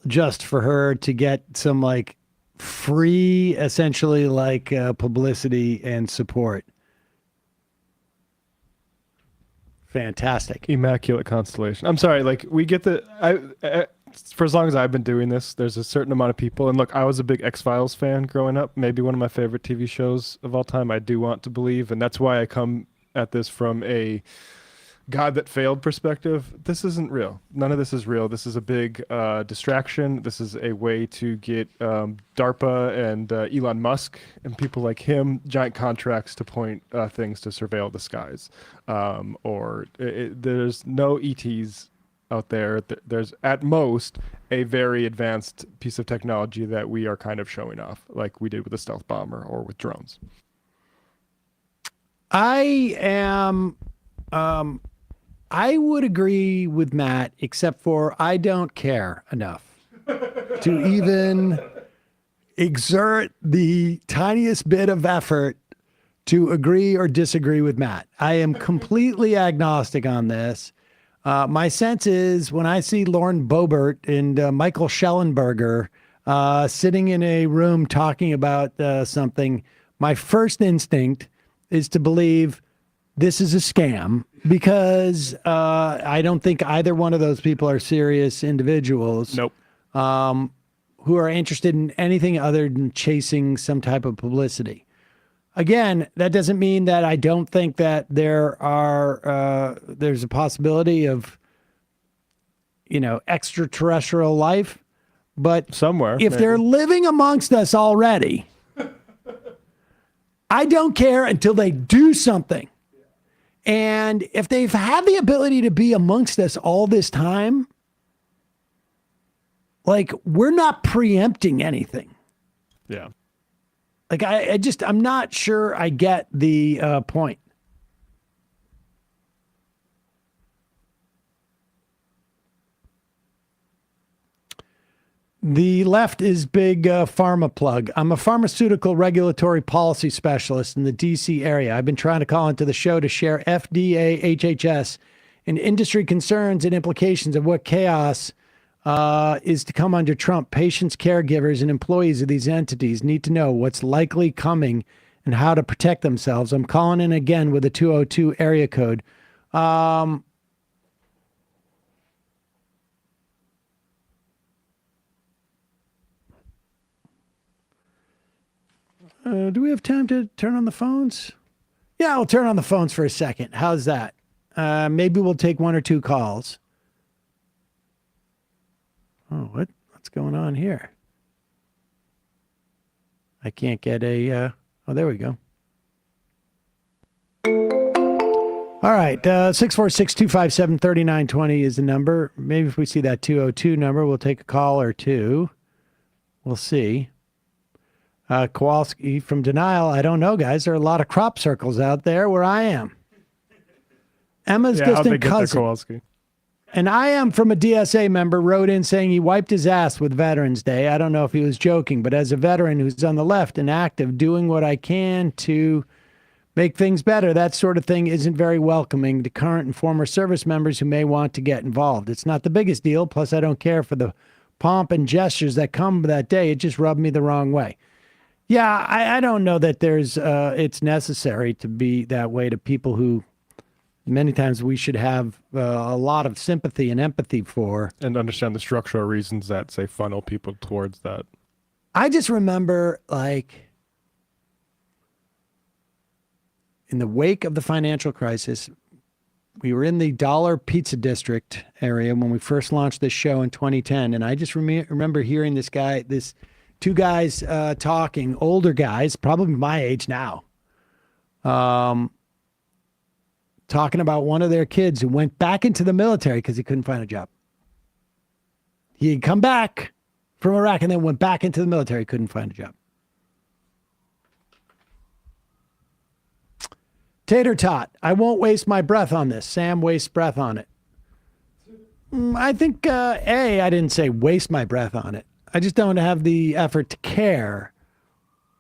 just for her to get some like free, essentially like publicity and support. Fantastic. Immaculate Constellation. I'm sorry, like we get for as long as I've been doing this, there's a certain amount of people. And look, I was a big X-Files fan growing up, maybe one of my favorite TV shows of all time. I do want to believe, and that's why I come at this from a God that failed perspective. This isn't real. None of this is real. This is a big distraction. This is a way to get DARPA and Elon Musk and people like him giant contracts to point things to surveil the skies. There's no ETs out there. There's at most a very advanced piece of technology that we are kind of showing off, like we did with a stealth bomber or with drones. I would agree with Matt, except for I don't care enough to even exert the tiniest bit of effort to agree or disagree with Matt. I am completely agnostic on this. My sense is when I see Lauren Boebert and Michael Schellenberger sitting in a room talking about something, my first instinct is to believe this is a scam, because I don't think either one of those people are serious individuals. Nope. Who are interested in anything other than chasing some type of publicity. Again, that doesn't mean that I don't think that there's a possibility of, extraterrestrial life, but somewhere, if they're living amongst us already, I don't care until they do something. And if they've had the ability to be amongst us all this time, like, we're not preempting anything. Yeah. Like, I'm not sure I get the point. The left is big pharma plug. I'm a pharmaceutical regulatory policy specialist in the D.C. area. I've been trying to call into the show to share FDA, HHS, and industry concerns and implications of what chaos is to come under Trump. Patients, caregivers, and employees of these entities need to know what's likely coming and how to protect themselves. I'm calling in again with a 202 area code. Do we have time to turn on the phones? Yeah, I'll turn on the phones for a second. How's that? Maybe we'll take one or two calls. Oh, what's going on here? I can't get oh, there we go. All right, 646-257-3920 is the number. Maybe if we see that 202 number, we'll take a call or two. We'll see. Kowalski from Denial. I don't know, guys. There are a lot of crop circles out there where I am. Emma's distant cousin. And I am from a DSA member wrote in saying he wiped his ass with Veterans Day. I don't know if he was joking, but as a veteran who's on the left and active, doing what I can to make things better, that sort of thing isn't very welcoming to current and former service members who may want to get involved. It's not the biggest deal. Plus, I don't care for the pomp and gestures that come that day. It just rubbed me the wrong way. Yeah, I don't know that it's necessary to be that way to people who many times we should have a lot of sympathy and empathy for. And understand the structural reasons that, say, funnel people towards that. I just remember, like, in the wake of the financial crisis, we were in the Dollar Pizza District area when we first launched this show in 2010. And I just remember hearing two guys talking, older guys, probably my age now, talking about one of their kids who went back into the military because he couldn't find a job. He had come back from Iraq and then went back into the military, couldn't find a job. Tater Tot, I won't waste my breath on this. Sam wastes breath on it. I think, I didn't say waste my breath on it. I just don't have the effort to care.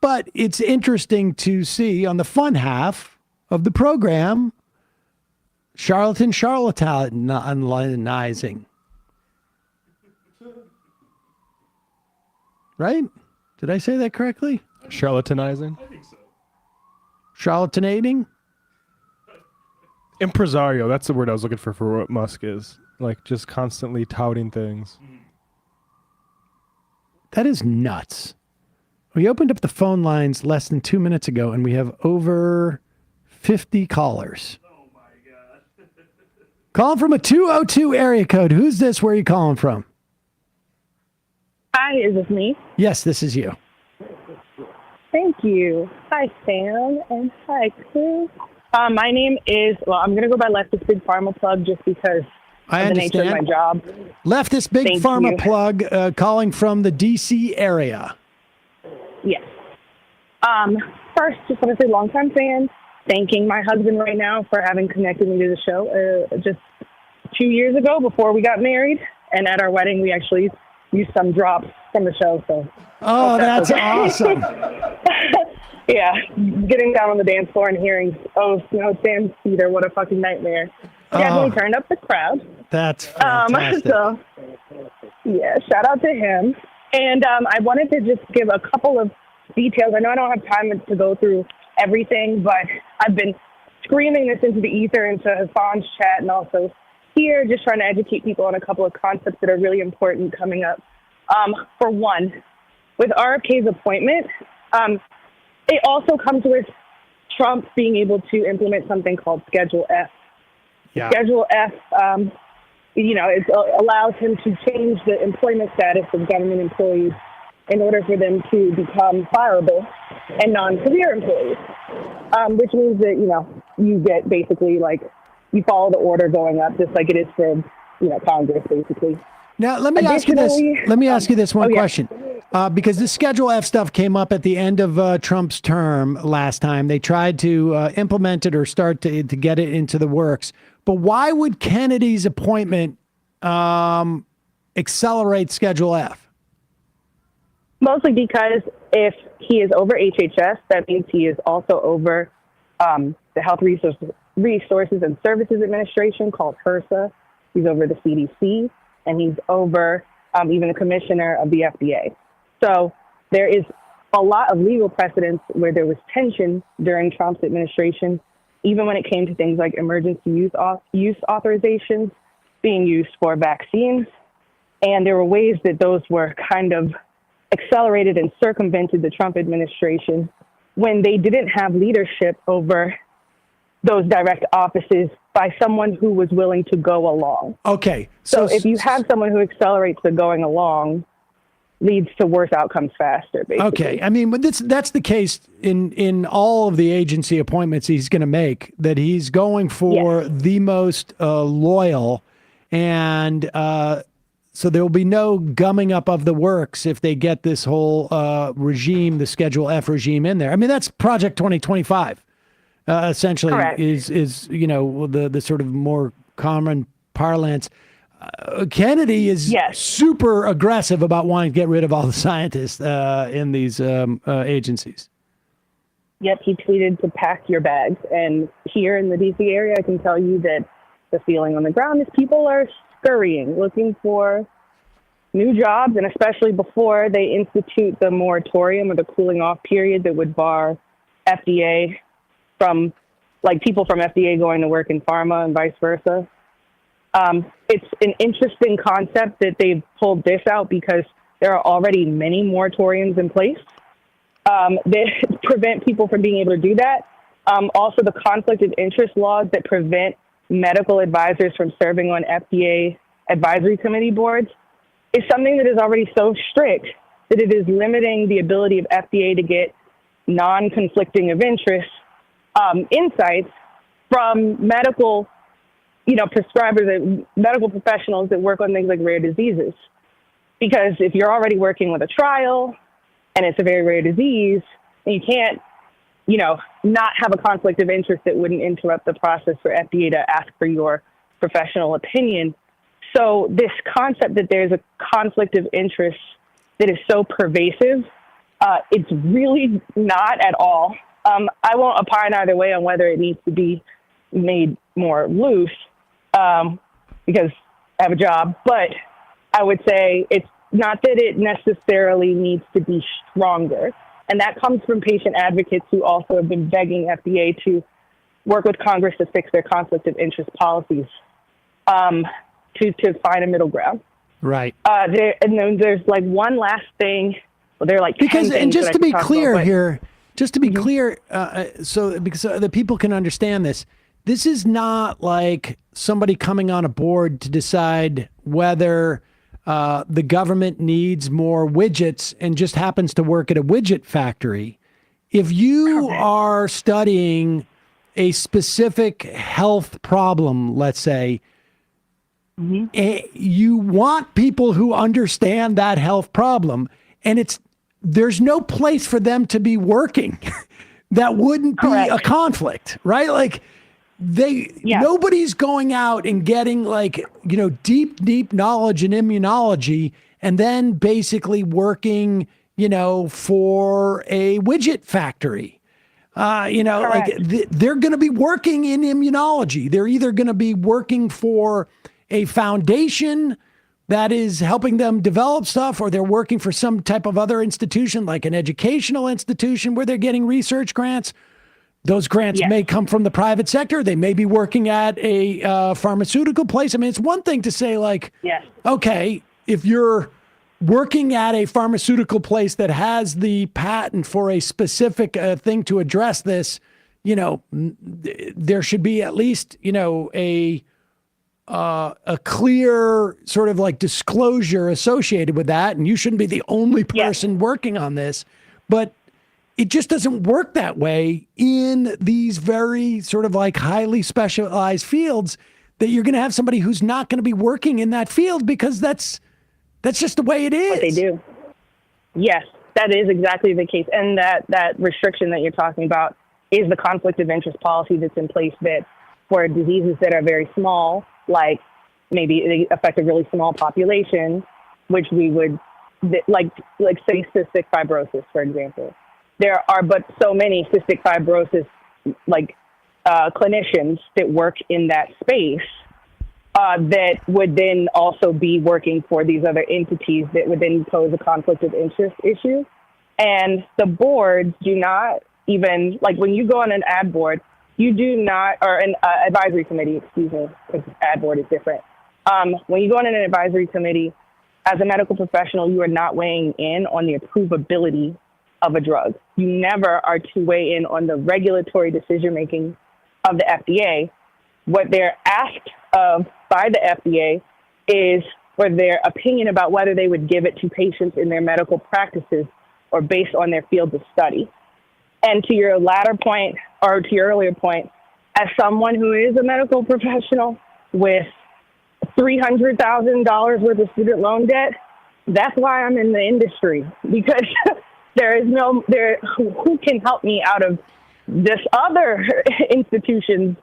But it's interesting to see on the fun half of the program, charlatanizing. Right? Did I say that correctly? Charlatanizing? I think so. Charlatanating? Impresario, that's the word I was looking for what Musk is. Like, just constantly touting things. That is nuts. We opened up the phone lines less than 2 minutes ago, and we have over 50 callers. Oh, my God. Calling from a 202 area code. Who's this? Where are you calling from? Hi, is this me? Yes, this is you. Thank you. Hi, Sam, and hi, crew. My name is, I'm going to go by Leftist Big Pharma Plug just because of the nature of my job. Leftist Big Pharma Plug calling from the D.C. area. Yes. First, just want to say longtime fan. Thanking my husband right now for having connected me to the show just 2 years ago before we got married. And at our wedding, we actually used some drops from the show. So. Oh, that's awesome. Yeah, getting down on the dance floor and hearing, Sam Seder, what a fucking nightmare. Definitely turned up the crowd. That's fantastic. So, yeah, shout out to him. And I wanted to just give a couple of details. I know I don't have time to go through everything, but I've been screaming this into the ether, into Hassan's chat, and also here, just trying to educate people on a couple of concepts that are really important coming up. For one, with RFK's appointment, it also comes with Trump being able to implement something called Schedule F. Yeah. Schedule F, it allows him to change the employment status of government employees in order for them to become fireable and non-career employees, which means that, you get basically you follow the order going up just like it is for, Congress, basically. Now, let me ask you this. Let me ask you this one question. Because the Schedule F stuff came up at the end of Trump's term last time. They tried to implement it or start to get it into the works. But why would Kennedy's appointment accelerate Schedule F? Mostly because if he is over HHS, that means he is also over the Health Resources and Services Administration, called HRSA. He's over the CDC, and he's over even the commissioner of the FDA. So there is a lot of legal precedents where there was tension during Trump's administration, even when it came to things like emergency use authorizations being used for vaccines. And there were ways that those were kind of accelerated and circumvented the Trump administration when they didn't have leadership over those direct offices by someone who was willing to go along. Okay. So if you have someone who accelerates the going along, leads to worse outcomes faster, basically. Okay. I mean, but that's the case in all of the agency appointments he's going to make, that he's going for the most loyal. And so there will be no gumming up of the works if they get this whole regime, the Schedule F regime in there. I mean, that's Project 2025, essentially. Correct. is the sort of more common parlance. Kennedy is super aggressive about wanting to get rid of all the scientists in these agencies. Yep, he tweeted to pack your bags. And here in the D.C. area, I can tell you that the feeling on the ground is people are scurrying, looking for new jobs, and especially before they institute the moratorium or the cooling off period that would bar FDA from, people from FDA going to work in pharma and vice versa. It's an interesting concept that they've pulled this out because there are already many moratoriums in place that prevent people from being able to do that. Also, the conflict of interest laws that prevent medical advisors from serving on FDA advisory committee boards is something that is already so strict that it is limiting the ability of FDA to get non-conflicting of interest insights from medical prescribers and medical professionals that work on things like rare diseases. Because if you're already working with a trial and it's a very rare disease, and you can't, not have a conflict of interest that wouldn't interrupt the process for FDA to ask for your professional opinion. So this concept that there's a conflict of interest that is so pervasive, it's really not at all. I won't opine either way on whether it needs to be made more loose, because I have a job, but I would say it's not that it necessarily needs to be stronger. And that comes from patient advocates who also have been begging FDA to work with Congress to fix their conflict of interest policies, to find a middle ground. Right. And then there's one last thing. Well, they're like 10 because, and things just that to I could be talk clear about, but- here, just to be clear, so because the people can understand this, this is not like somebody coming on a board to decide whether the government needs more widgets and just happens to work at a widget factory. If you are studying a specific health problem, let's say, you want people who understand that health problem, and there's no place for them to be working that wouldn't be a conflict, right? Nobody's going out and getting deep knowledge in immunology and then basically working, for a widget factory. They're going to be working in immunology. They're either going to be working for a foundation that is helping them develop stuff, or they're working for some type of other institution, like an educational institution where they're getting research grants. Those grants may come from the private sector. They may be working at a pharmaceutical place. I mean, it's one thing to say okay, if you're working at a pharmaceutical place that has the patent for a specific thing to address this, there should be at least, a clear sort of like disclosure associated with that. And you shouldn't be the only person working on this, but it just doesn't work that way in these very sort of like highly specialized fields, that you're going to have somebody who's not going to be working in that field because that's just the way it is. What they do. Yes, that is exactly the case. And that restriction that you're talking about is the conflict of interest policy that's in place, that for diseases that are very small, like maybe they affect a really small population, which we would, like say cystic fibrosis, for example. There are but so many cystic fibrosis clinicians that work in that space that would then also be working for these other entities that would then pose a conflict of interest issue. And the boards do not even, like when you go on an ad board, you do not, or an advisory committee, excuse me, because ad board is different. When you go on an advisory committee, as a medical professional, you are not weighing in on the approvability of a drug. You never are to weigh in on the regulatory decision-making of the FDA. What they're asked of by the FDA is for their opinion about whether they would give it to patients in their medical practices or based on their fields of study. And to your latter point, or to your earlier point, as someone who is a medical professional with $300,000 worth of student loan debt, that's why I'm in the industry, because who can help me out of this other institution's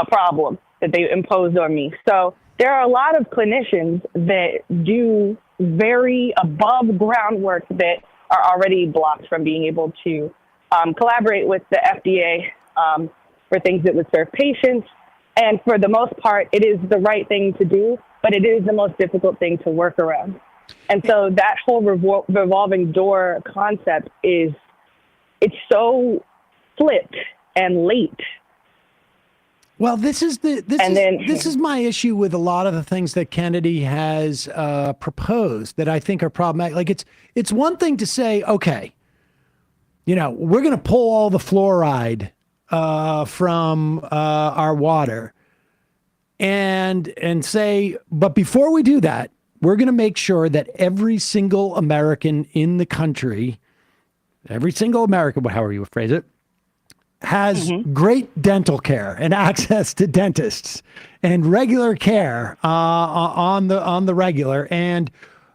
problem that they imposed on me. So there are a lot of clinicians that do very above ground work that are already blocked from being able to collaborate with the FDA for things that would serve patients. And for the most part, it is the right thing to do, but it is the most difficult thing to work around. And so that whole revolving door concept it's so flipped and late. Well, this is my issue with a lot of the things that Kennedy has proposed that I think are problematic. Like it's one thing to say, okay, we're going to pull all the fluoride from our water and say, but before we do that, we're going to make sure that every single American in the country, however you phrase it, has great dental care and access to dentists and regular care on the regular, and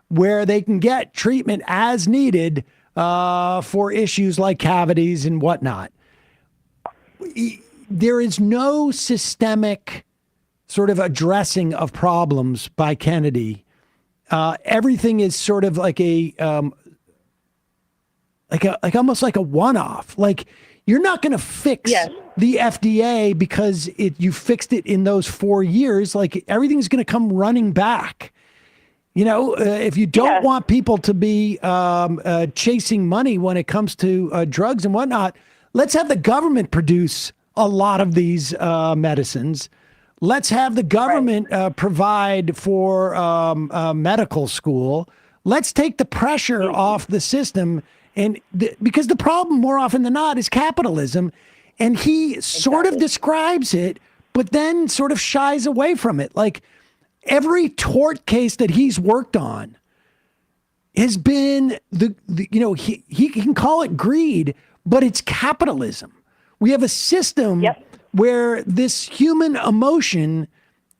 where they can get treatment as needed for issues like cavities and whatnot. There is no systemic sort of addressing of problems by Kennedy. Everything is sort of like almost like a one-off. Like, you're not going to fix the FDA because you fixed it in those 4 years. Like, everything's going to come running back. If you don't want people to be chasing money when it comes to drugs and whatnot, let's have the government produce a lot of these medicines. Let's have the government provide for medical school. Let's take the pressure off the system. And because the problem more often than not is capitalism. And he sort of describes it, but then sort of shies away from it. Like, every tort case that he's worked on has been he can call it greed, but it's capitalism. We have a system where this human emotion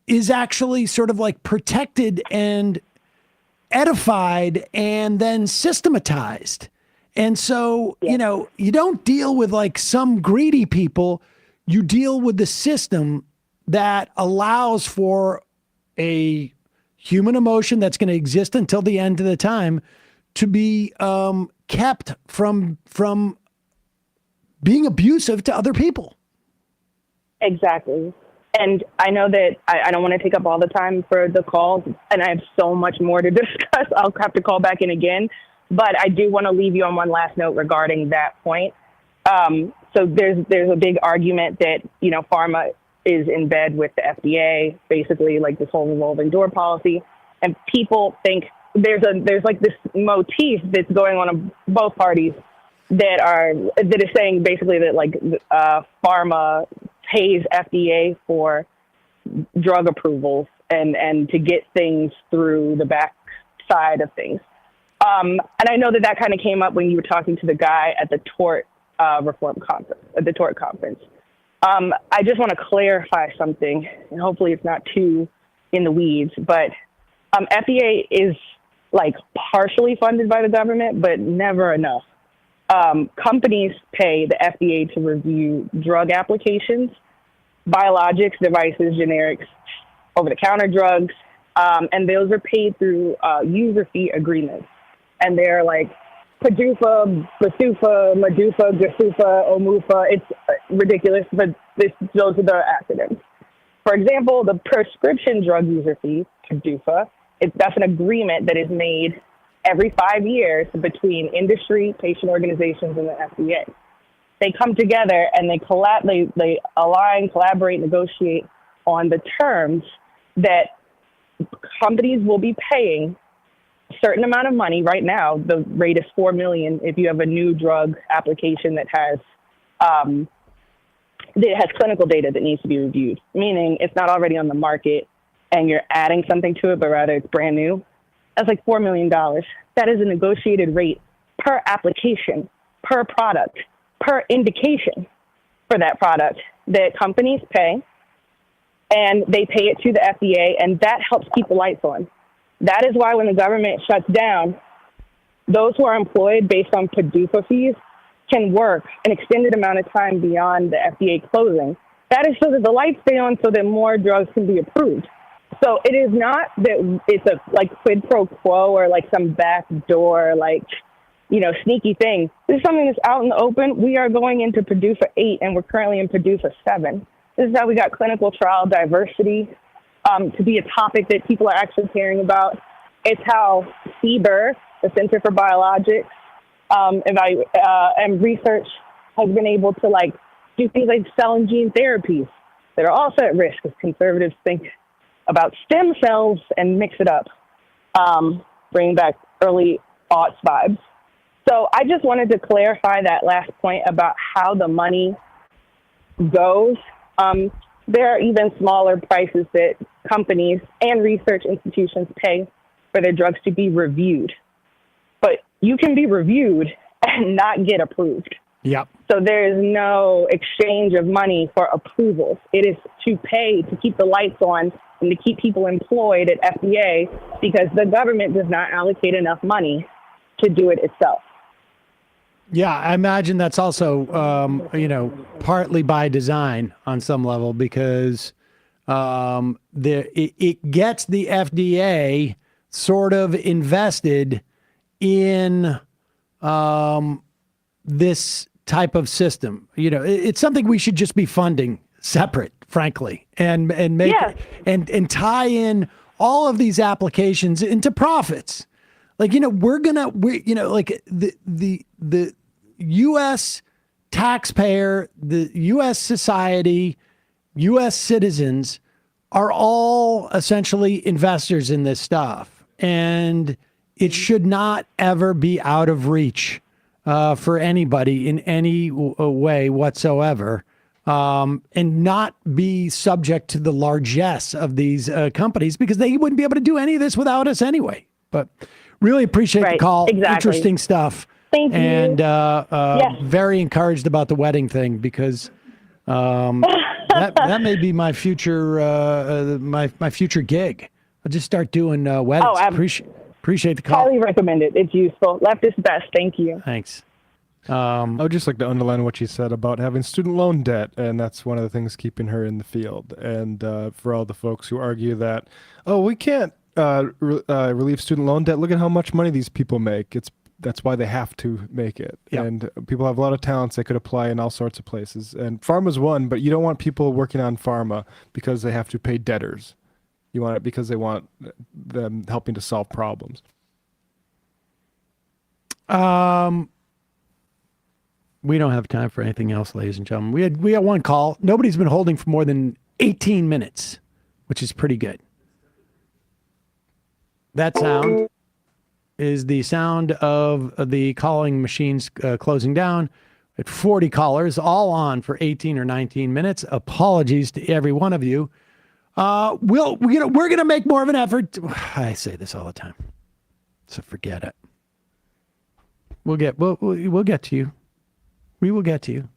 is actually sort of like protected and edified and then systematized. And so, you don't deal with like some greedy people, you deal with the system that allows for a human emotion that's going to exist until the end of the time to be kept from being abusive to other people. Exactly. And I know that I don't want to take up all the time for the calls, and I have so much more to discuss. I'll have to call back in again. But I do want to leave you on one last note regarding that point. So there's a big argument that, pharma is in bed with the FDA, basically like this whole revolving door policy. And people think there's like this motif that's going on both parties that is saying basically that like pharma pays FDA for drug approvals and to get things through the back side of things. And I know that kind of came up when you were talking to the guy at the tort reform conference, at the tort conference. I just want to clarify something, and hopefully it's not too in the weeds, but FDA is like partially funded by the government, but never enough. Companies pay the FDA to review drug applications, biologics, devices, generics, over-the-counter drugs, and those are paid through user fee agreements. And they're like PDUFA, BASUFA, MADUFA, GASUFA, OMUFA. It's ridiculous, but those are the acronyms. For example, the prescription drug user fee, PDUFA, that's an agreement that is made every 5 years between industry, patient organizations, and the FDA. They come together and they align, collaborate, negotiate on the terms that companies will be paying a certain amount of money. Right now, the rate is $4 million if you have a new drug application that has clinical data that needs to be reviewed, meaning it's not already on the market and you're adding something to it, but rather it's brand new. That's like $4 million. That is a negotiated rate per application, per product, per indication for that product that companies pay, and they pay it to the FDA, and that helps keep the lights on. That is why when the government shuts down, those who are employed based on PDUFA fees can work an extended amount of time beyond the FDA closing. That is so that the lights stay on so that more drugs can be approved. So it is not that it's a like quid pro quo or like some backdoor, like, sneaky thing. This is something that's out in the open. We are going into PDUFA 8 and we're currently in PDUFA 7. This is how we got clinical trial diversity to be a topic that people are actually caring about. It's how Seder, the Center for Biologics and Research, has been able to do things like cell and gene therapies that are also at risk as conservatives think about stem cells and mix it up, bring back early aughts vibes. So I just wanted to clarify that last point about how the money goes. There are even smaller prices that companies and research institutions pay for their drugs to be reviewed. But you can be reviewed and not get approved. Yep. So there is no exchange of money for approvals. It is to pay to keep the lights on and to keep people employed at FDA because the government does not allocate enough money to do it itself. Yeah, I imagine that's also, partly by design on some level because it gets the FDA sort of invested in this type of system. It's something we should just be funding separate, frankly, and make and tie in all of these applications into profits. The U.S. taxpayer, the U.S. society, U.S. citizens are all essentially investors in this stuff. And it should not ever be out of reach for anybody in any way whatsoever, and not be subject to the largesse of these companies because they wouldn't be able to do any of this without us anyway. But really appreciate the call. Exactly. Interesting stuff. Thank you. And Yes. very encouraged about the wedding thing because that may be my future my future gig. I'll just start doing weddings. Appreciate the call. Highly recommend it. It's useful. Left is best. Thank you. Thanks. I would just like to underline what she said about having student loan debt, and that's one of the things keeping her in the field. And for all the folks who argue that, we can't relieve student loan debt. Look at how much money these people make. That's why they have to make it. Yep. And people have a lot of talents they could apply in all sorts of places. And pharma's one, but you don't want people working on pharma because they have to pay debtors. You want it because they want them helping to solve problems. We don't have time for anything else, ladies and gentlemen. We had one call. Nobody's been holding for more than 18 minutes, which is pretty good. That sound. is the sound of the calling machines closing down at 40 callers, all on for 18 or 19 minutes. Apologies to every one of you. We're gonna make more of an effort. I say this all the time, so forget it. We'll get to you. We will get to you.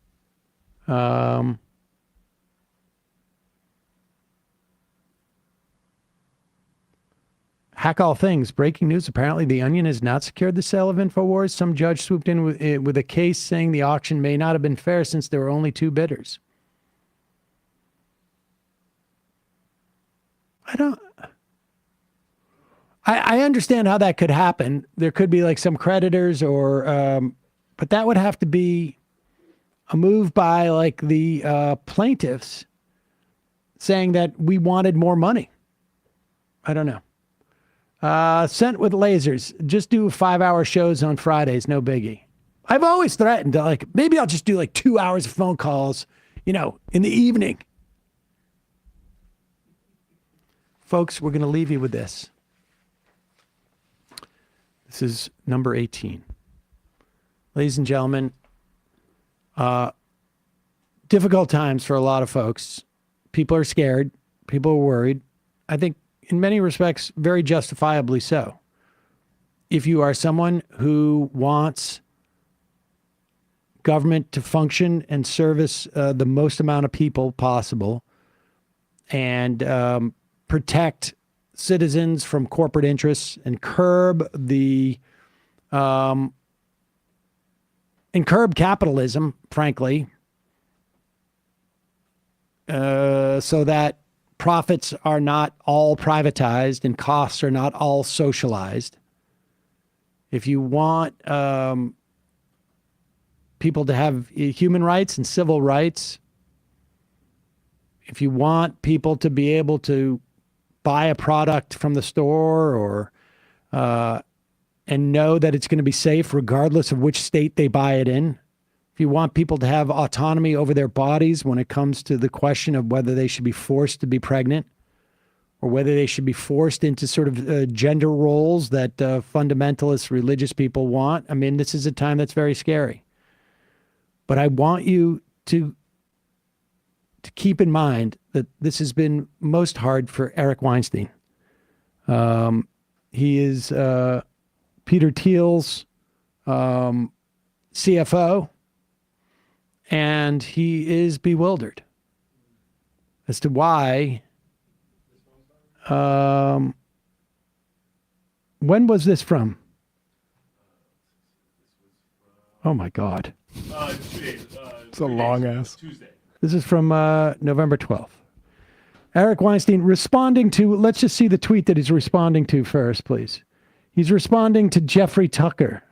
Hack all things. Breaking news. Apparently, The Onion has not secured the sale of InfoWars. Some judge swooped in with a case saying the auction may not have been fair since there were only 2 bidders. I understand how that could happen. There could be like some creditors but that would have to be a move by like the plaintiffs saying that we wanted more money. I don't know. Sent with lasers. Just do 5-hour shows on Fridays. No biggie. I've always threatened to maybe I'll just do 2 hours of phone calls, in the evening. Folks, we're going to leave you with this. This is number 18. Ladies and gentlemen, difficult times for a lot of folks. People are scared. People are worried. I think in many respects, very justifiably so. If you are someone who wants government to function and service the most amount of people possible and protect citizens from corporate interests and curb capitalism, frankly, so that profits are not all privatized and costs are not all socialized. If you want people to have human rights and civil rights, if you want people to be able to buy a product from the store or and know that it's going to be safe regardless of which state they buy it in, if you want people to have autonomy over their bodies when it comes to the question of whether they should be forced to be pregnant or whether they should be forced into sort of gender roles that fundamentalist religious people want, I mean, this is a time that's very scary. But I want you to keep in mind that this has been most hard for Eric Weinstein. He is Peter Thiel's CFO, and he is bewildered as to why. When was this from? Oh my God. 2 days. It's a long ass. Tuesday. This is from November 12th. Eric Weinstein responding to, let's just see the tweet that he's responding to first, please. He's responding to Jeffrey Tucker.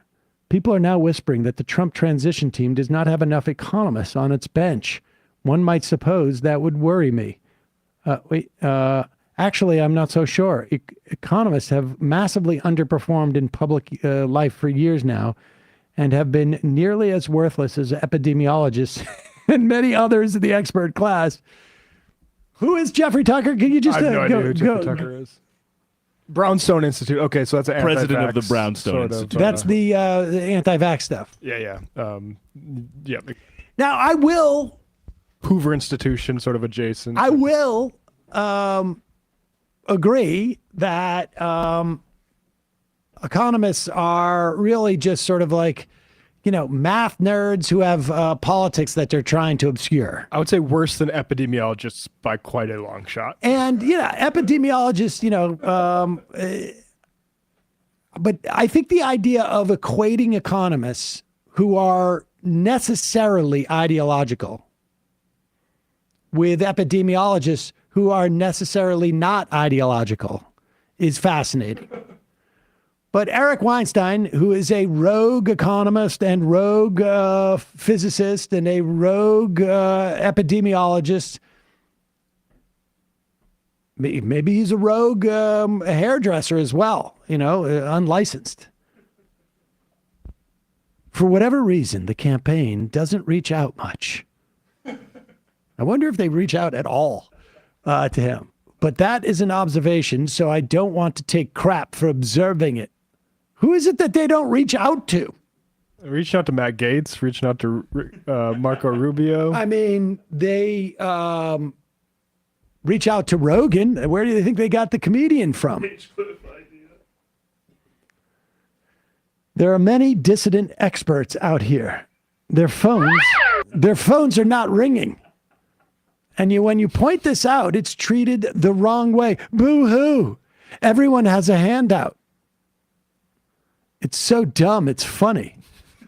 People are now whispering that the Trump transition team does not have enough economists on its bench. One might suppose that would worry me. Actually, I'm not so sure. Economists have massively underperformed in public life for years now and have been nearly as worthless as epidemiologists and many others in the expert class. Who is Jeffrey Tucker? Can you just I have no idea who Jeffrey Tucker is. Brownstone Institute. Okay, so that's an president of the anti-vax Brownstone Institute. That's the anti-vax stuff. Yeah. Yeah. Now, I will... Hoover Institution, sort of adjacent. I will agree that economists are really just sort of like, math nerds who have politics that they're trying to obscure. I would say worse than epidemiologists by quite a long shot. And, epidemiologists, but I think the idea of equating economists who are necessarily ideological with epidemiologists who are necessarily not ideological is fascinating. But Eric Weinstein, who is a rogue economist and rogue physicist and a rogue epidemiologist, maybe he's a rogue hairdresser as well, unlicensed. For whatever reason, the campaign doesn't reach out much. I wonder if they reach out at all to him. But that is an observation, so I don't want to take crap for observing it. Who is it that they don't reach out to? Reaching out to Matt Gaetz, reaching out to Marco Rubio. I mean, they reach out to Rogan. Where do they think they got the comedian from? There are many dissident experts out here. Their phones are not ringing. And when you point this out, it's treated the wrong way. Boo-hoo. Everyone has a handout. It's so dumb. It's funny.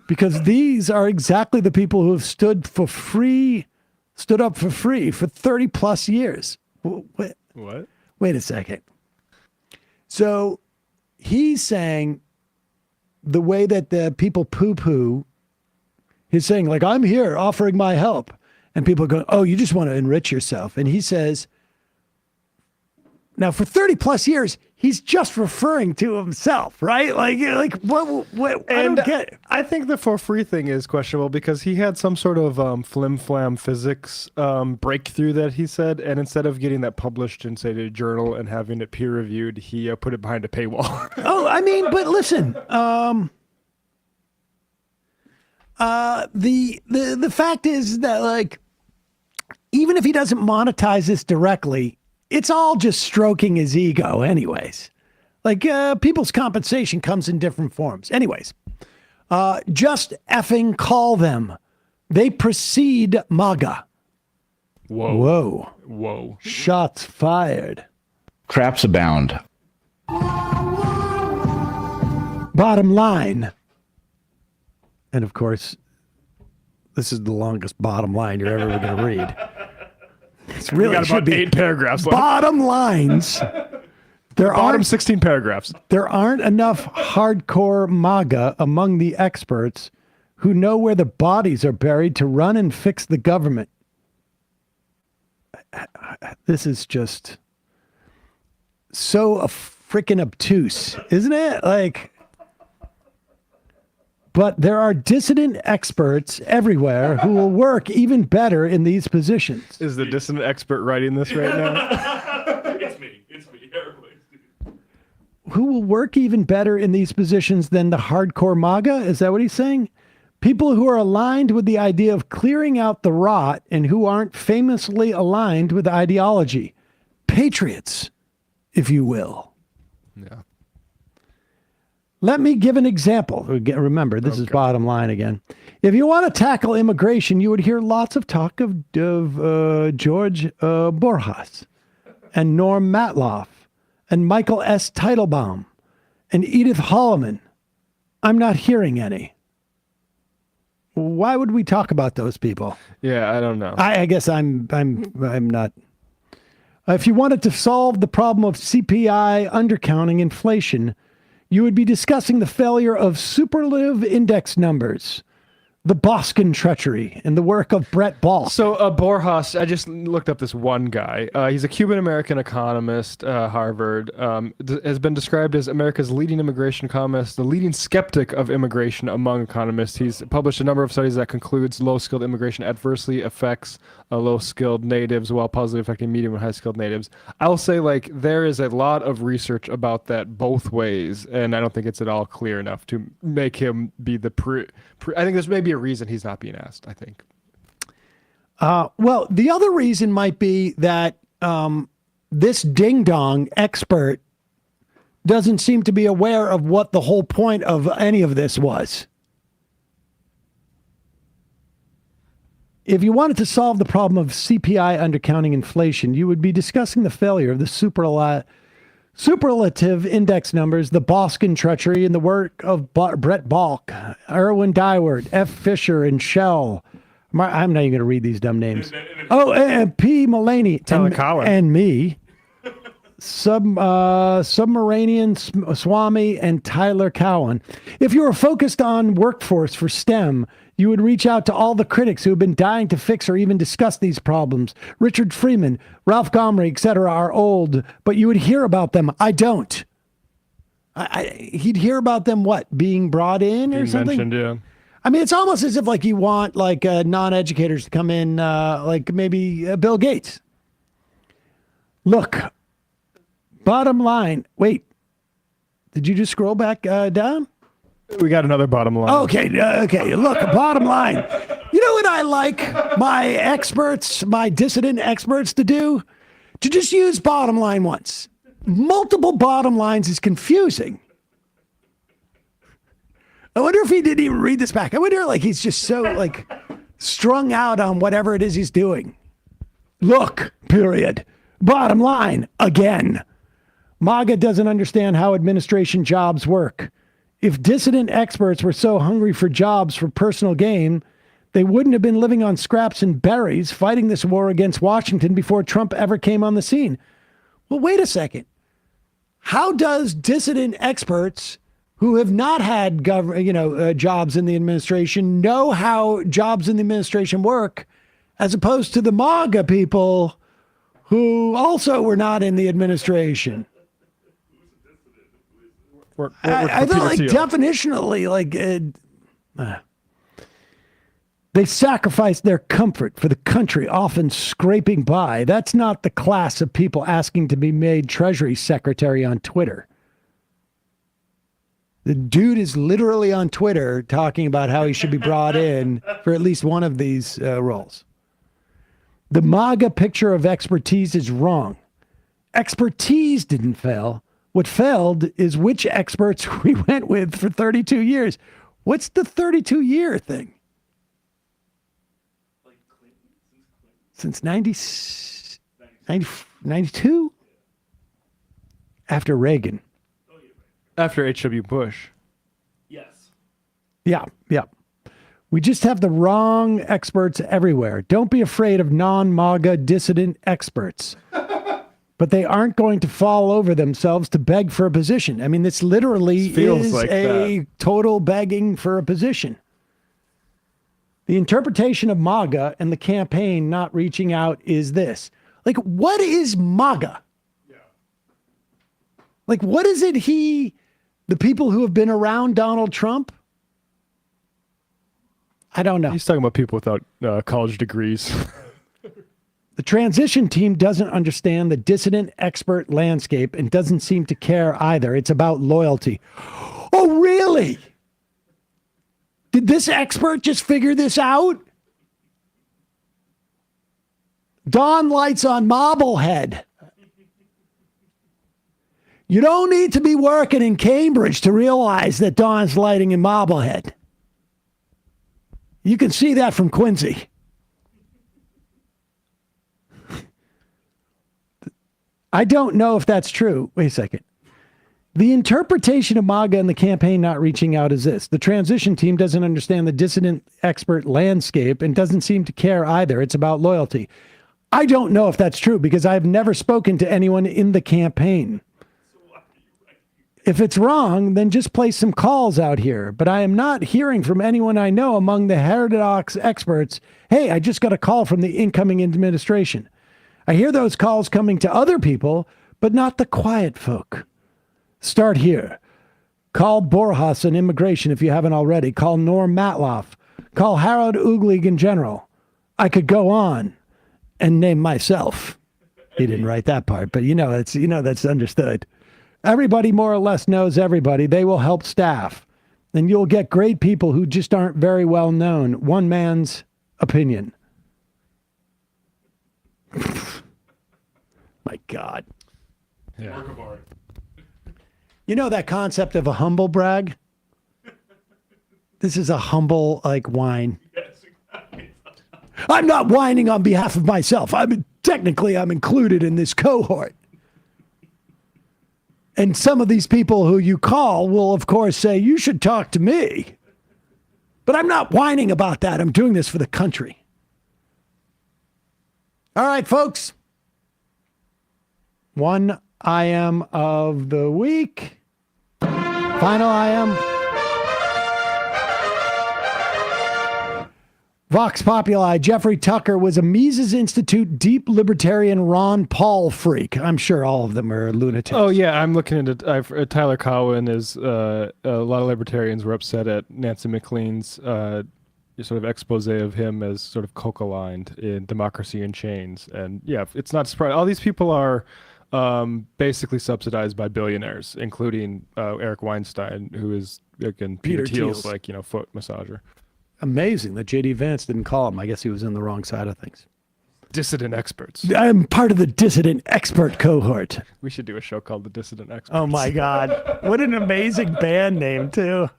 Because these are exactly the people who have stood up for free for 30 plus years. What? Wait a second. So he's saying the way that the people poo-poo, he's saying, like, I'm here offering my help. And people go, oh, you just want to enrich yourself. And he says, now for 30 plus years, he's just referring to himself, right? Like what I don't get. I think the for free thing is questionable because he had some sort of flim-flam physics breakthrough that he said, and instead of getting that published in, say, a journal and having it peer reviewed, he put it behind a paywall. Oh, I mean, but listen, the fact is that, like, even if he doesn't monetize this directly, it's all just stroking his ego anyways. Like, people's compensation comes in different forms. Anyways, just effing call them. They precede MAGA. Whoa. Shots fired. Traps abound. Bottom line. And of course, this is the longest bottom line you're ever going to read. It's really got about 8 paragraphs left. Bottom lines. Bottom 16 paragraphs. There aren't enough hardcore MAGA among the experts who know where the bodies are buried to run and fix the government. This is just so freaking obtuse, isn't it? Like, but there are dissident experts everywhere who will work even better in these positions. Is the dissident expert writing this right now? It's me. Who will work even better in these positions than the hardcore MAGA? Is that what he's saying? People who are aligned with the idea of clearing out the rot and who aren't famously aligned with ideology. Patriots, if you will. Yeah. Let me give an example. Remember, this is bottom line again. If you want to tackle immigration, you would hear lots of talk of George Borjas and Norm Matloff and Michael S. Teitelbaum and Edith Holloman. I'm not hearing any. Why would we talk about those people? Yeah, I don't know. I guess I'm not. If you wanted to solve the problem of CPI undercounting inflation, you would be discussing the failure of superlative index numbers, the Boskin treachery, and the work of Brett Ball. So Borjas, I just looked up this one guy. He's a Cuban-American economist, Harvard, has been described as America's leading immigration economist, the leading skeptic of immigration among economists. He's published a number of studies that concludes low-skilled immigration adversely affects low-skilled natives while positively affecting medium and high-skilled natives. I'll say, like, there is a lot of research about that both ways, and I don't think it's at all clear enough to make him be the I think there's maybe a reason he's not being asked, I think. Well, the other reason might be that this ding-dong expert doesn't seem to be aware of what the whole point of any of this was. If you wanted to solve the problem of CPI undercounting inflation, you would be discussing the failure of the superlative index numbers, the Boskin treachery, and the work of Brett Balk, Erwin Dyward, F. Fisher, and Shell. I'm not even going to read these dumb names. Oh, and P. Mullaney and me. Submarinian Swami and Tyler Cowan. If you were focused on workforce for STEM, you would reach out to all the critics who have been dying to fix or even discuss these problems. Richard Freeman, Ralph Gomery, etc. are old, but you would hear about them. I don't. He'd hear about them, what, being brought in or something? Mentioned, yeah. I mean, it's almost as if, like, you want, like, non-educators to come in, like maybe Bill Gates. Look, bottom line, wait. Did you just scroll back down? We got another bottom line. Okay. Look, bottom line. You know what I like my experts, my dissident experts to do? To just use bottom line once. Multiple bottom lines is confusing. I wonder if he didn't even read this back. I wonder, he's just so, strung out on whatever it is he's doing. Look, period. Bottom line, again. MAGA doesn't understand how administration jobs work. If dissident experts were so hungry for jobs for personal gain, they wouldn't have been living on scraps and berries fighting this war against Washington before Trump ever came on the scene. Well, wait a second. How does dissident experts who have not had jobs in the administration know how jobs in the administration work, as opposed to the MAGA people who also were not in the administration? I feel like definitionally, they sacrifice their comfort for the country, often scraping by. That's not the class of people asking to be made Treasury Secretary on Twitter. The dude is literally on Twitter talking about how he should be brought in for at least one of these roles. The MAGA picture of expertise is wrong. Expertise didn't fail. What failed is which experts we went with for 32 years. What's the 32-year thing? Since 92? After Reagan. After H.W. Bush. Yes. Yeah. We just have the wrong experts everywhere. Don't be afraid of non-MAGA dissident experts. But they aren't going to fall over themselves to beg for a position. I mean, this literally is a total begging for a position. The interpretation of MAGA and the campaign not reaching out is this. What is MAGA? Yeah. What is it the people who have been around Donald Trump? I don't know. He's talking about people without college degrees. The transition team doesn't understand the dissident expert landscape and doesn't seem to care either. It's about loyalty. Oh, really? Did this expert just figure this out? Dawn lights on Marblehead. You don't need to be working in Cambridge to realize that Dawn's lighting in Marblehead. You can see that from Quincy. I don't know if that's true. Wait a second. The interpretation of MAGA and the campaign not reaching out is this. The transition team doesn't understand the dissident expert landscape and doesn't seem to care either. It's about loyalty. I don't know if that's true because I've never spoken to anyone in the campaign. If it's wrong, then just place some calls out here. But I am not hearing from anyone I know among the heterodox experts, hey, I just got a call from the incoming administration. I hear those calls coming to other people, but not the quiet folk. Start here. Call Borjas on immigration if you haven't already. Call Norm Matloff. Call Harold Uglig in general. I could go on and name myself. He didn't write that part, but that's understood. Everybody more or less knows everybody. They will help staff. And you'll get great people who just aren't very well known. One man's opinion. My God. Yeah. Work of art. You know that concept of a humble brag? This is a humble, whine. Yes, exactly. I'm not whining on behalf of myself. Technically, I'm included in this cohort. And some of these people who you call will, of course, say, you should talk to me. But I'm not whining about that. I'm doing this for the country. All right, folks. One I am of the week. Final I am. Vox Populi, Jeffrey Tucker was a Mises Institute deep libertarian Ron Paul freak. I'm sure all of them are lunatics. Oh, yeah. I'm looking into Tyler Cowen is a lot of libertarians were upset at Nancy McLean's sort of expose of him as sort of coca-lined in Democracy in Chains. And yeah, it's not surprising. All these people are basically subsidized by billionaires, including Eric Weinstein, who is again Peter Thiel's like foot massager. Amazing that JD Vance didn't call him. I guess he was in the wrong side of things. Dissident experts. I'm part of the dissident expert cohort. We should do a show called the Dissident Experts. Oh my God. What an amazing band name too.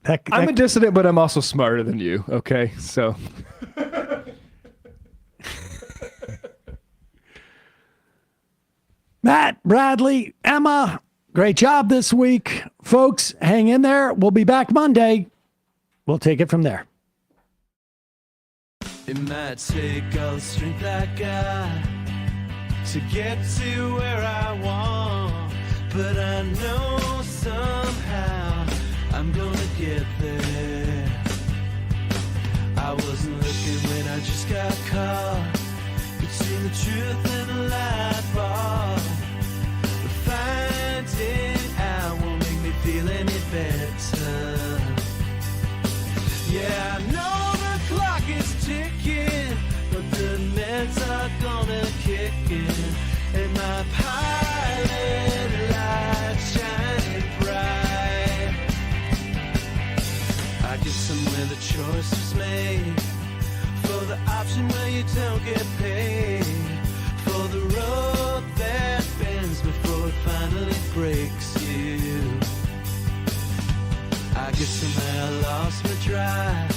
I'm a dissident, but I'm also smarter than you. Okay. So Matt, Bradley, Emma, great job this week. Folks, hang in there. We'll be back Monday. We'll take it from there. It might take all the strength I got to get to where I want, but I know somehow I'm gonna get there. I wasn't looking when I just got caught between the truth and the light bar. But finding out won't make me feel any better. Yeah, I know the clock is ticking, but the meds are gonna kick in, and my pilot light's shining bright. I guess somewhere the choice was made for the option where you don't get paid, for the road that bends before it finally breaks you. I guess somehow I lost my drive